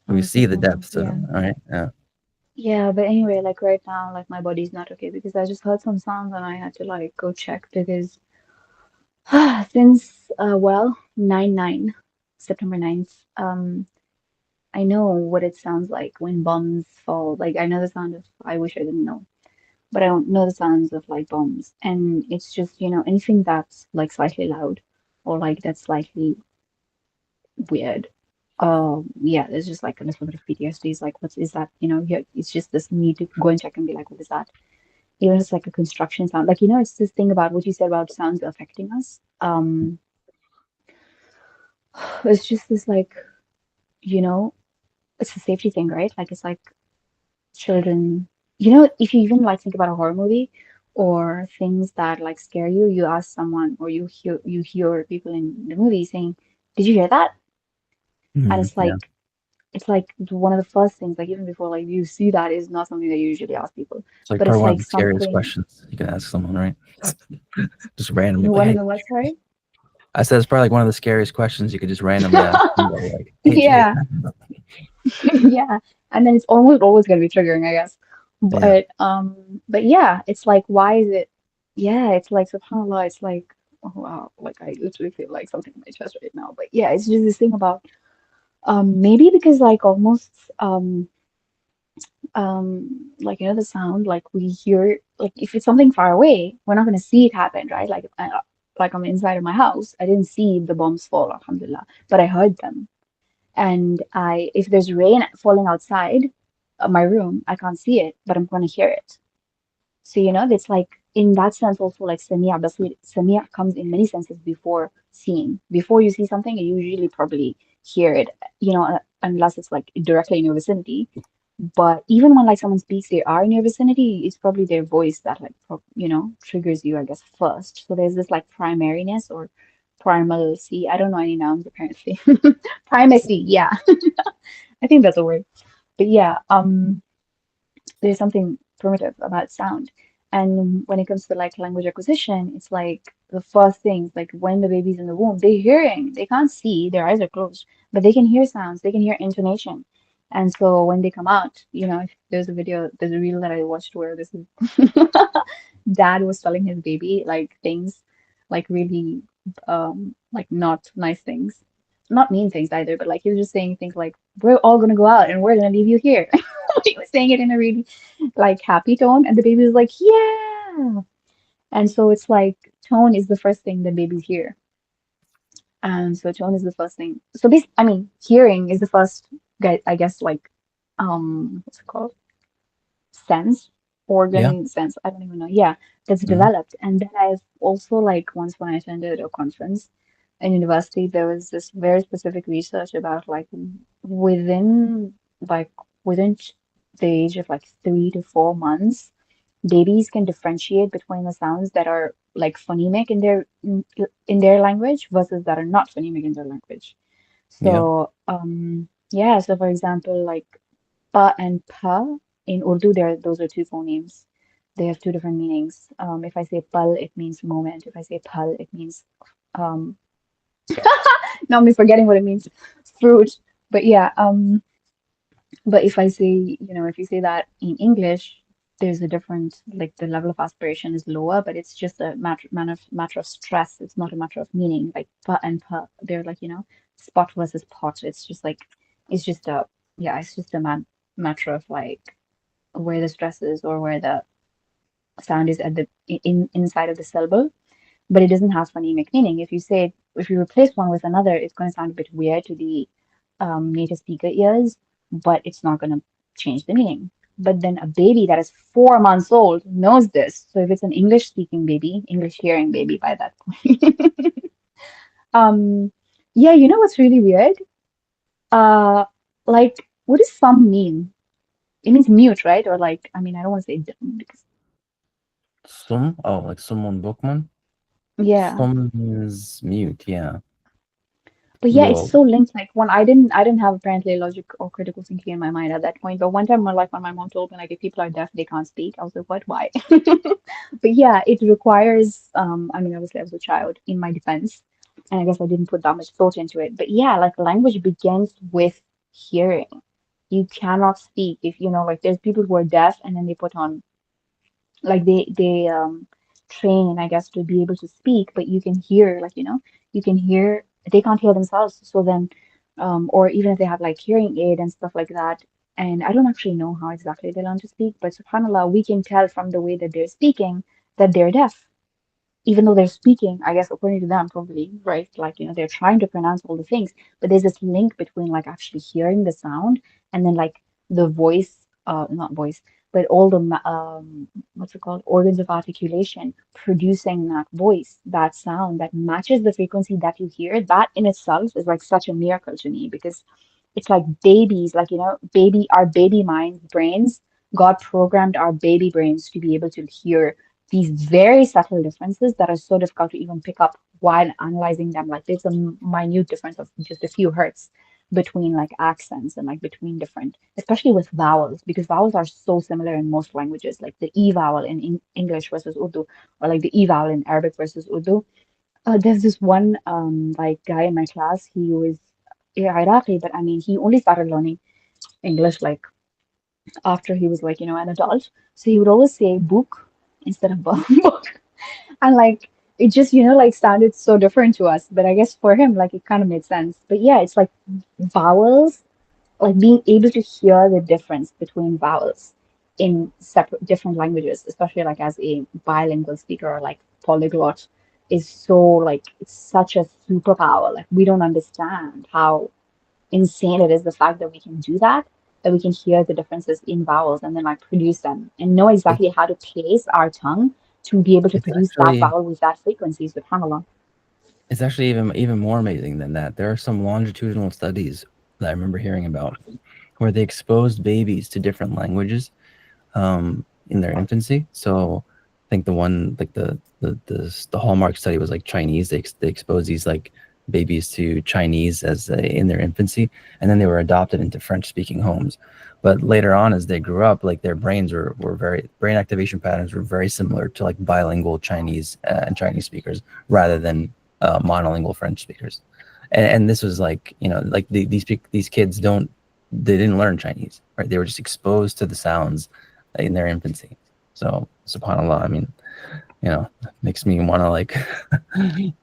we see the depths of it, yeah. right? Yeah. Yeah, but anyway, like right now, like my body's not okay because I just heard some sounds and I had to like go check because since well, 9/9, September 9th, I know what it sounds like when bombs fall. Like I know the sound of, I wish I didn't know, but I don't know the sounds of like bombs. And it's just, anything that's like slightly loud or like that's slightly weird. Yeah, there's just like a little bit of PTSD. It's like, what is that? Yeah, it's just this need to go and check and be like, what is that? Even if it's like a construction sound. Like, it's this thing about what you said about sounds affecting us. It's just this like, you know, it's a safety thing, right? Like it's like children, if you even like think about a horror movie or things that like scare you, you ask someone or you hear people in the movie saying, "Did you hear that?" And Yeah. it's like one of the first things, like even before like you see that is not something that you usually ask people. It's like But probably it's one of like the scariest something, questions you can ask someone, right? Just randomly, like, one of hey, the what, sorry? I said it's probably like one of the scariest questions you could just randomly ask somebody, like, hey, did you hear Yeah. that? Yeah, and then it's almost always going to be triggering, I guess. Yeah. But yeah, it's like, why is it? Yeah, it's like subhanallah. It's like, oh wow, like I literally feel like something in my chest right now. But yeah, it's just this thing about maybe because like almost like the sound, like we hear, like if it's something far away, we're not going to see it happen, right? Like I'm inside of my house, I didn't see the bombs fall, alhamdulillah, but I heard them. And if there's rain falling outside my room, I can't see it, but I'm going to hear it. So, it's like in that sense also like Samia, Basir, Samia comes in many senses before seeing. Before you see something, you usually probably hear it, unless it's like directly in your vicinity. But even when like someone speaks, they are in your vicinity, it's probably their voice that like, triggers you, I guess, first. So there's this like primariness or primalcy. I don't know any nouns apparently. Primacy, yeah. I think that's a word. But yeah, there's something primitive about sound. And when it comes to like language acquisition, it's like the first things, like when the baby's in the womb, they're hearing, they can't see, their eyes are closed, but they can hear sounds, they can hear intonation. And so when they come out, if there's a reel that I watched where this is dad was telling his baby like things, like really like not nice things, not mean things either, but like he was just saying things like, we're all gonna go out and we're gonna leave you here. He was saying it in a really like happy tone, and the baby was like, yeah. And so it's like tone is the first thing that babies hear. And so tone is the first thing. So this, I mean, hearing is the first, I guess, like, what's it called? Sense, Yeah. organ sense. I don't even know. Yeah, that's Hmm. developed. And then I've also like once when I attended a conference, in university, there was this very specific research about like within like within the age of like 3 to 4 months, babies can differentiate between the sounds that are like phonemic in their language versus that are not phonemic in their language. Yeah. So yeah, so for example, like pa and pa in Urdu, there those are two phonemes. They have two different meanings. If I say pal, it means moment. If I say pal, it means um now I'm forgetting what it means, fruit. But yeah, but if I say, if you say that in English, there's a different, like the level of aspiration is lower, but it's just a matter of stress. It's not a matter of meaning. Like pa and pa, they're like, spot versus pot. It's just a, yeah, it's just a matter of like where the stress is or where the sound is at the inside of the syllable, but it doesn't have phonemic meaning. If you replace one with another, it's going to sound a bit weird to the native speaker ears, but it's not going to change the meaning. But then a baby that is 4 months old knows this. So if it's an English speaking baby, English hearing baby by that point, um, yeah, you know what's really weird? Uh, like, what does some mean? It means mute, right? Or like, I mean, I don't want to say dumb because, Sum? Oh, like someone Bookman? yeah. Sum is mute, yeah. But yeah, it's Well, so linked. Like when I didn't have apparently logic or critical thinking in my mind at that point. But one time, like when my mom told me like if people are deaf, they can't speak. I was like, what? Why? But yeah, it requires. I mean, obviously, I was a child in my defense, and I guess I didn't put that much thought into it. But yeah, like language begins with hearing. You cannot speak if like there's people who are deaf and then they put on like they train, I guess, to be able to speak, but you can hear, like, you can hear they can't hear themselves. So then or even if they have like hearing aid and stuff like that, and I don't actually know how exactly they learn to speak, but subhanallah, we can tell from the way that they're speaking that they're deaf, even though they're speaking, I guess, according to them, probably, right? Like, they're trying to pronounce all the things, but there's this link between like actually hearing the sound and then like the voice, not voice, but all the, what's it called? Organs of articulation producing that voice, that sound that matches the frequency that you hear. That in itself is like such a miracle to me because it's like babies, like, our baby minds, brains, God programmed our baby brains to be able to hear these very subtle differences that are so difficult to even pick up while analyzing them. Like there's a minute difference of just a few hertz between like accents and like between different, especially with vowels, because vowels are so similar in most languages, like the E vowel in English versus Urdu, or like the E vowel in Arabic versus Urdu. There's this one like guy in my class. He was Iraqi, but I mean, he only started learning English like after he was like, an adult. So he would always say book instead of book. And like it just, like sounded so different to us. But I guess for him, like it kind of made sense. But yeah, it's like vowels, like being able to hear the difference between vowels in separate different languages, especially like as a bilingual speaker or like polyglot, is so like it's such a superpower. Like we don't understand how insane it is, the fact that we can do that, that we can hear the differences in vowels and then like produce them and know it, exactly how to place our tongue to be able to it's produce that actually vowel with that frequency. SubhanAllah. it's actually even more amazing than that. There are some longitudinal studies that I remember hearing about where they exposed babies to different languages in their infancy. So I think the one like the hallmark study was like Chinese. They exposed these like babies to Chinese as in their infancy, and then they were adopted into French speaking homes. But later on, as they grew up, like their were very brain activation patterns were very similar to like bilingual Chinese and Chinese speakers rather than monolingual French speakers. And this was like like these kids they didn't learn Chinese, right? They were just exposed to the sounds in their infancy. So subhanallah, I mean, makes me want to like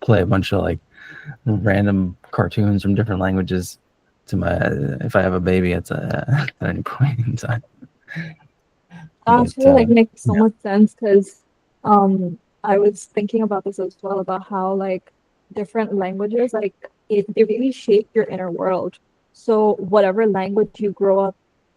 play a bunch of like random cartoons from different languages to my if I have a baby at any point in time. But Actually, like makes so yeah, much sense because I was thinking about this as well about how like different languages like they really shape your inner world. So whatever language you grow up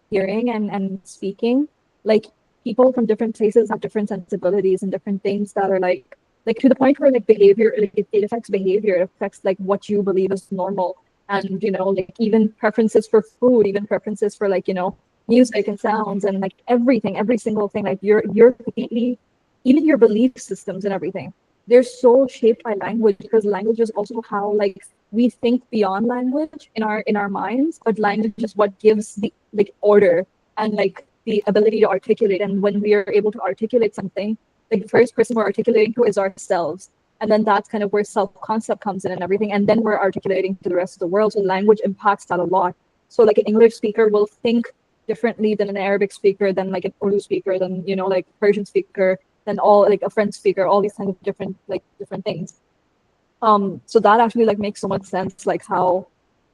hearing and speaking, like people from different places have different sensibilities and different things that are like like to the point where like behavior, like it affects behavior, it affects like what you believe is normal. And like even preferences for food, even preferences for like music and sounds and like everything, every single thing, like you're completely, even your belief systems and everything, they're so shaped by language, because language is also how like we think beyond language in our minds, but language is what gives the like order and like the ability to articulate. And when we are able to articulate something, like the first person we're articulating to is ourselves. And then that's kind of where self-concept comes in and everything. And then we're articulating to the rest of the world. So language impacts that a lot. So like an English speaker will think differently than an Arabic speaker, than like an Urdu speaker, than like Persian speaker, than all like a French speaker, all these kinds of different things. So that actually like makes so much sense, like how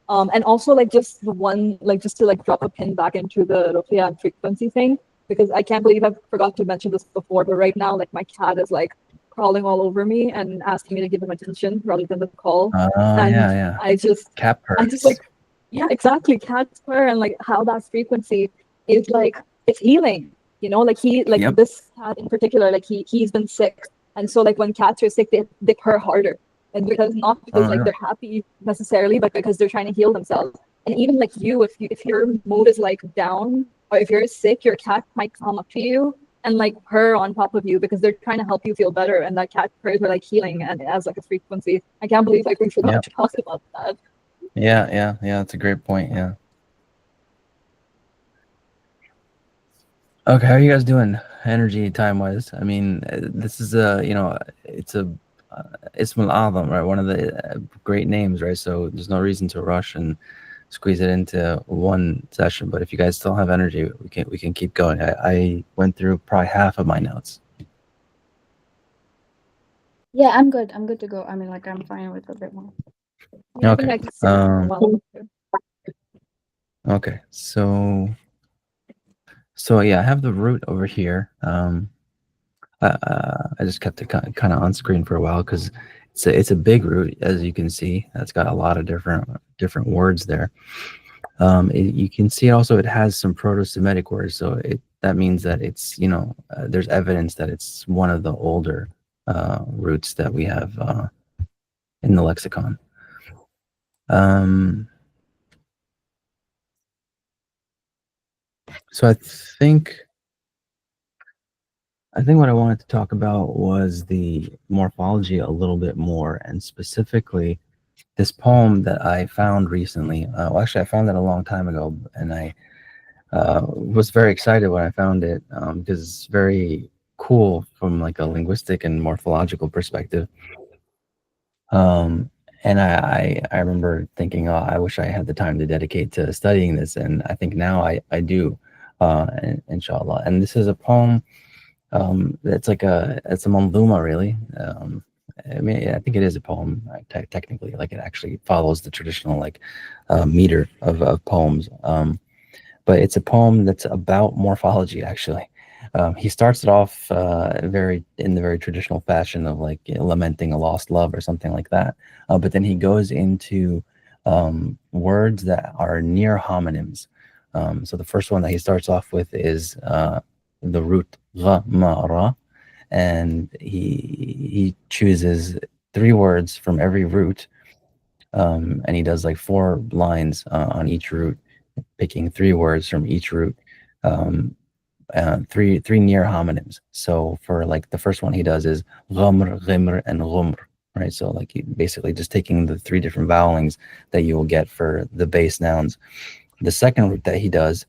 and also like just the one, like just to like drop a pin back into the ruqya and frequency thing, because I can't believe I forgot to mention this before, but right now like my cat is like crawling all over me and asking me to give him attention rather than the call. And Yeah. I just Cat like, yeah, exactly, cats purr, and like how that frequency is like, it's healing, like he like Yep. this cat in particular, like he's been sick, and so like when cats are sick, they purr harder. And because not because like they're happy necessarily, but because they're trying to heal themselves. And even like if your mood is like down, or if you're sick, your cat might come up to you and like purr on top of you, because they're trying to help you feel better. And that cat purrs are like healing, and it has like a frequency. I can't believe like we forgot to talk about that. Yeah. That's a great point. Yeah. Okay, how are you guys doing energy time wise? I mean, this is it's a Ism al-Azam, right? One of the great names, right? So there's no reason to rush and squeeze it into one session. But if you guys still have energy, we can keep going. I went through probably half of my notes. Yeah, I'm good. I'm good to go. I mean, like, I'm fine with a bit more. Yeah, Okay. I think I can see it well. Okay. So yeah, I have the root over here. I just kept it kind of on screen for a while because it's a big root, as you can see. It's got a lot of different words there. You can see also it has some Proto-Semitic words, so that means that it's there's evidence that it's one of the older roots that we have in the lexicon. So I think what I wanted to talk about was the morphology a little bit more, and specifically this poem that I found recently. Well, actually, I found it a long time ago, and I was very excited when I found it because it's very cool from like a linguistic and morphological perspective. And I remember thinking, oh, I wish I had the time to dedicate to studying this, and I think now I do, inshallah. And this is a poem. It's a manduma, really. I mean, I think it is a poem, technically. Like, it actually follows the traditional meter of poems. But it's a poem that's about morphology, actually. He starts it off in the very traditional fashion of like lamenting a lost love or something like that. But then he goes into words that are near homonyms. So the first one that he starts off with is the root gha, ma, ra, and he chooses 3 words from every root, and he does like 4 lines on each root, picking 3 words from each root, three near homonyms. So for like the first one he does is ghamr, ghimr, and ghumr, right? So like basically just taking the 3 different vowelings that you will get for the base nouns. The second root that he does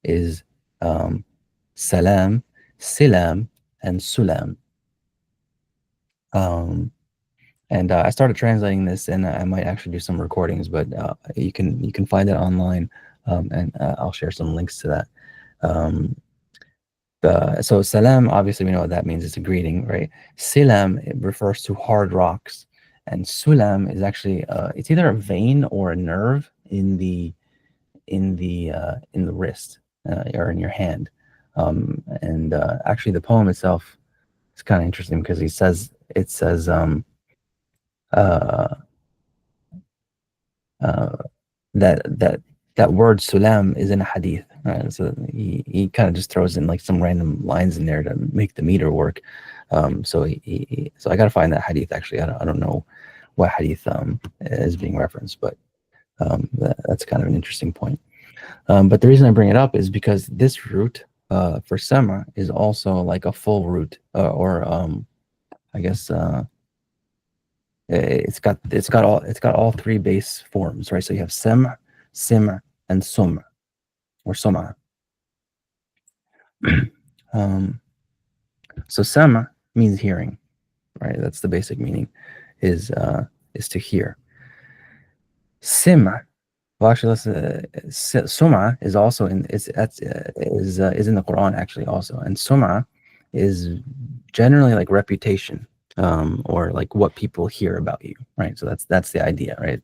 is salam, silam, and sulam. And I started translating this, and I might actually do some recordings, but you can find it online, and I'll share some links to that. So salam, obviously we know what that means. It's a greeting, right? Silam, it refers to hard rocks, and sulam is actually it's either a vein or a nerve in the wrist or in your hand. And actually, the poem itself is kind of interesting because it says that word sulam is in a hadith, right? So he kind of just throws in like some random lines in there to make the meter work. So so I got to find that hadith. Actually, I don't know what hadith is being referenced, but that's kind of an interesting point. But the reason I bring it up is because this root for Sama is also like a full root, or I guess it's got all three base forms, right? So you have Sam, Sim, and Sum, or Suma. So Sama means hearing, right? That's the basic meaning, is to hear. Sim, well, actually, Suma is also in is in the Quran, actually, also, and Suma is generally like reputation, or like what people hear about you, right? So that's the idea, right?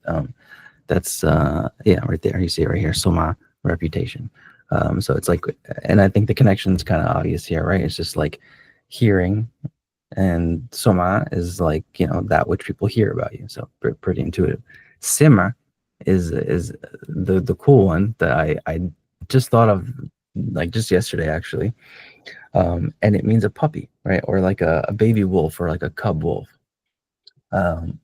That's yeah, right there. You see it right here, Suma, reputation. So it's like, and I think the connection is kind of obvious here, right? It's just like hearing, and Soma is like, that which people hear about you. So pretty intuitive. Sima is the cool one that I just thought of, like, just yesterday, actually. And it means a puppy, right? Or like a baby wolf, or like a cub wolf. And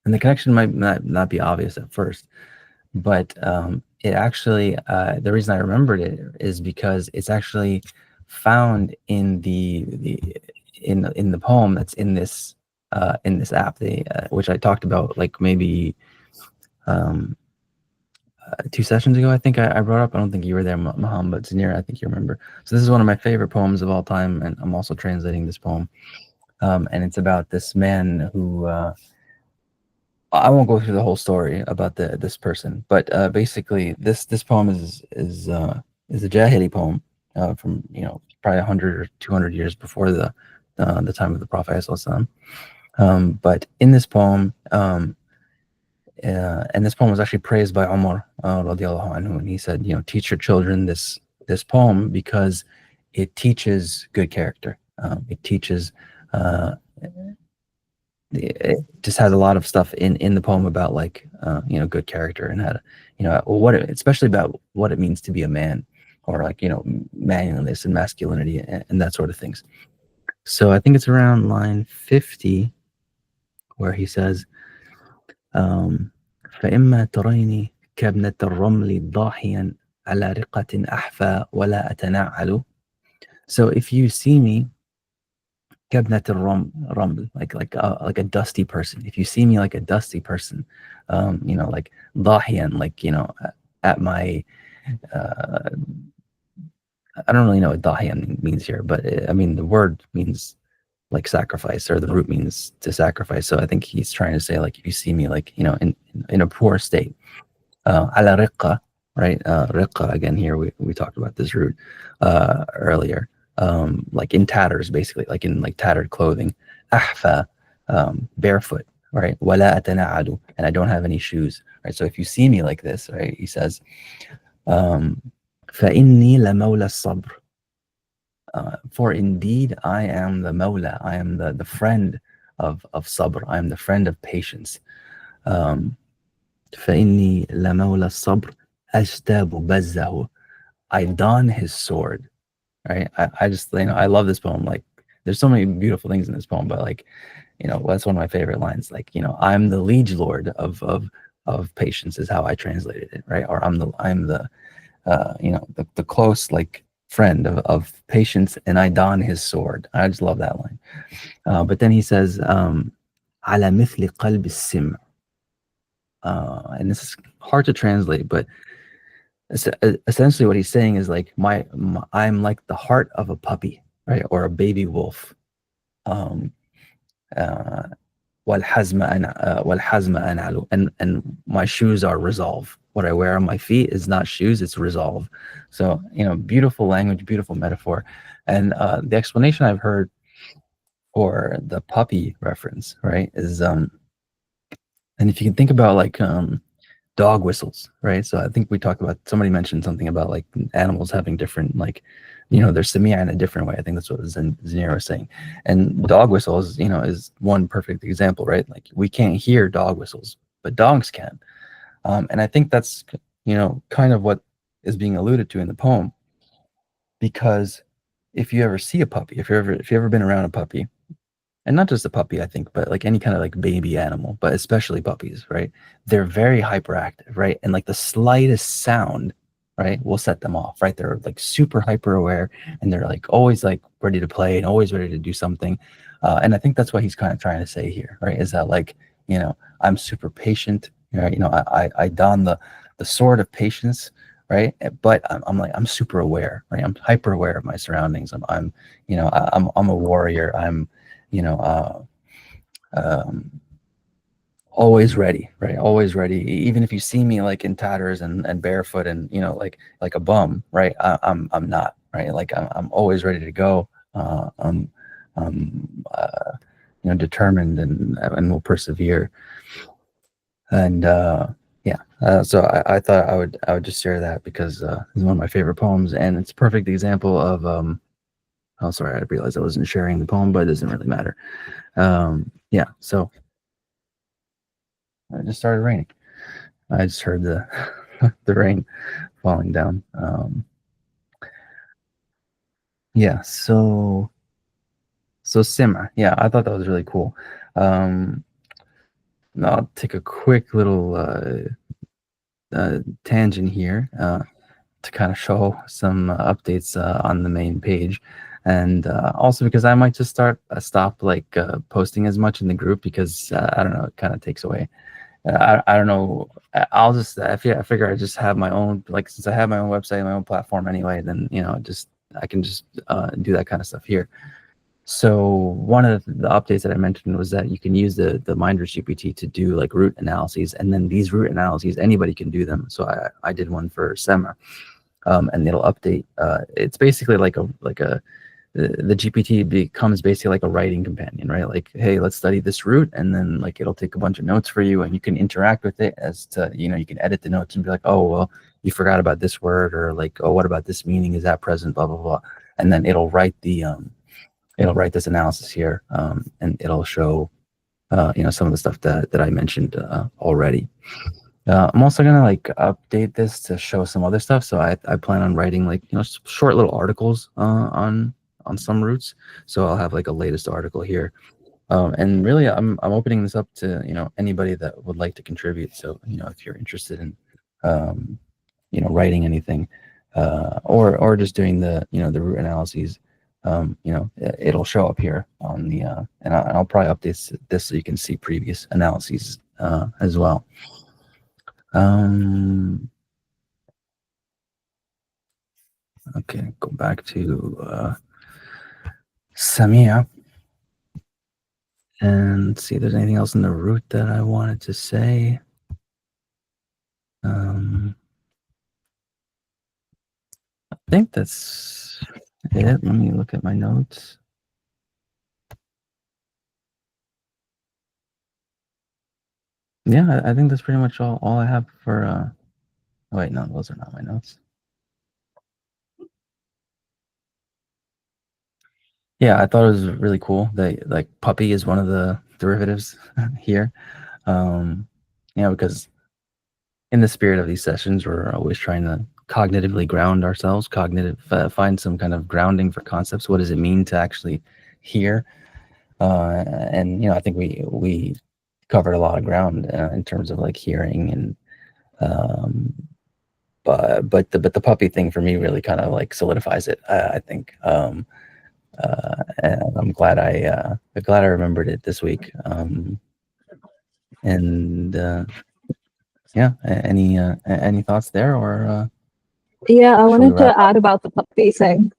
the connection might not be obvious at first, but it actually, the reason I remembered it is because it's actually found in in the poem that's in this app, which I talked about, like, maybe 2 sessions ago. I think I brought up. I don't think you were there, Maham, but Zanir, I think you remember. So this is one of my favorite poems of all time, and I'm also translating this poem. And it's about this man who, I won't go through the whole story about this person, but basically this poem is a Jahili poem, from probably 100 or 200 years before the time of the Prophet ﷺ. But in this poem, and this poem was actually praised by Umar radiallahu anhu, and he said, teach your children this poem because it teaches good character. It teaches. It just has a lot of stuff in the poem about, like, good character, and how to, especially about what it means to be a man, or like, manliness and masculinity, and that sort of things. So I think it's around line 50 where he says, فإما تريني كابنة الرمل ضاحيا على رقة أحفى ولا أتنعل. So if you see me, كابنة الرمل, like a dusty person. If you see me like a dusty person, like ضاحيا, like, at my, I don't really know what dahiyan means here, but I mean, the word means like sacrifice, or the root means to sacrifice. So I think he's trying to say, like, if you see me, like, in a poor state, ala riqqa, right? Riqqa, again, here we talked about this root earlier, like in tatters, basically, like in like tattered clothing. Ahfa, barefoot, right? Wala atana'adu, and I don't have any shoes, right? So if you see me like this, right, he says, فإني لمولى الصبر. For indeed I am the Mawla, I am the friend of sabr, I am the friend of patience. فإني لمولى الصبر أجتاب بزه. I don his sword, right? I just, I love this poem. Like, there's so many beautiful things in this poem, but, like, that's one of my favorite lines. Like, I'm the liege lord of patience, is how I translated it, right? Or I'm the the close, like, friend of patience, and I don his sword. I just love that line. But then he says, على مثل قلب السمع. And this is hard to translate, but essentially what he's saying is, like, I'm like the heart of a puppy, right? Or a baby wolf. والحزم أنعل, and my shoes are resolve. What I wear on my feet is not shoes, it's resolve. So, beautiful language, beautiful metaphor. And the explanation I've heard for the puppy reference, right, is and if you can think about, like, dog whistles, right? So I think we talked about, somebody mentioned something about, like, animals having different, like, their Sami'a in a different way. I think that's what Zanir was saying. And dog whistles, is one perfect example, right? Like, we can't hear dog whistles, but dogs can. And I think that's, kind of what is being alluded to in the poem, because if you ever see a puppy, if you ever been around a puppy, and not just a puppy, I think, but like any kind of like baby animal, but especially puppies, right? They're very hyperactive, right? And like the slightest sound, right, will set them off, right? They're like super hyper aware, and they're like always like ready to play and always ready to do something. And I think that's what he's kind of trying to say here, right? Is that like, I'm super patient, right? I don the sword of patience, right? But I'm super aware, right? I'm hyper aware of my surroundings. I'm a warrior. I'm you know, always ready, right? Always ready. Even if you see me like in tatters and barefoot and like a bum, right? I'm not, right? Like I'm always ready to go. I'm determined and will persevere. And yeah, so I thought I would just share that because it's one of my favorite poems, and it's a perfect example of oh, sorry, I realized I wasn't sharing the poem, but it doesn't really matter. Yeah, so it just started raining. I just heard the the rain falling down. Yeah, so Simmer. Yeah, I thought that was really cool. I'll take a quick little tangent here to kind of show some updates on the main page. And also because I might just stop like posting as much in the group because I don't know, it kind of takes away. I don't know. I'll just I figure I just have my own, like, since I have my own website, my own platform anyway, then I can just do that kind of stuff here. So one of the updates that I mentioned was that you can use the Minders GPT to do like root analyses, and then these root analyses anybody can do them. So I did one for SEMA, and it'll update. It's basically like a the GPT becomes basically like a writing companion, right? Like, hey, let's study this root, and then like it'll take a bunch of notes for you, and you can interact with it as to, you can edit the notes and be like, oh, well, you forgot about this word, or like, oh, what about this meaning? Is that present? Blah blah blah, and then it'll write this analysis here, and it'll show some of the stuff that I mentioned already. I'm also gonna like update this to show some other stuff. So I plan on writing like short little articles on some roots. So I'll have like a latest article here. And really, I'm opening this up to anybody that would like to contribute. So if you're interested in writing anything, or just doing the the root analyses, it'll show up here on the and I'll probably update this so you can see previous analyses as well. Okay, go back to Samia and see if there's anything else in the root that I wanted to say. I think that's it. Let me look at my notes. Yeah, I think that's pretty much all I have for oh, wait, no, those are not my notes. Yeah, I thought it was really cool that like puppy is one of the derivatives here. Because in the spirit of these sessions, we're always trying to cognitively ground ourselves, find some kind of grounding for concepts. What does it mean to actually hear? And I think we covered a lot of ground in terms of like hearing, and but the puppy thing for me really kind of like solidifies it. I think, and I'm glad I remembered it this week. And yeah, any thoughts there, or Yeah, I should we wanted wrap? to add about the puppy thing.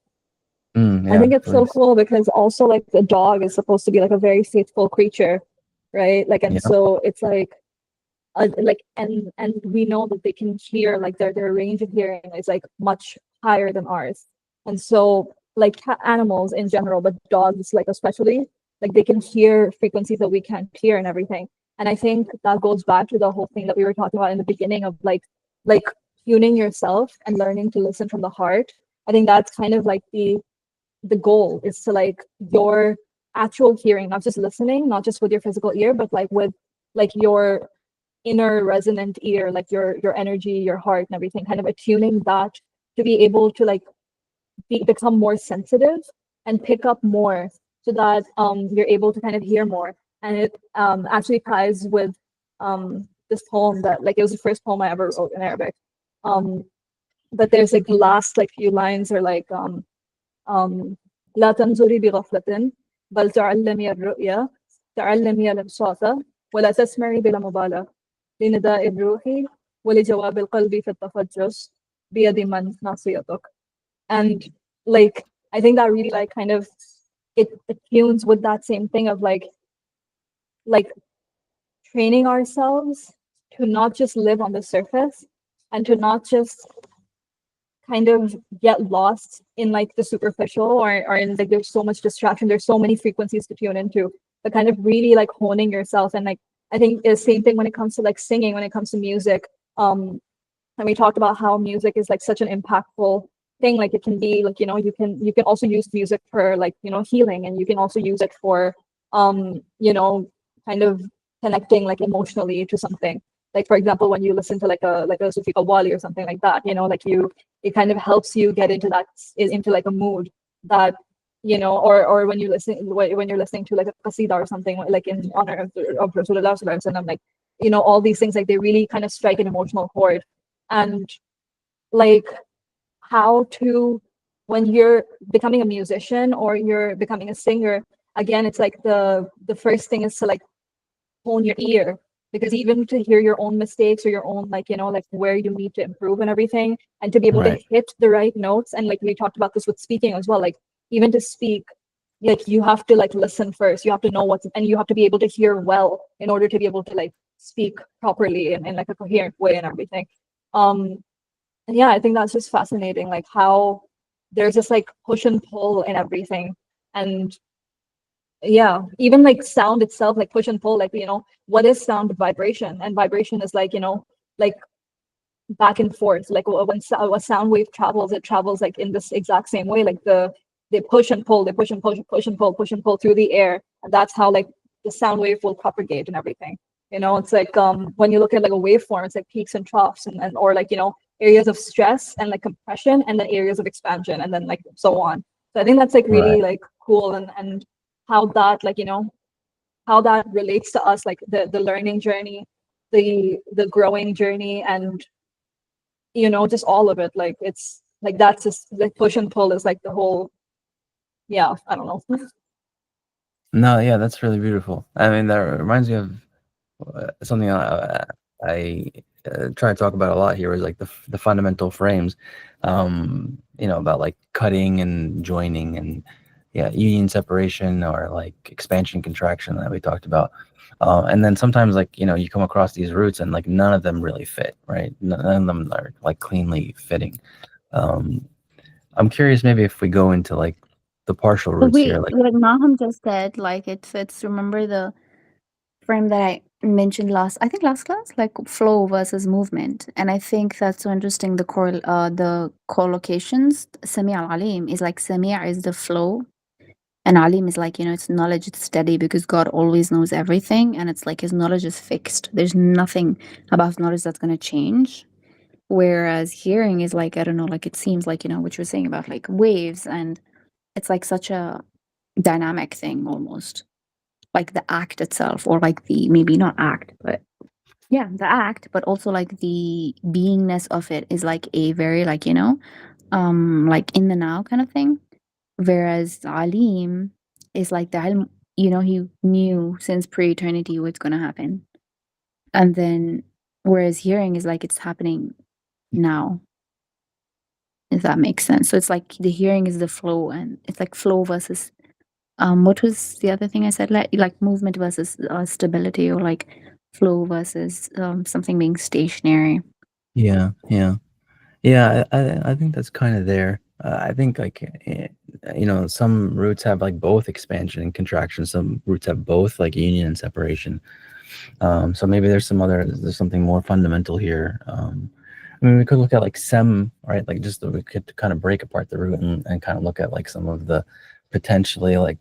I Yeah, think it's so please. cool because also like the dog is supposed to be like a very faithful creature, right? Like, and Yeah. so it's like and we know that they can hear, like their range of hearing is like much higher than ours. And so like animals in general, but dogs like especially, like they can hear frequencies that we can't hear and everything. And I think that goes back to the whole thing that we were talking about in the beginning of like tuning yourself and learning to listen from the heart. I think that's kind of like the goal, is to like your actual hearing, not just listening, not just with your physical ear, but like with like your inner resonant ear, like your energy, your heart and everything, kind of attuning that to be able to like become more sensitive and pick up more, so that you're able to kind of hear more. And it actually ties with this poem that, like, it was the first poem I ever wrote in Arabic. But there's like the last like few lines are like لا تنظري بغفلة بل تعلمي الرؤيا تعلمي الإنصات ولا تسمعي بلا مبالاة لنداء الروح ولجواب القلب في التفجس بيد من ناصيتك. And like I think that really like kind of it tunes with that same thing of like training ourselves to not just live on the surface and to not just kind of get lost in like the superficial or in like there's so much distraction, there's so many frequencies to tune into, but kind of really like honing yourself. And like I think the same thing when it comes to like singing, when it comes to music. And we talked about how music is like such an impactful thing. Like it can be like, you know, you can also use music for like, you know, healing, and you can also use it for you know, kind of connecting like emotionally to something. Like for example, when you listen to like a Sufi Qawwali or something like that, you know, like it kind of helps you get into that, into like a mood that, you know, or when you're listening to like a qasida or something like in honor of Rasulullah sallallahu alaihi wasallam, like, you know, all these things, like they really kind of strike an emotional chord. And like how to, when you're becoming a musician or you're becoming a singer, again, it's like the first thing is to like hone your ear, because even to hear your own mistakes or your own, like, you know, like where you need to improve and everything, and to be able to hit the right notes. And like we talked about this with speaking as well, like even to speak, like you have to like listen first, you have to know what's, and you have to be able to hear well in order to be able to like speak properly and in like a coherent way and everything. And yeah, I think that's just fascinating, like how there's this like push and pull in everything. And yeah, even like sound itself, like push and pull, like, you know, what is sound? Vibration. And vibration is like, you know, like back and forth. Like when a sound wave travels, it travels like in this exact same way. Like they push and pull, they push and push, push and pull through the air. And that's how like the sound wave will propagate and everything. You know, it's like when you look at like a waveform, it's like peaks and troughs, and or like, you know, areas of stress and like compression, and then areas of expansion, and then like so on. So I think that's like really like cool, and how that, like, you know, how that relates to us, like the learning journey, the growing journey, and, you know, just all of it. Like it's like that's just like push and pull is like the whole, yeah, I don't know. No, yeah, that's really beautiful. I mean, that reminds me of something I try to talk about a lot here, is like the fundamental frames, you know, about like cutting and joining, and yeah, union, separation, or like expansion, contraction that we talked about. And then sometimes, like, you know, you come across these roots and like none of them really fit, right? None of them are like cleanly fitting. I'm curious, maybe if we go into like the partial roots here, like Maham just said, like it fits. Remember the frame that I mentioned I think last class, like flow versus movement. And I think that's so interesting. The collocations, Sami' al-Alim is like, Sami' is the flow, and Alim is like, you know, it's knowledge, it's steady, because God always knows everything, and it's like his knowledge is fixed. There's nothing about his knowledge that's going to change. Whereas hearing is like, I don't know, like it seems like, you know, what you were saying about like waves, and it's like such a dynamic thing almost. Like the act itself, or like the, maybe not act, but yeah, the act, but also like the beingness of it is like a very, like, you know, like in the now kind of thing. Whereas Alim is like the ilm, you know, he knew since pre-eternity what's gonna happen. And then whereas hearing is like it's happening now, if that makes sense. So it's like the hearing is the flow, and it's like flow versus what was the other thing I said? Like movement versus stability, or like flow versus something being stationary. yeah, I think that's kind of there. I think like you know, some roots have like both expansion and contraction. Some roots have both like union and separation. So maybe there's something more fundamental here. I mean, we could look at like sem, right? Like just we could kind of break apart the root and kind of look at like some of the potentially like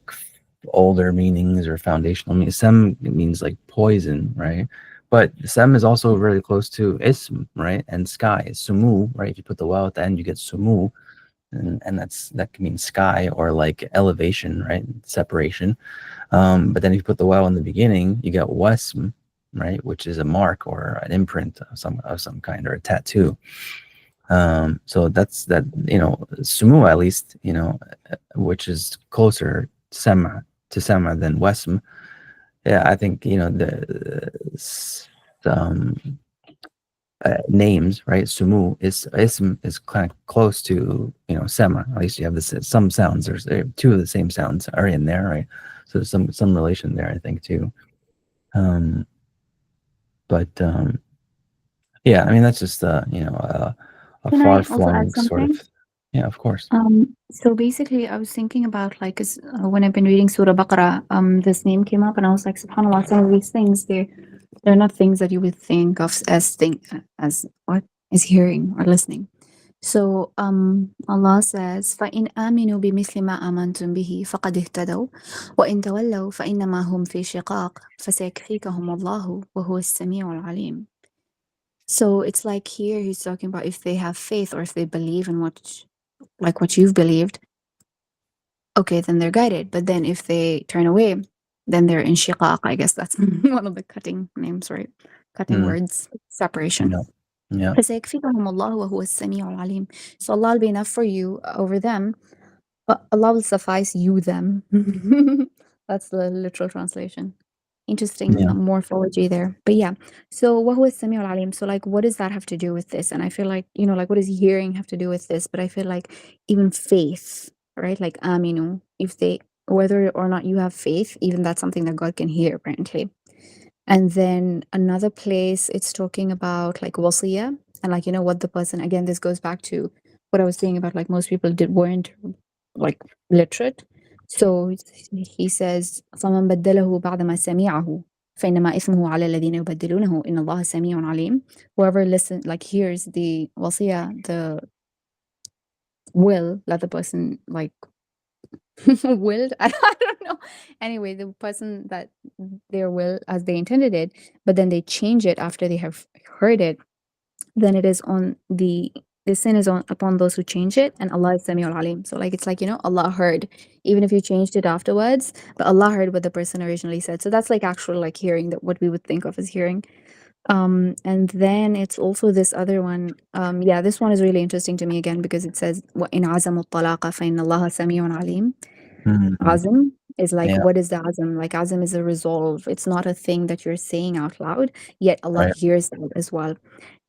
older meanings or foundational meanings. Sem means like poison, right? But sem is also really close to ism, right? And sky is sumu, right? If you put the waw at the end, you get sumu. and that can mean sky or like elevation, right? Separation. But then if you put the waw in the beginning, you get wasm, right, which is a mark or an imprint of some kind, or a tattoo. So that's that, sumu, at least, which is closer sama to sama than wasm. Yeah, I think names, right? Sumu is ism is kind of close to sema. At least you have this some sounds. There's two of the same sounds are in there, right? So there's some relation there, I think, too. But yeah, I mean that's just a Can I also add far-flung sort of. something? Yeah, of course. So basically, I was thinking about like, 'cause, when I've been reading Surah Baqarah, this name came up, and I was like, Subhanallah, some of these things they're not things that you would think of as what is hearing or listening. So Allah says, فَإِنْ آمِنُوا بِمِثْلِ مَا آمَنْتُمْ بِهِ فَقَدِ اهْتَدَوْا وَإِنْ تَوَلَّوْا فَإِنَّمَا هُمْ فِي شِقَاقٍ فَسَيَكْفِيكَهُمُ اللَّهُ وَهُوَ السَّمِيعُ الْعَلِيمُ. So it's like here he's talking about if they have faith or if they believe in what you've believed, okay, then they're guided. But then if they turn away, then they're in shiqaq. I guess that's one of the cutting names, right? Cutting words, separation. Yeah. فَسَيَكْفِيكَهُمُ اللَّهُ وَهُوَ السَّمِيعُ الْعَلِيمُ. So Allah will be enough for you over them. But Allah will suffice you them. That's the literal translation. Interesting morphology there. But yeah. So وَهُوَ السَّمِيعُ الْعَلِيمُ. So like, what does that have to do with this? And I feel like, like, what does hearing have to do with this? But I feel like even faith, right? Like aminu, whether or not you have faith, even that's something that God can hear, apparently. And then another place, it's talking about like wasiyah and like, what the person, again, this goes back to what I was saying about like most people weren't like literate. So he says, فَمَنْ بَدَّلَهُ بَعْدَمَا سَمِعَهُ فَإِنَّمَا إِثْمُهُ عَلَى الَّذِينَ يُبَدِّلُونَهُ إِنَّ اللَّهَ سَمِيعٌ عَلِيمٌ. Whoever hears the wasiyah, the will that the person like willed, I don't know. Anyway, the person that their will as they intended it, but then they change it after they have heard it, then it is on the sin is on upon those who change it, and Allah is Sami'ul Alim. So like it's like, Allah heard, even if you changed it afterwards, but Allah heard what the person originally said. So that's like actual like hearing, that what we would think of as hearing. And then it's also this other one. Yeah, this one is really interesting to me again because it says وَإِنْ عَزَمُوا الطَّلَاقَ فَإِنَّ اللَّهَ سَمِيعٌ عَلِيمٌ. Azm is like, what is the azm? Like azm is a resolve. It's not a thing that you're saying out loud, yet Allah hears that as well.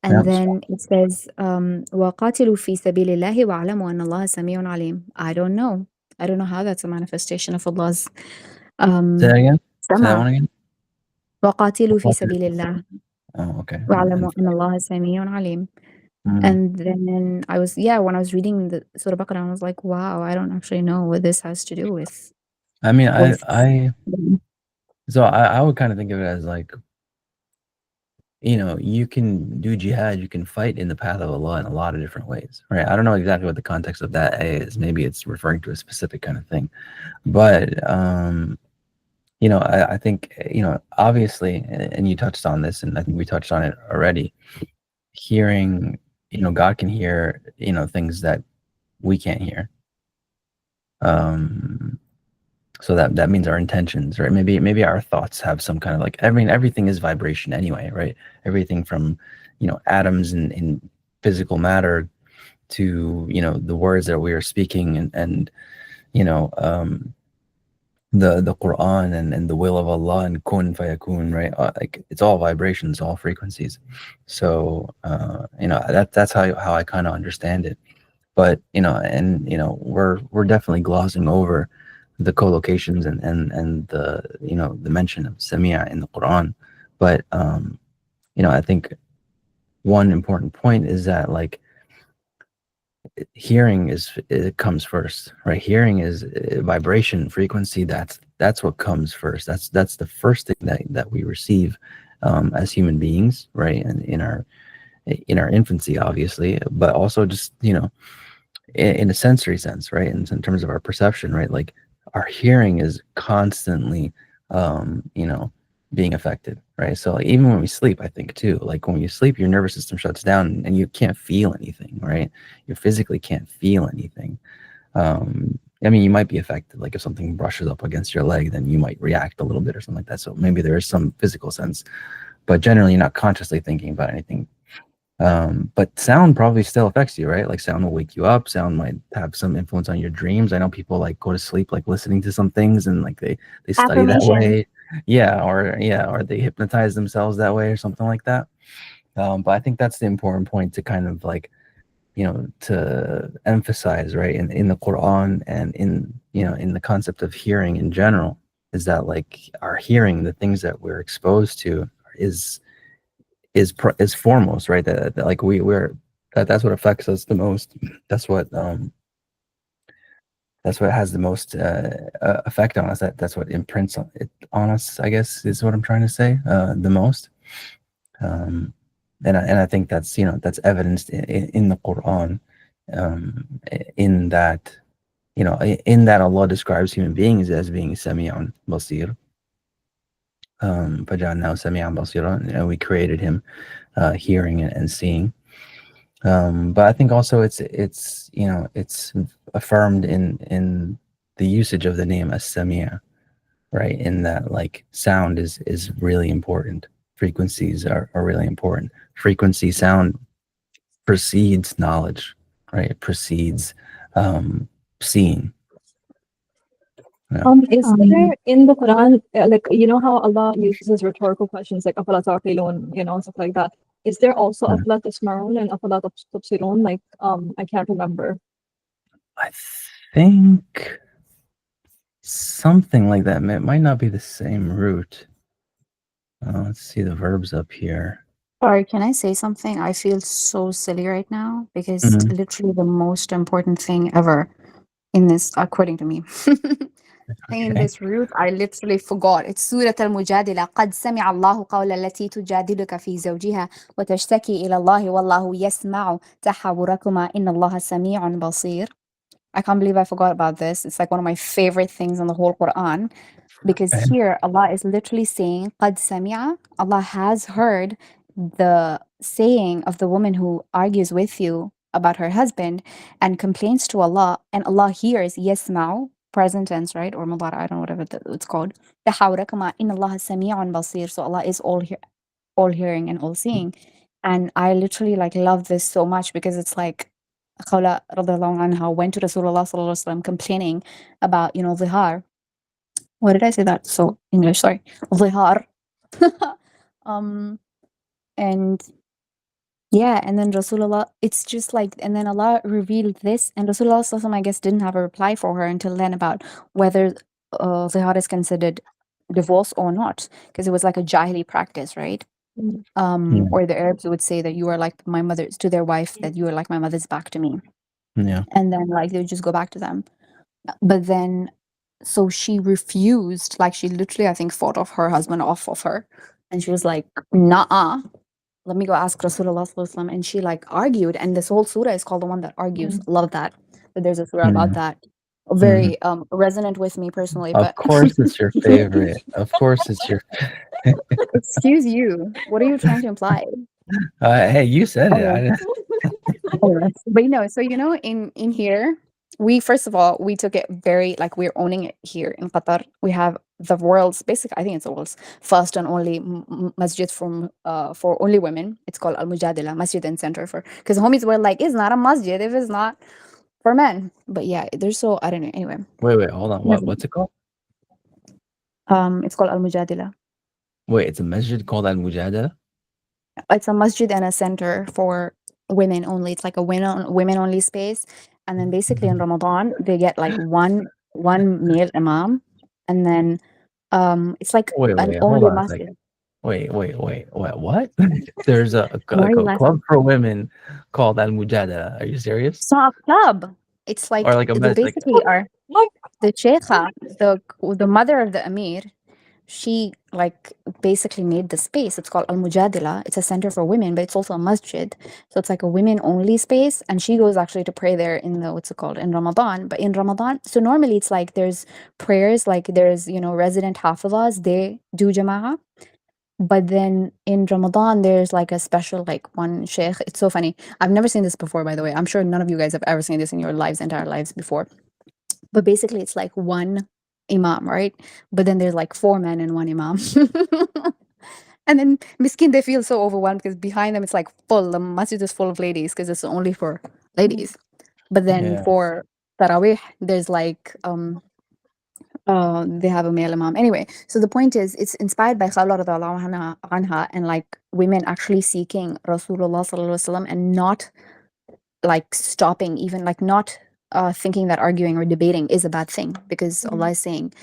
And then it says, وَقَاتِلُوا فِي سَبِيلِ اللَّهِ وَاعْلَمُوا أَنَّ اللَّهَ سَمِيعٌ عَلِيمٌ. I don't know how that's a manifestation of Allah's Say that again. Say that one again. وَقَاتِلُوا فِي سَبِيلِ اللَّهِ Oh, okay. وَاعْلَمُوا أَنَّ اللَّهَ سَمِيعٌ عَلِيمٌ. And then when I was reading the Surah Baqarah, I was like, wow, I don't actually know what this has to do with. I mean, I would kind of think of it as like, you can do jihad, you can fight in the path of Allah in a lot of different ways, right? I don't know exactly what the context of that is. Maybe it's referring to a specific kind of thing, but I think obviously, and you touched on this, and I think we touched on it already. Hearing, God can hear, things that we can't hear. So that means our intentions, right? Maybe our thoughts have some kind of like, everything is vibration anyway, right? Everything from, atoms in physical matter to, the words that we are speaking and the Quran and the will of Allah and kun fayakun, right? Like it's all vibrations, all frequencies. So, that's how I kind of understand it. But we're definitely glossing over the collocations and the the mention of Sami'a in the Quran. But I think one important point is that like hearing it comes first, right? Hearing is vibration, frequency. That's what comes first. That's the first thing that we receive as human beings, right? And in our infancy, obviously, but also just in a sensory sense, right? In terms of our perception, right? Like our hearing is constantly, being affected, right? So like, even when we sleep, I think too, like when you sleep, your nervous system shuts down and you can't feel anything, right? You physically can't feel anything. I mean, you might be affected, like if something brushes up against your leg, then you might react a little bit or something like that. So maybe there is some physical sense, but generally you're not consciously thinking about anything. But sound probably still affects you, right? Like sound will wake you up. Sound might have some influence on your dreams. I know people like go to sleep like listening to some things, and like they study that Affirmation. way. Or they hypnotize themselves that way or something like that. But I think that's the important point to kind of like, to emphasize, right, in the Quran and in the concept of hearing in general, is that like our hearing, the things that we're exposed to, is foremost, right? That like that's what affects us the most. That's what has the most effect on us. That's what imprints on us, I guess, is what I'm trying to say, the most. And I think that's that's evidenced in the Quran, in that Allah describes human beings as being Sami'un Basir. فَجَعَلْنَاهُ سَمِيعًا بَصِيرًا, and we created him hearing and seeing. But I think also it's affirmed in the usage of the name as-Sami', right? In that like sound is really important. Frequencies are really important. Frequency sound precedes knowledge, right? It precedes seeing. Is there in the Quran, like, how Allah uses rhetorical questions like "Afala ta'qilun," stuff like that? Is there also Yeah. "Afala tasma'un" and "Afala tubsirun"? Like, I can't remember. I think something like that. It might not be the same root. Let's see the verbs up here. Sorry, can I say something? I feel so silly right now because Mhm. literally the most important thing ever in this, according to me, in Okay. this route, I literally forgot. It's Surah Al-Mujadila. قد سمع الله قول التي تجادلك في زوجها وتشتكي إلى الله والله يسمع تحاوركما إن الله سميع بصير. I can't believe I forgot about this. It's like one of my favorite things in the whole Quran. Because Okay. here Allah is literally saying قد سمع, Allah has heard the saying of the woman who argues with you about her husband and complains to Allah, and Allah hears يسمع, present tense, right? Or mudara, I don't know whatever it's called. تحاوركما إن الله سميع بصير. So Allah is all hearing and all seeing. And I literally like love this so much because it's like Khawla radiallahu anha went to Rasulullah sallallahu alaihi wasallam complaining about, zihar. Why did I say that so English? Sorry. Zihar. And yeah, and then Rasulullah, it's just like, and then Allah revealed this, and Rasulullah sallallahu alaihi wasallam, I guess, didn't have a reply for her until then about whether zihar is considered divorce or not, because it was like a jahili practice, right? Mm. Or the Arabs would say that you are like my mother's to their wife, that you are like my mother's back to me. Yeah. And then like they would just go back to them. But then so she refused, like she literally, I think, fought off her husband off of her. And she was like, nah, let me go ask Rasulullah sallallahu alaihi wasallam. And she like argued, and this whole surah is called the one that argues. Love that. That there's a surah about that. Very resonant with me personally, Of but course it's your favorite. Of course it's your excuse you. What are you trying to imply? hey, you said it. I Okay. didn't. But so in here, we first of all we took it very like we're owning it here in Qatar. We have the world's basically, I think it's the world's first and only masjid for only women. It's called Al Mujadila Masjid and Center for, because homies were like, it's not a masjid if it's not for men. But yeah, there's so I don't know. Anyway, Wait, hold on. What's it called? it's called Al Mujadila. Wait, it's a masjid called Al Mujadala? It's a masjid and a center for women only. It's like a women only space. And then basically in Ramadan they get like one male imam, and then it's like Wait, an hold only on a masjid. second. Wait, what? There's a Why are you laughing? club for women called Al Mujadala. Are you serious? It's not a club. It's like Or like a they masjid? basically are the sheikha, the mother of the Amir. she like basically made the space. It's called Al Mujadila. It's a center for women, but it's also a masjid. So it's like a women only space. And she goes actually to pray there in the, what's it called, in Ramadan. But in Ramadan, so normally it's like there's prayers, like there's, you know, resident hafizahs, they do jama'ah. But then in Ramadan, there's like a special, like one sheikh. It's so funny. I've never seen this before, by the way. I'm sure none of you guys have ever seen this in your lives, entire lives before. But basically, it's like one imam, right? But then there's like 4 men and 1 imam. And then miskin, they feel so overwhelmed because behind them it's like full. The masjid is full of ladies because it's only for ladies. But then Yeah. for Tarawih, there's like they have a male imam. Anyway, so the point is, it's inspired by Khawla radiallahu anha, and like women actually seeking Rasulullah sallallahu alaihi wasallam and not like stopping, even like not thinking that arguing or debating is a bad thing, because Allah is saying,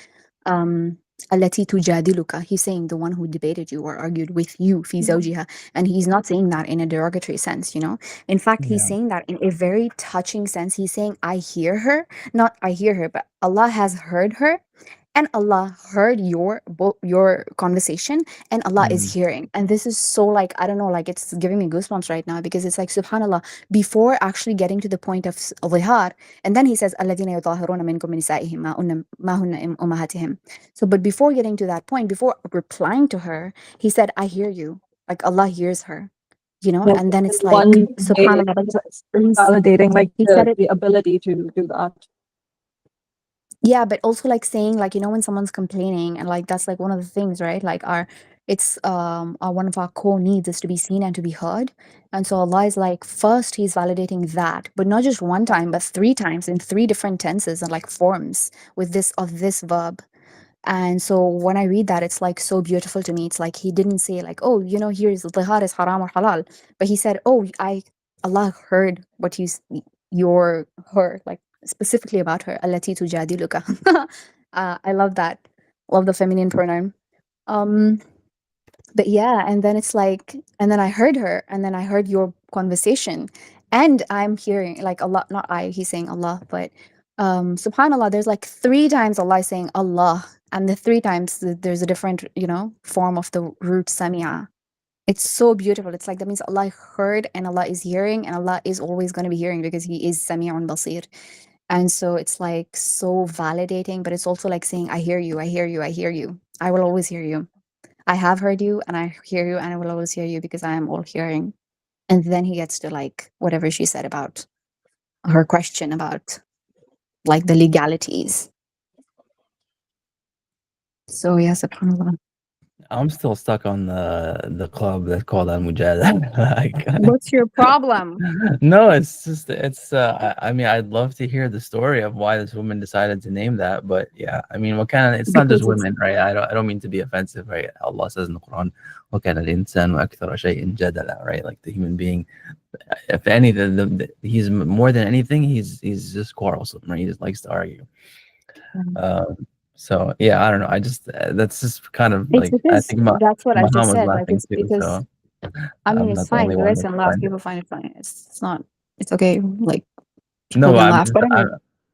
Allati tujadiluka. He's saying the one who debated you or argued with you, fi zawjiha. And he's not saying that in a derogatory sense, you know. In fact, he's Yeah. saying that in a very touching sense. He's saying, I hear her, not I hear her, but Allah has heard her. And Allah heard your conversation, and Allah is Mm. hearing. And this is so, like, I don't know, like it's giving me goosebumps right now, because it's like, subhanallah, before actually getting to the point of zihar, and then he says, الَّذِينَ يُظَاهِرُونَ مِنْكُم مِّن نِّسَائِهِم مَا هُنَّ أُمَّهَاتِهِم. So, but before getting to that point, before replying to her, he said, I hear you. Like Allah hears her, you know? Like And then in it's one like, way, subhanallah, it's he's- validating like he said it. the ability to do that. Yeah, but also like saying, like, you know, when someone's complaining, and like that's like one of the things, right? Like one of our core needs is to be seen and to be heard. And so Allah is like, first he's validating that, but not just one time, but 3 times in 3 different tenses and like forms with this verb. And so when I read that, it's like so beautiful to me. It's like he didn't say like, oh, you know, here's dhihar is haram or halal, but he said, oh, Allah heard what your her, like specifically about her, allati tujadiluka. I love that. Love the feminine pronoun. Um, but yeah, and then it's like, and then I heard her, and then I heard your conversation, and I'm hearing like Allah, not I, he's saying Allah, but subhanallah, there's like 3 times Allah is saying Allah, and the 3 times there's a different, you know, form of the root samia. It's so beautiful. It's like that means Allah heard and Allah is hearing, and Allah is always going to be hearing because he is sami'un basir. And so it's like so validating, but it's also like saying, I hear you, I hear you, I hear you. I will always hear you. I have heard you, and I hear you, and I will always hear you because I am all hearing. And then he gets to like whatever she said about her question about like the legalities. So yeah, subhanallah. I'm still stuck on the club that's called Al Mujadala. Like, What's your problem? no, it's just I mean, I'd love to hear the story of why this woman decided to name that, but yeah, I mean, what kind of, it's not just Because it's women, right? I don't mean to be offensive, right? Allah says in the Quran, وَكَانَ الْإِنسَانُ أَكْثَرَ شَيْءٍ جَدَلًا, right? Like the human being, if anything, he's more than anything, he's just quarrelsome, right? He just likes to argue. So yeah, I don't know. I just that's just kind of it's like, I because think that's what I Maham just was said. Like laughing it's too, because so I mean I'm it's not the only fine. You one guys that can laugh. find it. People find it funny. It's not. It's okay. Like No, people can laugh. But anyway,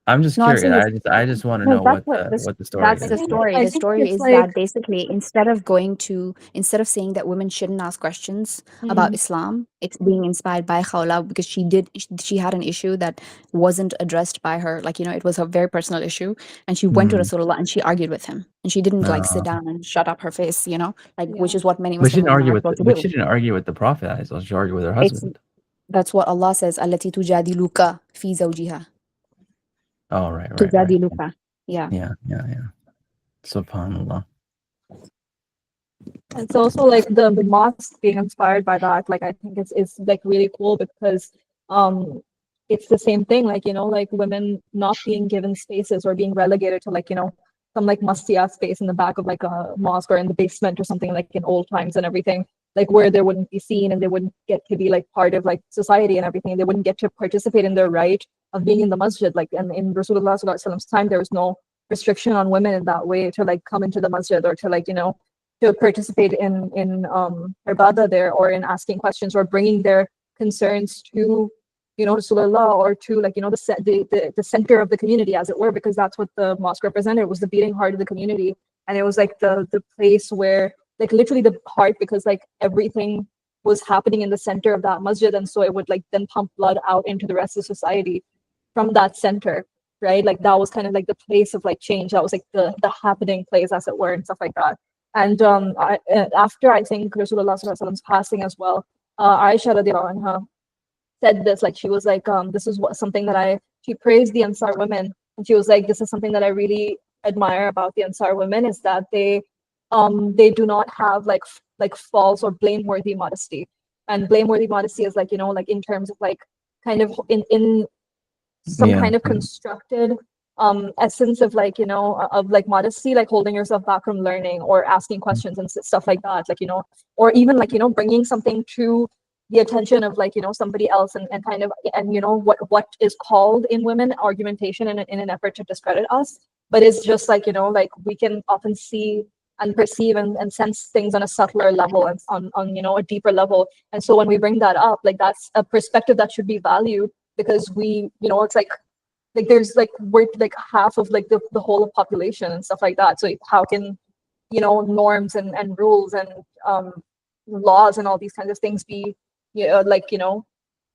I'm just no, I'm curious. saying it's I just want to no, know that's what this what the story that's I the is. think story. I The think story it's is like that basically instead of saying that women shouldn't ask questions about Islam, it's being inspired by Khawla, because she had an issue that wasn't addressed by her. Like, you know, it was a very personal issue, and she went to Mm. Rasulullah and she argued with him. And she didn't like sit Uh, down and shut up her face, you know, like yeah. which is what many but she Muslim didn't women argue are with supposed to but do. she didn't argue with the Prophet. She argued with her It's husband. that's what Allah says, Allati tujadiluka fi zawjiha. Oh, right. Tujadiluka. Yeah. Yeah. Subhanallah. It's also like the mosque being inspired by that. Like I think it's like really cool because it's the same thing. Like, you know, like women not being given spaces or being relegated to like, you know, some like musty-ass space in the back of like a mosque or in the basement or something, like in old times and everything, like where they wouldn't be seen and they wouldn't get to be like part of like society and everything. They wouldn't get to participate in their right of being in the masjid. Like, and in Rasulullah Sallallahu Alaihi Wasallam's time, there was no restriction on women in that way to like come into the masjid or to like, you know, to participate in ibadah there, or in asking questions or bringing their concerns to, you know, Rasulullah, or to like, you know, the center of the community, as it were, because that's what the mosque represented, was the beating heart of the community. and it was like the place where like literally the heart, because like everything was happening in the center of that masjid, and so it would like then pump blood out into the rest of society from that center, right? Like that was kind of like the place of like change. That was like the happening place, as it were, and stuff like that. And after I think Rasulullah Sallallahu Alaihi Wasallam's passing as well, Aisha radiallahu anha said this, like she was like, this is what something that she praised the Ansar women, and she was like, this is something that I really admire about the Ansar women, is that they do not have like false or blameworthy modesty. And blameworthy modesty is like, like in terms of like kind of in some Yeah. kind of constructed essence of like, of like modesty, like holding yourself back from learning or asking questions and stuff like that, like, or even like, bringing something to the attention of like, somebody else, and kind of, and what is called in women argumentation in an effort to discredit us. But it's just like, like we can often see and perceive and sense things on a subtler level, and on a deeper level. And so when we bring that up, like that's a perspective that should be valued, because we, it's like there's like we're like half of like the whole of population and stuff like that. So how can norms and rules and laws and all these kinds of things be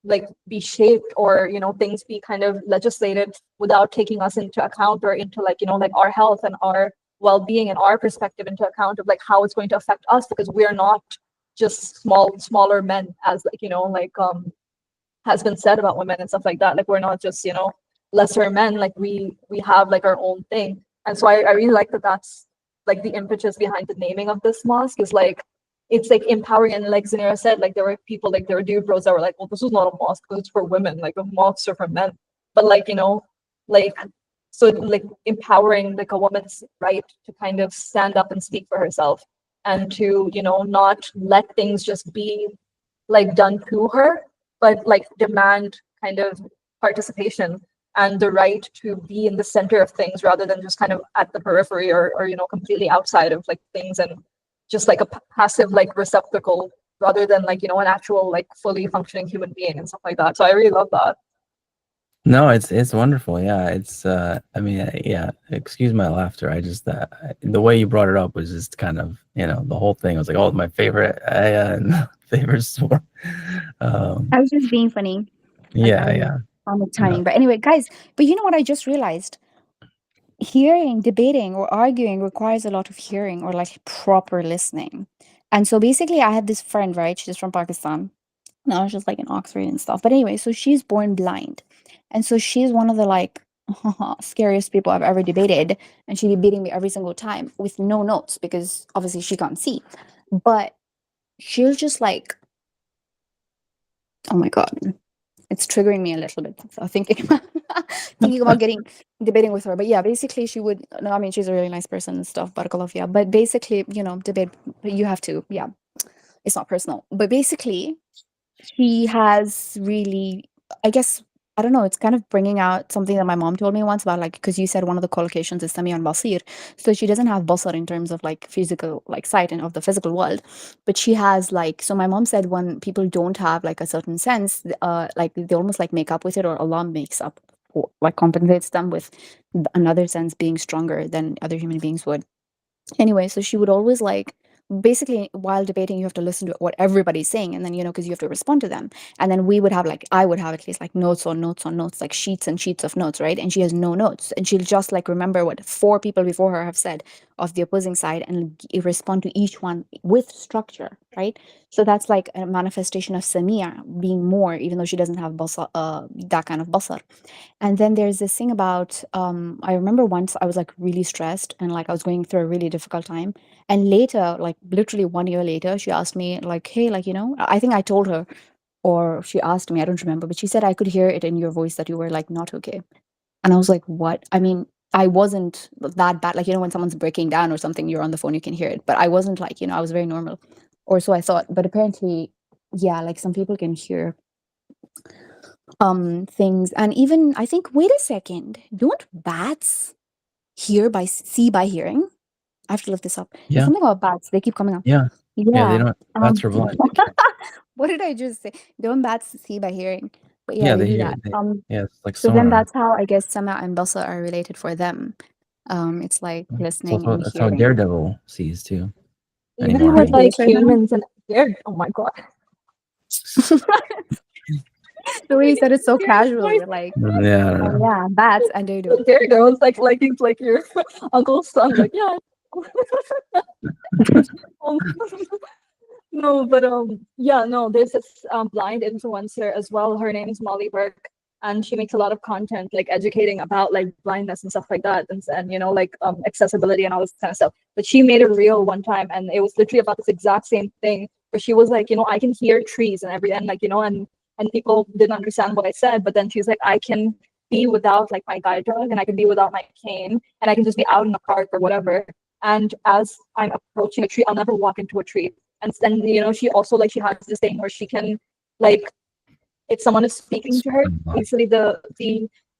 like be shaped, or things be kind of legislated without taking us into account, or into like like our health and our well-being and our perspective into account of like how it's going to affect us, because we're not just smaller men, as like like has been said about women and stuff like that. Like we're not just lesser men, like we have like our own thing. And so I really like that that's like the impetus behind the naming of this mosque, is like it's like empowering. And like Zanira said, like there were people, like there were dude bros that were like, well, this is not a mosque because it's for women, like the mosques are for men. But like like so like empowering like a woman's right to kind of stand up and speak for herself, and to not let things just be like done to her, but like demand kind of participation and the right to be in the center of things, rather than just kind of at the periphery, or completely outside of like things, and just like a passive like receptacle, rather than like an actual like fully functioning human being and stuff like that. So I really love that. No, it's wonderful. Yeah, it's I mean, yeah, excuse my laughter. I just the way you brought it up was just kind of, the whole thing was like, oh, my favorite ayah and favorite surah. I was just being funny. Yeah. On the timing. But anyway, guys, but you know what I just realized? Hearing, debating, or arguing requires a lot of hearing, or like proper listening. And so basically, I had this friend, right? She's from Pakistan. No, she's like in Oxford and stuff. But anyway, so she's born blind. And so she's one of the like scariest people I've ever debated. And she'd be beating me every single time with no notes, because obviously she can't see. But she'll just like, oh my God, it's triggering me a little bit. So thinking about debating with her. But yeah, basically she would, no, I mean, she's a really nice person and stuff, barakallah fiha. But basically, debate, but you have to, yeah, it's not personal. But basically, she has really, I guess, I don't know, it's kind of bringing out something that my mom told me once about, like, because you said one of the collocations is Sami and Basir. So she doesn't have Basar in terms of like physical, like sight and of the physical world, but she has like, so my mom said when people don't have like a certain sense, like they almost like make up with it, or Allah makes up, or like compensates them with another sense being stronger than other human beings would. Anyway, so she would always like, basically while debating you have to listen to what everybody's saying, and then because you have to respond to them, and then we would have like, I would have at least like notes on notes on notes, like sheets and sheets of notes, right? And she has no notes, and she'll just like remember what 4 people before her have said of the opposing side, and respond to each one with structure, right? So that's like a manifestation of Samia being more, even though she doesn't have basar, that kind of basar. And then there's this thing about, I remember once I was like really stressed, and like I was going through a really difficult time. And later, like literally 1 year later, she asked me like, hey, like, I think I told her, or she asked me, I don't remember, but she said, I could hear it in your voice that you were like not okay. And I was like, what? I mean, I wasn't that bad. Like, when someone's breaking down or something, you're on the phone, you can hear it. But I wasn't like, I was very normal. Or so I thought. But apparently, yeah, like some people can hear things. And even I think, wait a second, don't bats see by hearing? I have to lift this up. There's Yeah. something about bats. They keep coming up. Yeah. They Yeah. don't. Bats are blind. They can't. What did I just say? Don't bats see by hearing? But yeah, Yeah, they they do hear. that. Yeah, it's like So then sonar. that's how I guess Sama and Basa are related for them. It's like So listening and that's how hearing. Daredevil sees too Even anymore. with like Yes, I know. humans and they're, oh my god. The way you said it so Yes, casual, like, you're like, Yeah, I don't oh know. yeah, bats and they do. there you go. It's like he's like your uncle's son. Like, yeah. Um, no, but yeah, no, there's this blind influencer as well. Her name is Molly Burke, and she makes a lot of content like educating about like blindness and stuff like that, and you know like accessibility and all this kind of stuff. But she made a reel one time, and it was literally about this exact same thing, where she was like, you know, I can hear trees and every and like you know, and people didn't understand what I said, but then she's like, I can be without like my guide dog, and I can be without my cane, and I can just be out in the park or whatever. And as I'm approaching a tree, I'll never walk into a tree. And then you know she also like she has this thing where she can like if someone is speaking to her, usually the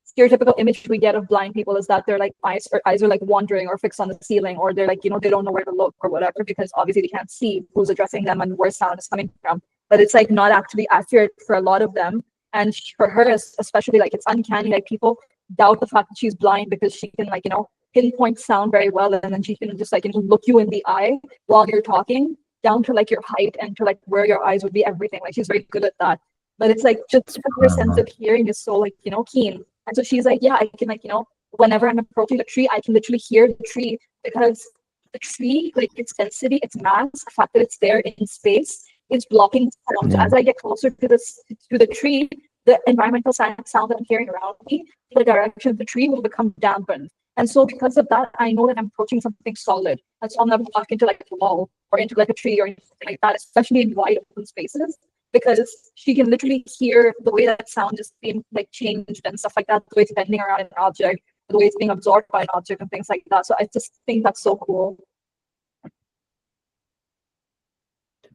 stereotypical image we get of blind people is that their like eyes are like wandering or fixed on the ceiling, or they're like, you know, they don't know where to look or whatever, because obviously they can't see who's addressing them and where sound is coming from. But it's like not actually accurate for a lot of them. And for her especially, like it's uncanny, like people doubt the fact that she's blind because she can like, you know, pinpoint sound very well, and then she can just like, you know, look you in the eye while you're talking, down to like your height and to like where your eyes would be, everything. Like she's very good at that. But it's like just her sense of hearing is so like, you know, keen. And so she's like, yeah, I can like, you know, whenever I'm approaching the tree, I can literally hear the tree, because the tree, like its density, its mass, the fact that it's there in space is blocking sound. So Yeah. as I get closer to the tree, the environmental sound that I'm hearing around me, the direction of the tree will become dampened. And so because of that, I know that I'm approaching something solid. And so I'll never walk into like a wall or into like a tree or anything like that, especially in wide open spaces, because she can literally hear the way that sound is being like changed and stuff like that, the way it's bending around an object, the way it's being absorbed by an object and things like that. So I just think that's so cool.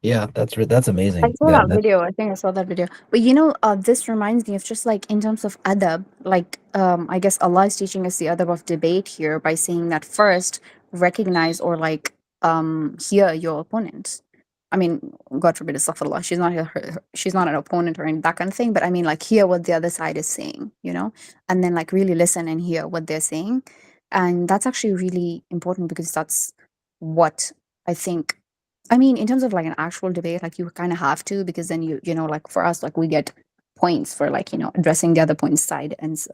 Yeah, that's I amazing. saw Yeah, that video. I think I saw that video. But you know, this reminds me of just like in terms of adab, like I guess Allah is teaching us the adab of debate here by saying that first recognize or like hear your opponent. I mean, God forbid, astaghfirullah, she's not she's not an opponent or any that kind of thing. But I mean, like hear what the other side is saying, you know, and then like really listen and hear what they're saying, and that's actually really important because that's what I think. I mean, in terms of like an actual debate, like you kind of have to, because then you know, like for us, like we get points for like, you know, addressing the other point's side and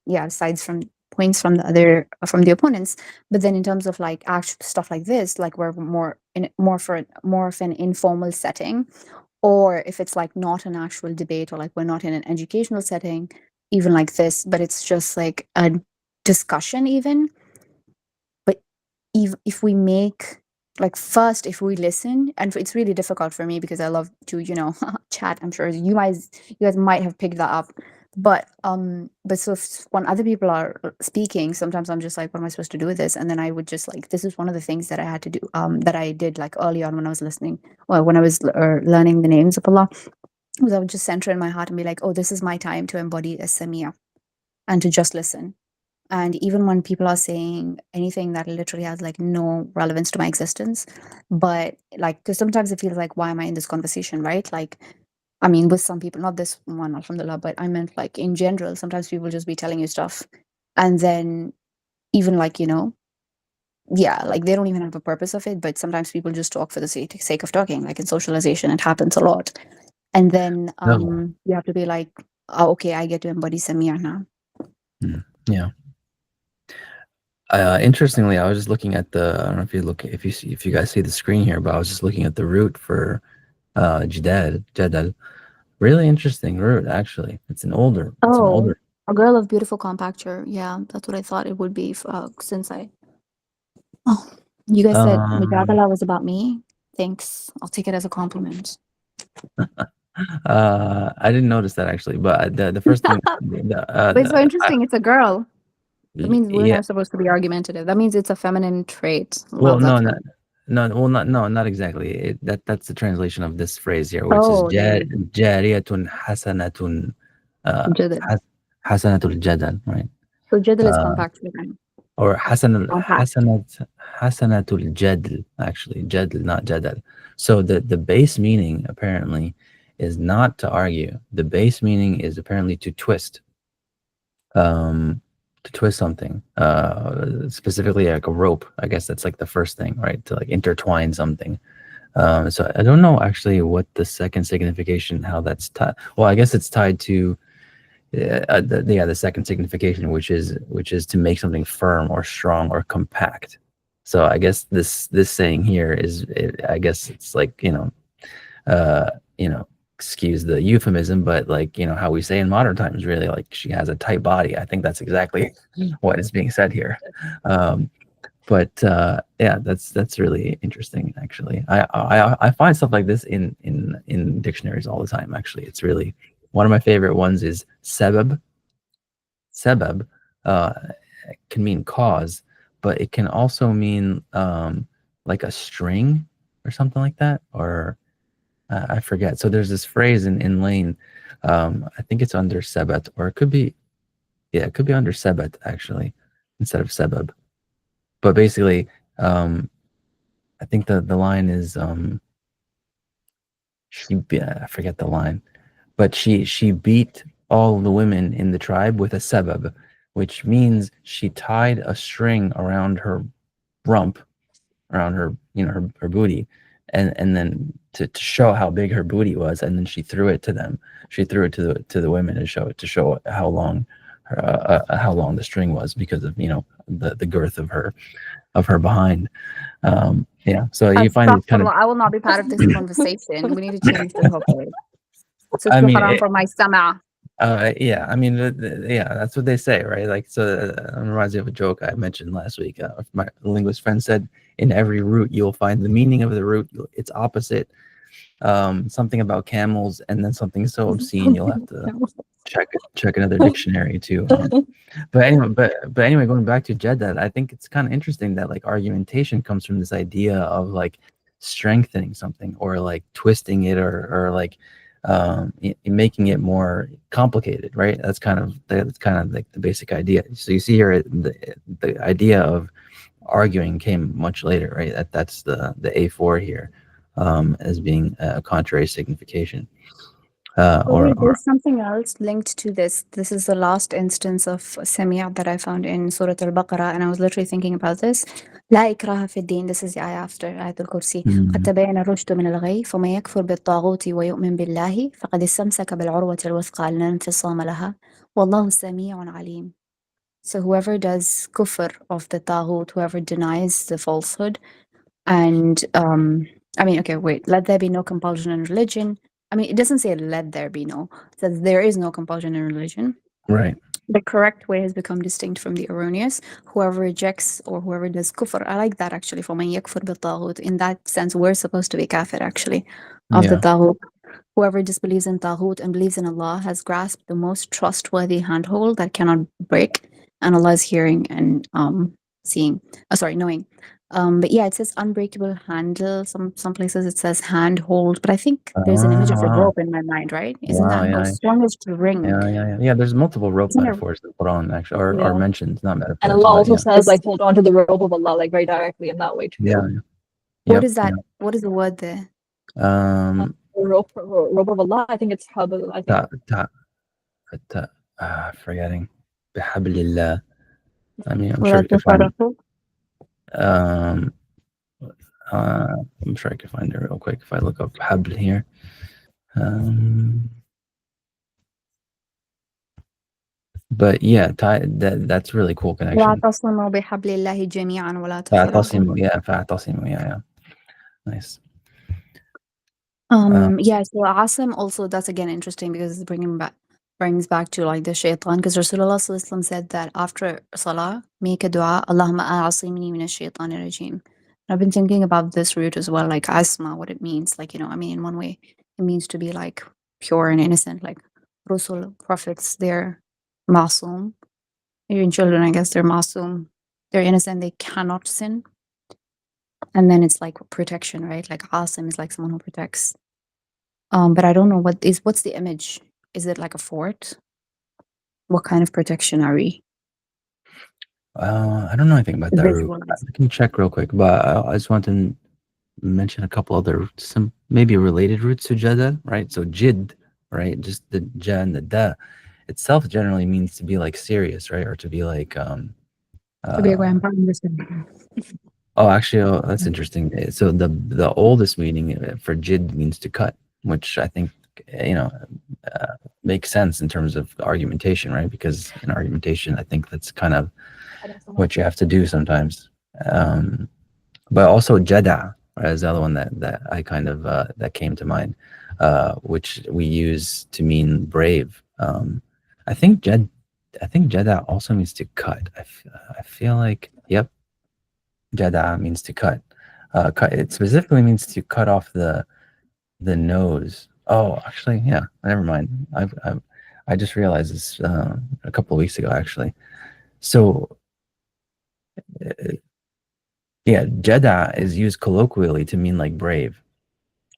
yeah, sides from points from the other from the opponents. But then in terms of like actual stuff like this, like we're more of an informal setting, or if it's like not an actual debate, or like we're not in an educational setting, even like this, but it's just like a discussion even. But if we make like first if we listen, and it's really difficult for me because I love to, you know, chat. I'm sure you guys might have picked that up. But so when other people are speaking, sometimes I'm just like, what am I supposed to do with this? And then I would just like, this is one of the things that I had to do, that I did like early on when I was listening, well, when I was learning the names of Allah, was I would just center in my heart and be like, oh, this is my time to embody a samia and to just listen. And even when people are saying anything that literally has like no relevance to my existence, but like, because sometimes it feels like, why am I in this conversation, right? Like, I mean, with some people, not this one, alhamdulillah, but I meant like in general, sometimes people just be telling you stuff. And then even like, you know, yeah, like they don't even have a purpose of it, but sometimes people just talk for the sake of talking. Like in socialization, it happens a lot. And then No. you have to be like, oh, okay, I get to embody Samir now. Yeah. Interestingly, I was just looking at the. I don't know if you look if you guys see the screen here, but I was just looking at the root for jadal. Really interesting root, actually. It's an older. Oh, a girl of beautiful compacture. Yeah, that's what I thought it would be. Since I, oh, you guys said Mujadala was about me. Thanks. I'll take it as a compliment. I didn't notice that actually, but the first thing. But it's so interesting. It's a girl. That means we're Yeah. not supposed to be argumentative. That means it's a feminine trait. Well, Love that. not exactly. That's the translation of this phrase here, which is Oh, there you jariyatun hasanatun, go. Jadal. hasanatul jadal, right? So Jadal is compact. Then. Or Compact. hasanatul jadl, actually jadl, not jadal. So the base meaning apparently is not to argue. The base meaning is apparently to twist. twist something, specifically like a rope. I guess that's like the first thing, right? To like intertwine something. So I don't know actually what the second signification, how that's tied. Well, I guess it's tied to the second signification, which is to make something firm or strong or compact. So I guess this saying here is, I guess it's like, excuse the euphemism, but like, how we say in modern times, really, like she has a tight body. I think that's exactly what is being said here. But yeah, that's really interesting. Actually, I find stuff like this in dictionaries all the time. Actually, it's really one of my favorite ones is sebab. Sebab can mean cause, but it can also mean like a string or something like that, or I forget. So there's this phrase in Lane. I think it's under sebat, or it could be, yeah, it could be under sebat actually, instead of sebab. But basically, I think the line is I forget the line, but she beat all the women in the tribe with a sebab, which means she tied a string around her rump, around her, her booty, and then to show how big her booty was, and then she threw it to them. She threw it to the women to show how long the string was, because of the girth of her behind. Yeah, so you find it kind of. I will not be part of this conversation. We need to change the topic. So I mean, for my stomach. yeah, I mean, yeah, that's what they say, right? Like, so it reminds me of a joke I mentioned last week. My linguist friend said, in every root you'll find the meaning of the root, its opposite. Something about camels, and then something so obscene you'll have to check another dictionary too. But anyway, going back to Jeddah, I think it's kind of interesting that like argumentation comes from this idea of like strengthening something, or like twisting it, or like making it more complicated, right? That's kind of like the basic idea. So you see here the idea of arguing came much later, right? That's the A4 here, as being a contrary signification. There's something else linked to this. This is the last instance of Sami'a that I found in Surah Al-Baqarah, and I was literally thinking about this. لا إكراه في الدين. This is the ayah after آية الكرسي. قد تبين الرشد من الغي فمن يكفر بالطاغوت ويؤمن بالله فقد استمسك بالعروة الوثقى لا انفصام لها والله سميع عليم. So whoever does kufr of the taghut, whoever denies the falsehood, and let there be no compulsion in religion. I mean, it doesn't say let there be no. It says there is no compulsion in religion. Right. The correct way has become distinct from the erroneous. Whoever rejects or whoever does kufr, I like that actually. فَمَنْ يَكْفُرْ بِالطَّاغُوتِ. In that sense, we're supposed to be kafir actually, of the taghut. Whoever disbelieves in taghut and believes in Allah has grasped the most trustworthy handhold that cannot break, and Allah is hearing and knowing. But yeah, it says unbreakable handle. Some places it says handhold, but I think there's an image of a rope in my mind, right? Isn't that how strongest ring? Yeah. There's multiple rope metaphors in the Quran actually, or mentions, not metaphors. And Allah also says like hold on to the rope of Allah, like very directly in that way too. Yeah. What is that? What is the word there? Rope of Allah. I think it's habl. I think. Forgetting. Bihablillah. I mean, I'm sure you can find it. I'm sure I can find it real quick if I look up habl here. But yeah, that's really cool connection. فَاعْتَصِمُوا بِحَبْلِ اللَّهِ جَمِيعًا وَلَا تَفَرَّقُوا. فَاعْتَصِمُوا, yeah. Nice. Yeah, so Asim also, that's again interesting because it brings back to like the shaitan, because Rasulullah Sallallahu Alaihi Wasallam said that after salah, make a dua, Allahumma a'asimni min ash-shaytanir rajim. I've been thinking about this root as well, like asma, what it means. Like, I mean, in one way, it means to be like pure and innocent, like Rasul, prophets, they're masum. Even children, I guess, they're masum. They're innocent, they cannot sin. And then it's like protection, right? Like Asim is like someone who protects. But I don't know what's the image? Is it like a fort? What kind of protection are we? I don't know anything about that root. I can check real quick, but I just want to mention a couple other, maybe related roots to Jada, right? So Jid, right? Just the Ja and the Da. itself generally means to be like serious, right? Or to be like To be a grandpa in this family. oh, actually, oh, that's interesting. So the oldest meaning for jid means to cut, which I think makes sense in terms of argumentation, right? Because in argumentation, I think that's kind of what you have to do sometimes. But also jada is the other one that I kind of that came to mind, which we use to mean brave. I think jada also means to cut. I feel like, yep, jada means to cut. Cut. It specifically means to cut off the nose. Oh, actually, yeah. Never mind. I just realized this a couple of weeks ago, actually. So, yeah, jada is used colloquially to mean like brave,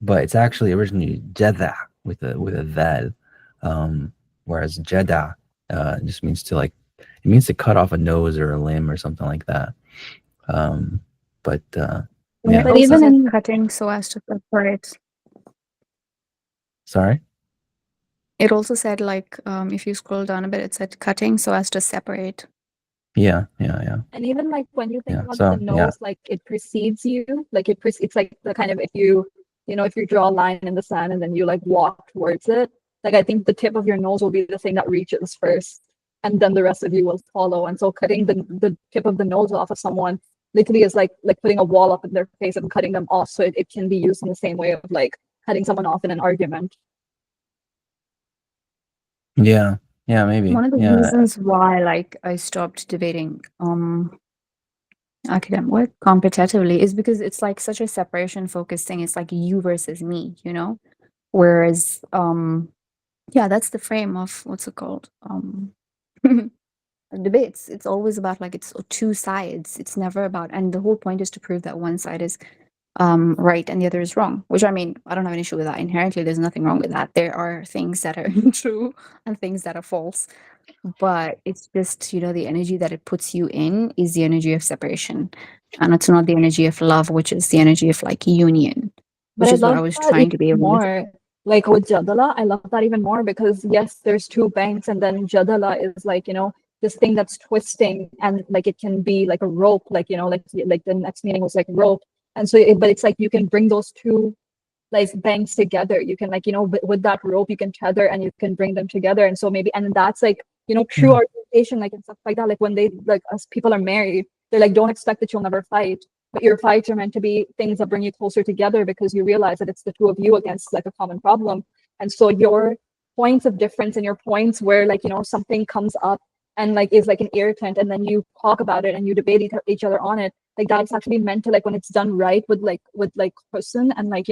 but it's actually originally jada with a dal, whereas jada just means to like, it means to cut off a nose or a limb or something like that. But yeah. But even in cutting so as to separate. Sorry. It also said like if you scroll down a bit, it said cutting so as to separate. Yeah. And even like when you think Yeah, about so, the nose, yeah. like it precedes you, like it's like the kind of, if you draw a line in the sand and then you like walk towards it, like I think the tip of your nose will be the thing that reaches first, and then the rest of you will follow. And so cutting the tip of the nose off of someone literally is like putting a wall up in their face and cutting them off. So it can be used in the same way of like cutting someone off in an argument. Yeah, maybe. One of the reasons why like I stopped debating academic work competitively is because it's like such a separation focused thing. It's like you versus me, you know? Whereas yeah, that's the frame of what's it called? Debates. It's always about like it's two sides. It's never about, and the whole point is to prove that one side is right and the other is wrong, which I mean, I don't have an issue with that. Inherently, there's nothing wrong with that. There are things that are true and things that are false, but it's just, you know, the energy that it puts you in is the energy of separation, and it's not the energy of love, which is the energy of like union, which But is what I was trying to be able to. more. Like with Jadala, I love that even more because yes, there's two banks, and then Jadala is like, this thing that's twisting, and like it can be like a rope, like like the next meaning was like rope. And so but it's like you can bring those two like banks together. You can like, with that rope you can tether and you can bring them together. And so maybe, and that's like, true argumentation, like and stuff like that. Like when they like us people are married, they're like, don't expect that you'll never fight. But your fights are meant to be things that bring you closer together because you realize that it's the two of you against like a common problem. And so your points of difference and your points where like, something comes up and like is like an irritant, and then you talk about it and you debate each other on it, like that's actually meant to, like when it's done right with like person and like,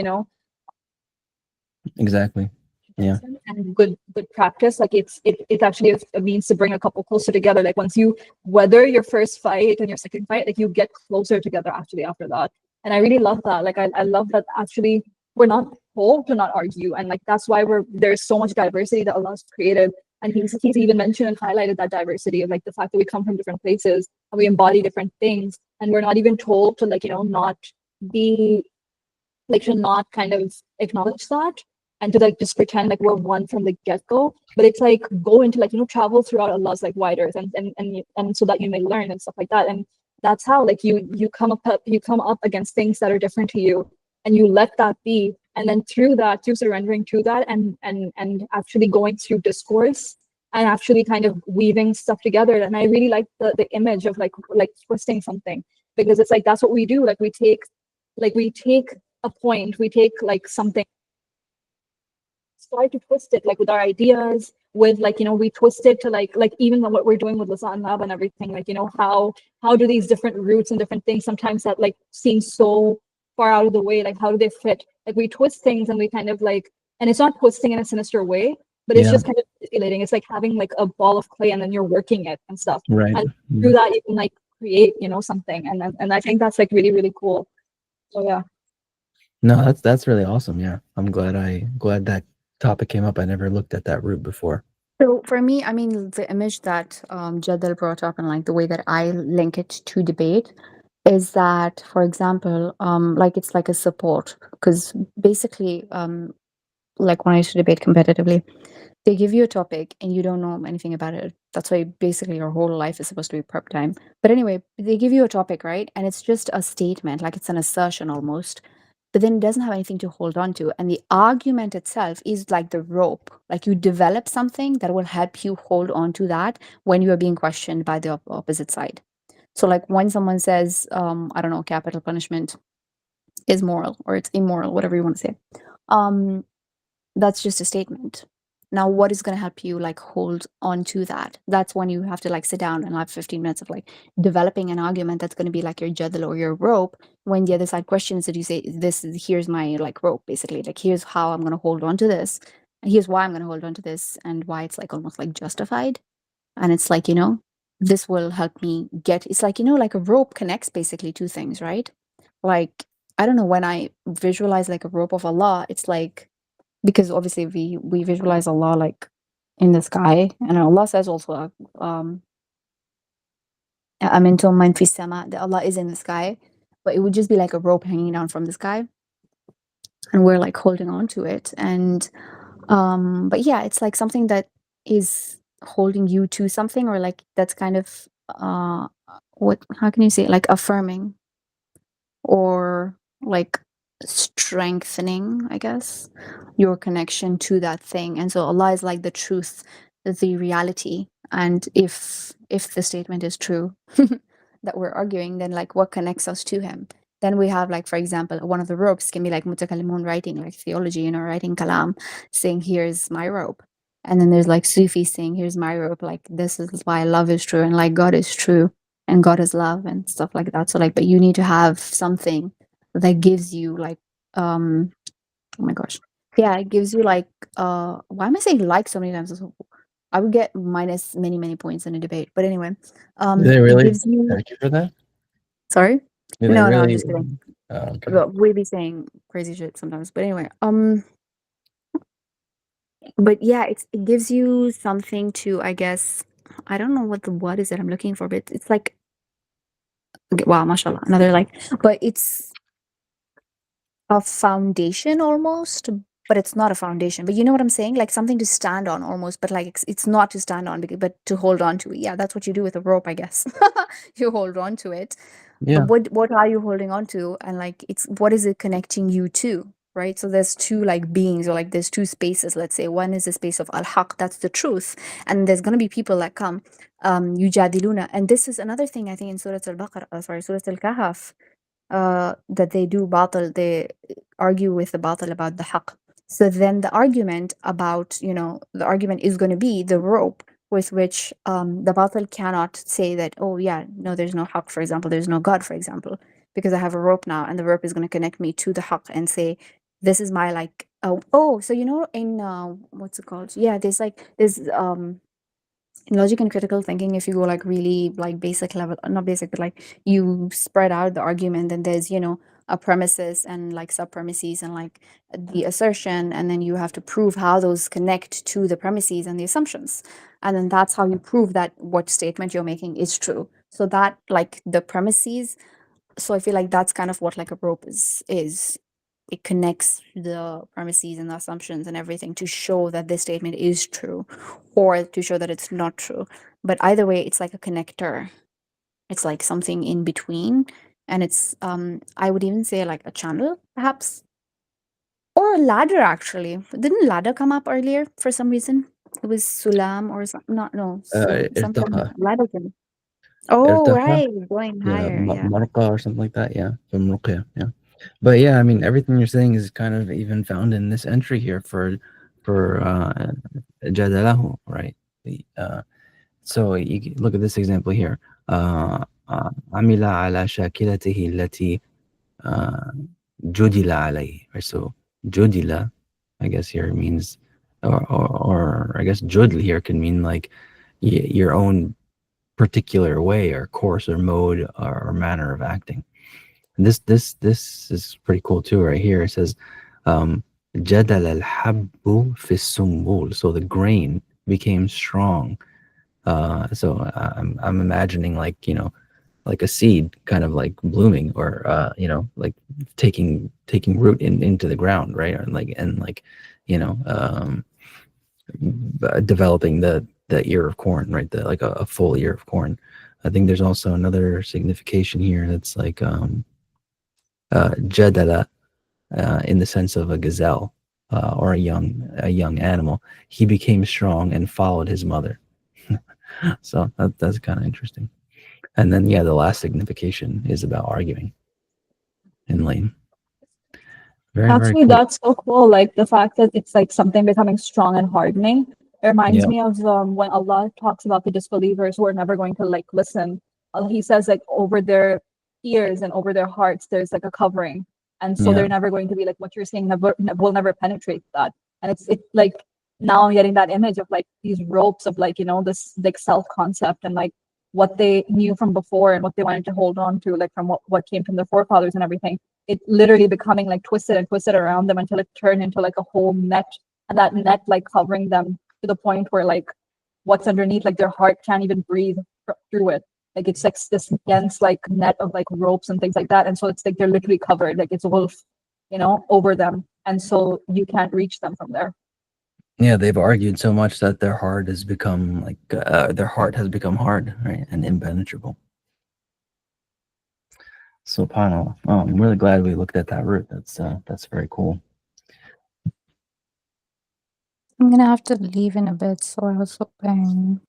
Exactly. Yeah. and good practice, like it actually a means to bring a couple closer together. Like once you weather your first fight and your second fight, like you get closer together actually after that. And I really love that. Like I love that actually we're not told to not argue, and like that's why there's so much diversity that Allah's created. And he's even mentioned and highlighted that diversity of like the fact that we come from different places and we embody different things, and we're not even told to like, not be like, to not kind of acknowledge that and to like just pretend like we're one from the get-go. But it's like go into like, travel throughout Allah's like wide earth, and so that you may learn and stuff like that. And that's how like you come up against things that are different to you, and you let that be. And then through surrendering to that, and actually going through discourse and actually kind of weaving stuff together. And I really like the image of like twisting something, because it's like that's what we do. Like we take a point, we take like something, try to twist it like with our ideas, with like, we twist it to like even what we're doing with Lisan Lab and everything, like, how do these different roots and different things sometimes that like seem so far out of the way, like how do they fit? Like we twist things and we kind of like, and it's not twisting in a sinister way, but it's just kind of manipulating. It's like having like a ball of clay and then you're working it and stuff. Right. And through that you can like create, something. And I think that's like really, really cool. So yeah. No, that's really awesome. Yeah, I'm glad that topic came up. I never looked at that route before. So for me, I mean, the image that Jadal brought up and like the way that I link it to debate is that, for example, like it's like a support, because basically like when I used to debate competitively, they give you a topic and you don't know anything about it. That's why basically your whole life is supposed to be prep time. But anyway, they give you a topic, right? And it's just a statement, like it's an assertion almost. But then it doesn't have anything to hold on to. And the argument itself is like the rope. Like you develop something that will help you hold on to that when you are being questioned by the opposite side. So, like when someone says, I don't know, capital punishment is moral or it's immoral, whatever you want to say. That's just a statement. Now, what is going to help you like hold on to that? That's when you have to like sit down and have 15 minutes of like developing an argument that's going to be like your jadal or your rope. When the other side questions it, you say, "This is here's my like rope, basically. Like here's how I'm going to hold on to this, and here's why I'm going to hold on to this, and why it's like almost like justified." And it's like this will help me get. It's like like a rope connects basically two things, right? Like I don't know, when I visualize like a rope of Allah, it's like because obviously we visualize Allah like in the sky, and Allah says also amintum man fi sama, that Allah is in the sky, but it would just be like a rope hanging down from the sky and we're like holding on to it. And but yeah, it's like something that is holding you to something, or like that's kind of what how can you say it? Like affirming or like strengthening, I guess, your connection to that thing. And so Allah is like the truth, the reality. And if the statement is true that we're arguing, then like what connects us to him? Then we have like, for example, one of the ropes can be like mutakallimun writing, like theology, writing kalam, saying here's my rope. And then there's like Sufi saying here's my rope, like this is why love is true and like God is true and God is love and stuff like that. So like, but you need to have something that gives you like, oh my gosh, yeah, it gives you like, why am I saying like so many times? I would get minus many points in a debate. But anyway, Do they it really gives you. thank you for that? Sorry, Do they no, I'm really? just kidding. Oh, okay. But we be saying crazy shit sometimes. But anyway, but yeah, it gives you something to, I guess, I don't know what the word is that I'm looking for, but it's like, wow, mashallah, another like, but it's a foundation almost, but it's not a foundation. But you know what I'm saying? Like something to stand on almost, but like it's not to stand on, but to hold on to. Yeah, that's what you do with a rope, I guess. You hold on to it. But Yeah. what are you holding on to? And like it's what is it connecting you to? Right? So there's two like beings, or like there's two spaces, let's say. One is the space of al-haq, that's the truth. And there's gonna be people that come, yujadiluna. And this is another thing I think in Surah Al-Baqarah, Surah Al-Kahf, that they do batil, they argue with the batil about the haqq. So then the argument about, the argument is going to be the rope with which the batil cannot say that, oh yeah, no, there's no haqq, for example, there's no God, for example, because I have a rope now, and the rope is going to connect me to the haqq and say, this is my like, oh, so in what's it called? Yeah, there's in logic and critical thinking, if you go like really like basic level, not basic, but like you spread out the argument, then there's a premises and like sub premises and like the assertion, and then you have to prove how those connect to the premises and the assumptions, and then that's how you prove that what statement you're making is true. So that like the premises, so I feel like that's kind of what like a rope is it connects the premises and the assumptions and everything to show that this statement is true, or to show that it's not true. But either way, it's like a connector. It's like something in between. And it's I would even say like a channel, perhaps. Or a ladder, actually. Didn't ladder come up earlier for some reason? It was sulam or something. Not no, something Irtaqa. ladder can. Oh Irtaqa. right, going Yeah, higher. Yeah. marqa or something like that. Yeah, from ruqya. Yeah, but yeah, I mean, everything you're saying is kind of even found in this entry here for jadalahu, right? So you look at this example here. عمل على شاكلته التي جُدِل عليه. Right? So judila, I guess here means, or I guess judl here can mean like your own particular way or course or mode or manner of acting. And this is pretty cool too. Right here it says, "Jadal al-habbu fi sumbul." So the grain became strong. So I'm imagining like like a seed kind of like blooming, or like taking root into the ground, right? And developing the ear of corn, right? Like a full ear of corn. I think there's also another signification here that's like jadala, in the sense of a gazelle, or a young animal. He became strong and followed his mother. So that's kind of interesting. And then the last signification is about arguing in lane. Very, very Actually, cool. that's so cool. Like the fact that it's like something becoming strong and hardening. It reminds Yeah. me of when Allah talks about the disbelievers who are never going to like listen. He says like over their ears and over their hearts, there's like a covering, and so Yeah. they're never going to be like what you're saying. Will never penetrate that. And it's like now I'm getting that image of like these ropes of like this like self concept and like what they knew from before and what they wanted to hold on to, like from what came from their forefathers and everything. It literally becoming like twisted and twisted around them until it turned into like a whole net, and that net like covering them to the point where like what's underneath, like their heart can't even breathe through it. Like it's like this dense like net of like ropes and things like that, and so it's like they're literally covered, like it's a wolf, over them, and so you can't reach them from there. Yeah, they've argued so much that their heart has become hard, right, and impenetrable. SubhanAllah. Oh, I'm really glad we looked at that root. That's very cool. I'm gonna have to leave in a bit, so I was hoping.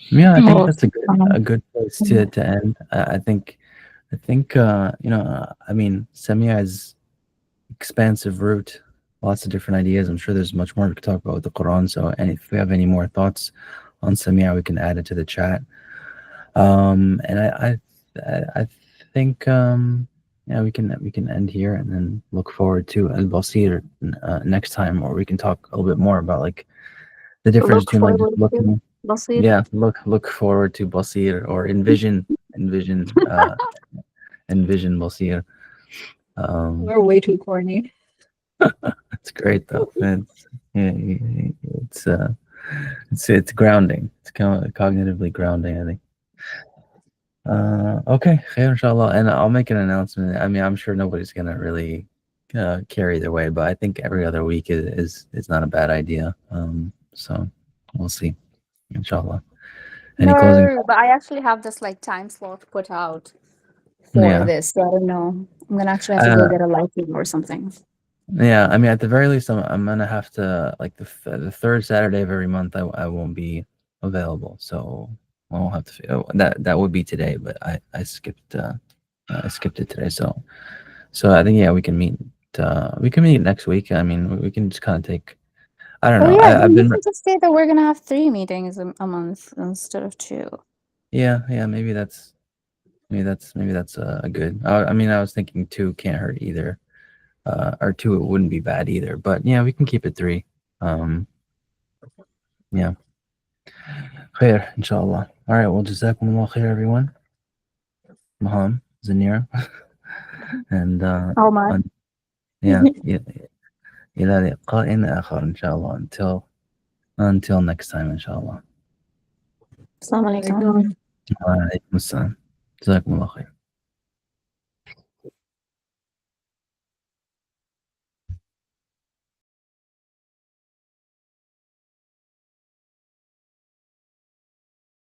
Yeah, I think Oh, that's a good place to end. I think I mean, Samia is expansive root, lots of different ideas. I'm sure there's much more we could talk about with the Quran. So, and if we have any more thoughts on Samia, we can add it to the chat. And I think we can end here and then look forward to Al Basir next time, or we can talk a little bit more about like the difference Look between like just forward to looking. Basir. Yeah, look forward to Basir, or envision Basir. We're way too corny. It's great though. It's grounding. It's cognitively grounding, I think. Okay, khair, inshallah, and I'll make an announcement. I mean, I'm sure nobody's gonna really care either way, but I think every other week is not a bad idea. So we'll see, inshallah. Any closing? No, but I actually have this like time slot put out for Yeah. this. So I don't know. I'm gonna actually have to go get a lighting or something. Yeah, I mean, at the very least, I'm gonna have to, like, the third Saturday of every month. I won't be available, so I won't have to. That would be today, but I skipped it today. So I think we can meet. We can meet next week. I mean, we can just kind of take. I don't Oh know. yeah, I've we been. can just say that we're gonna have 3 meetings a month instead of 2. Yeah. Maybe that's a good. I mean, I was thinking 2 can't hurt either. Or 2, it wouldn't be bad either. But yeah, we can keep it 3. Yeah. Khair, inshallah. All right. Well, jazakumullah khair, everyone. Maham, Zanira, and Omar. إلى لقاء آخر إن شاء الله. Until next time, inshallah. Assalamu alaikum. وعليكم السلام. جزاكم الله خير.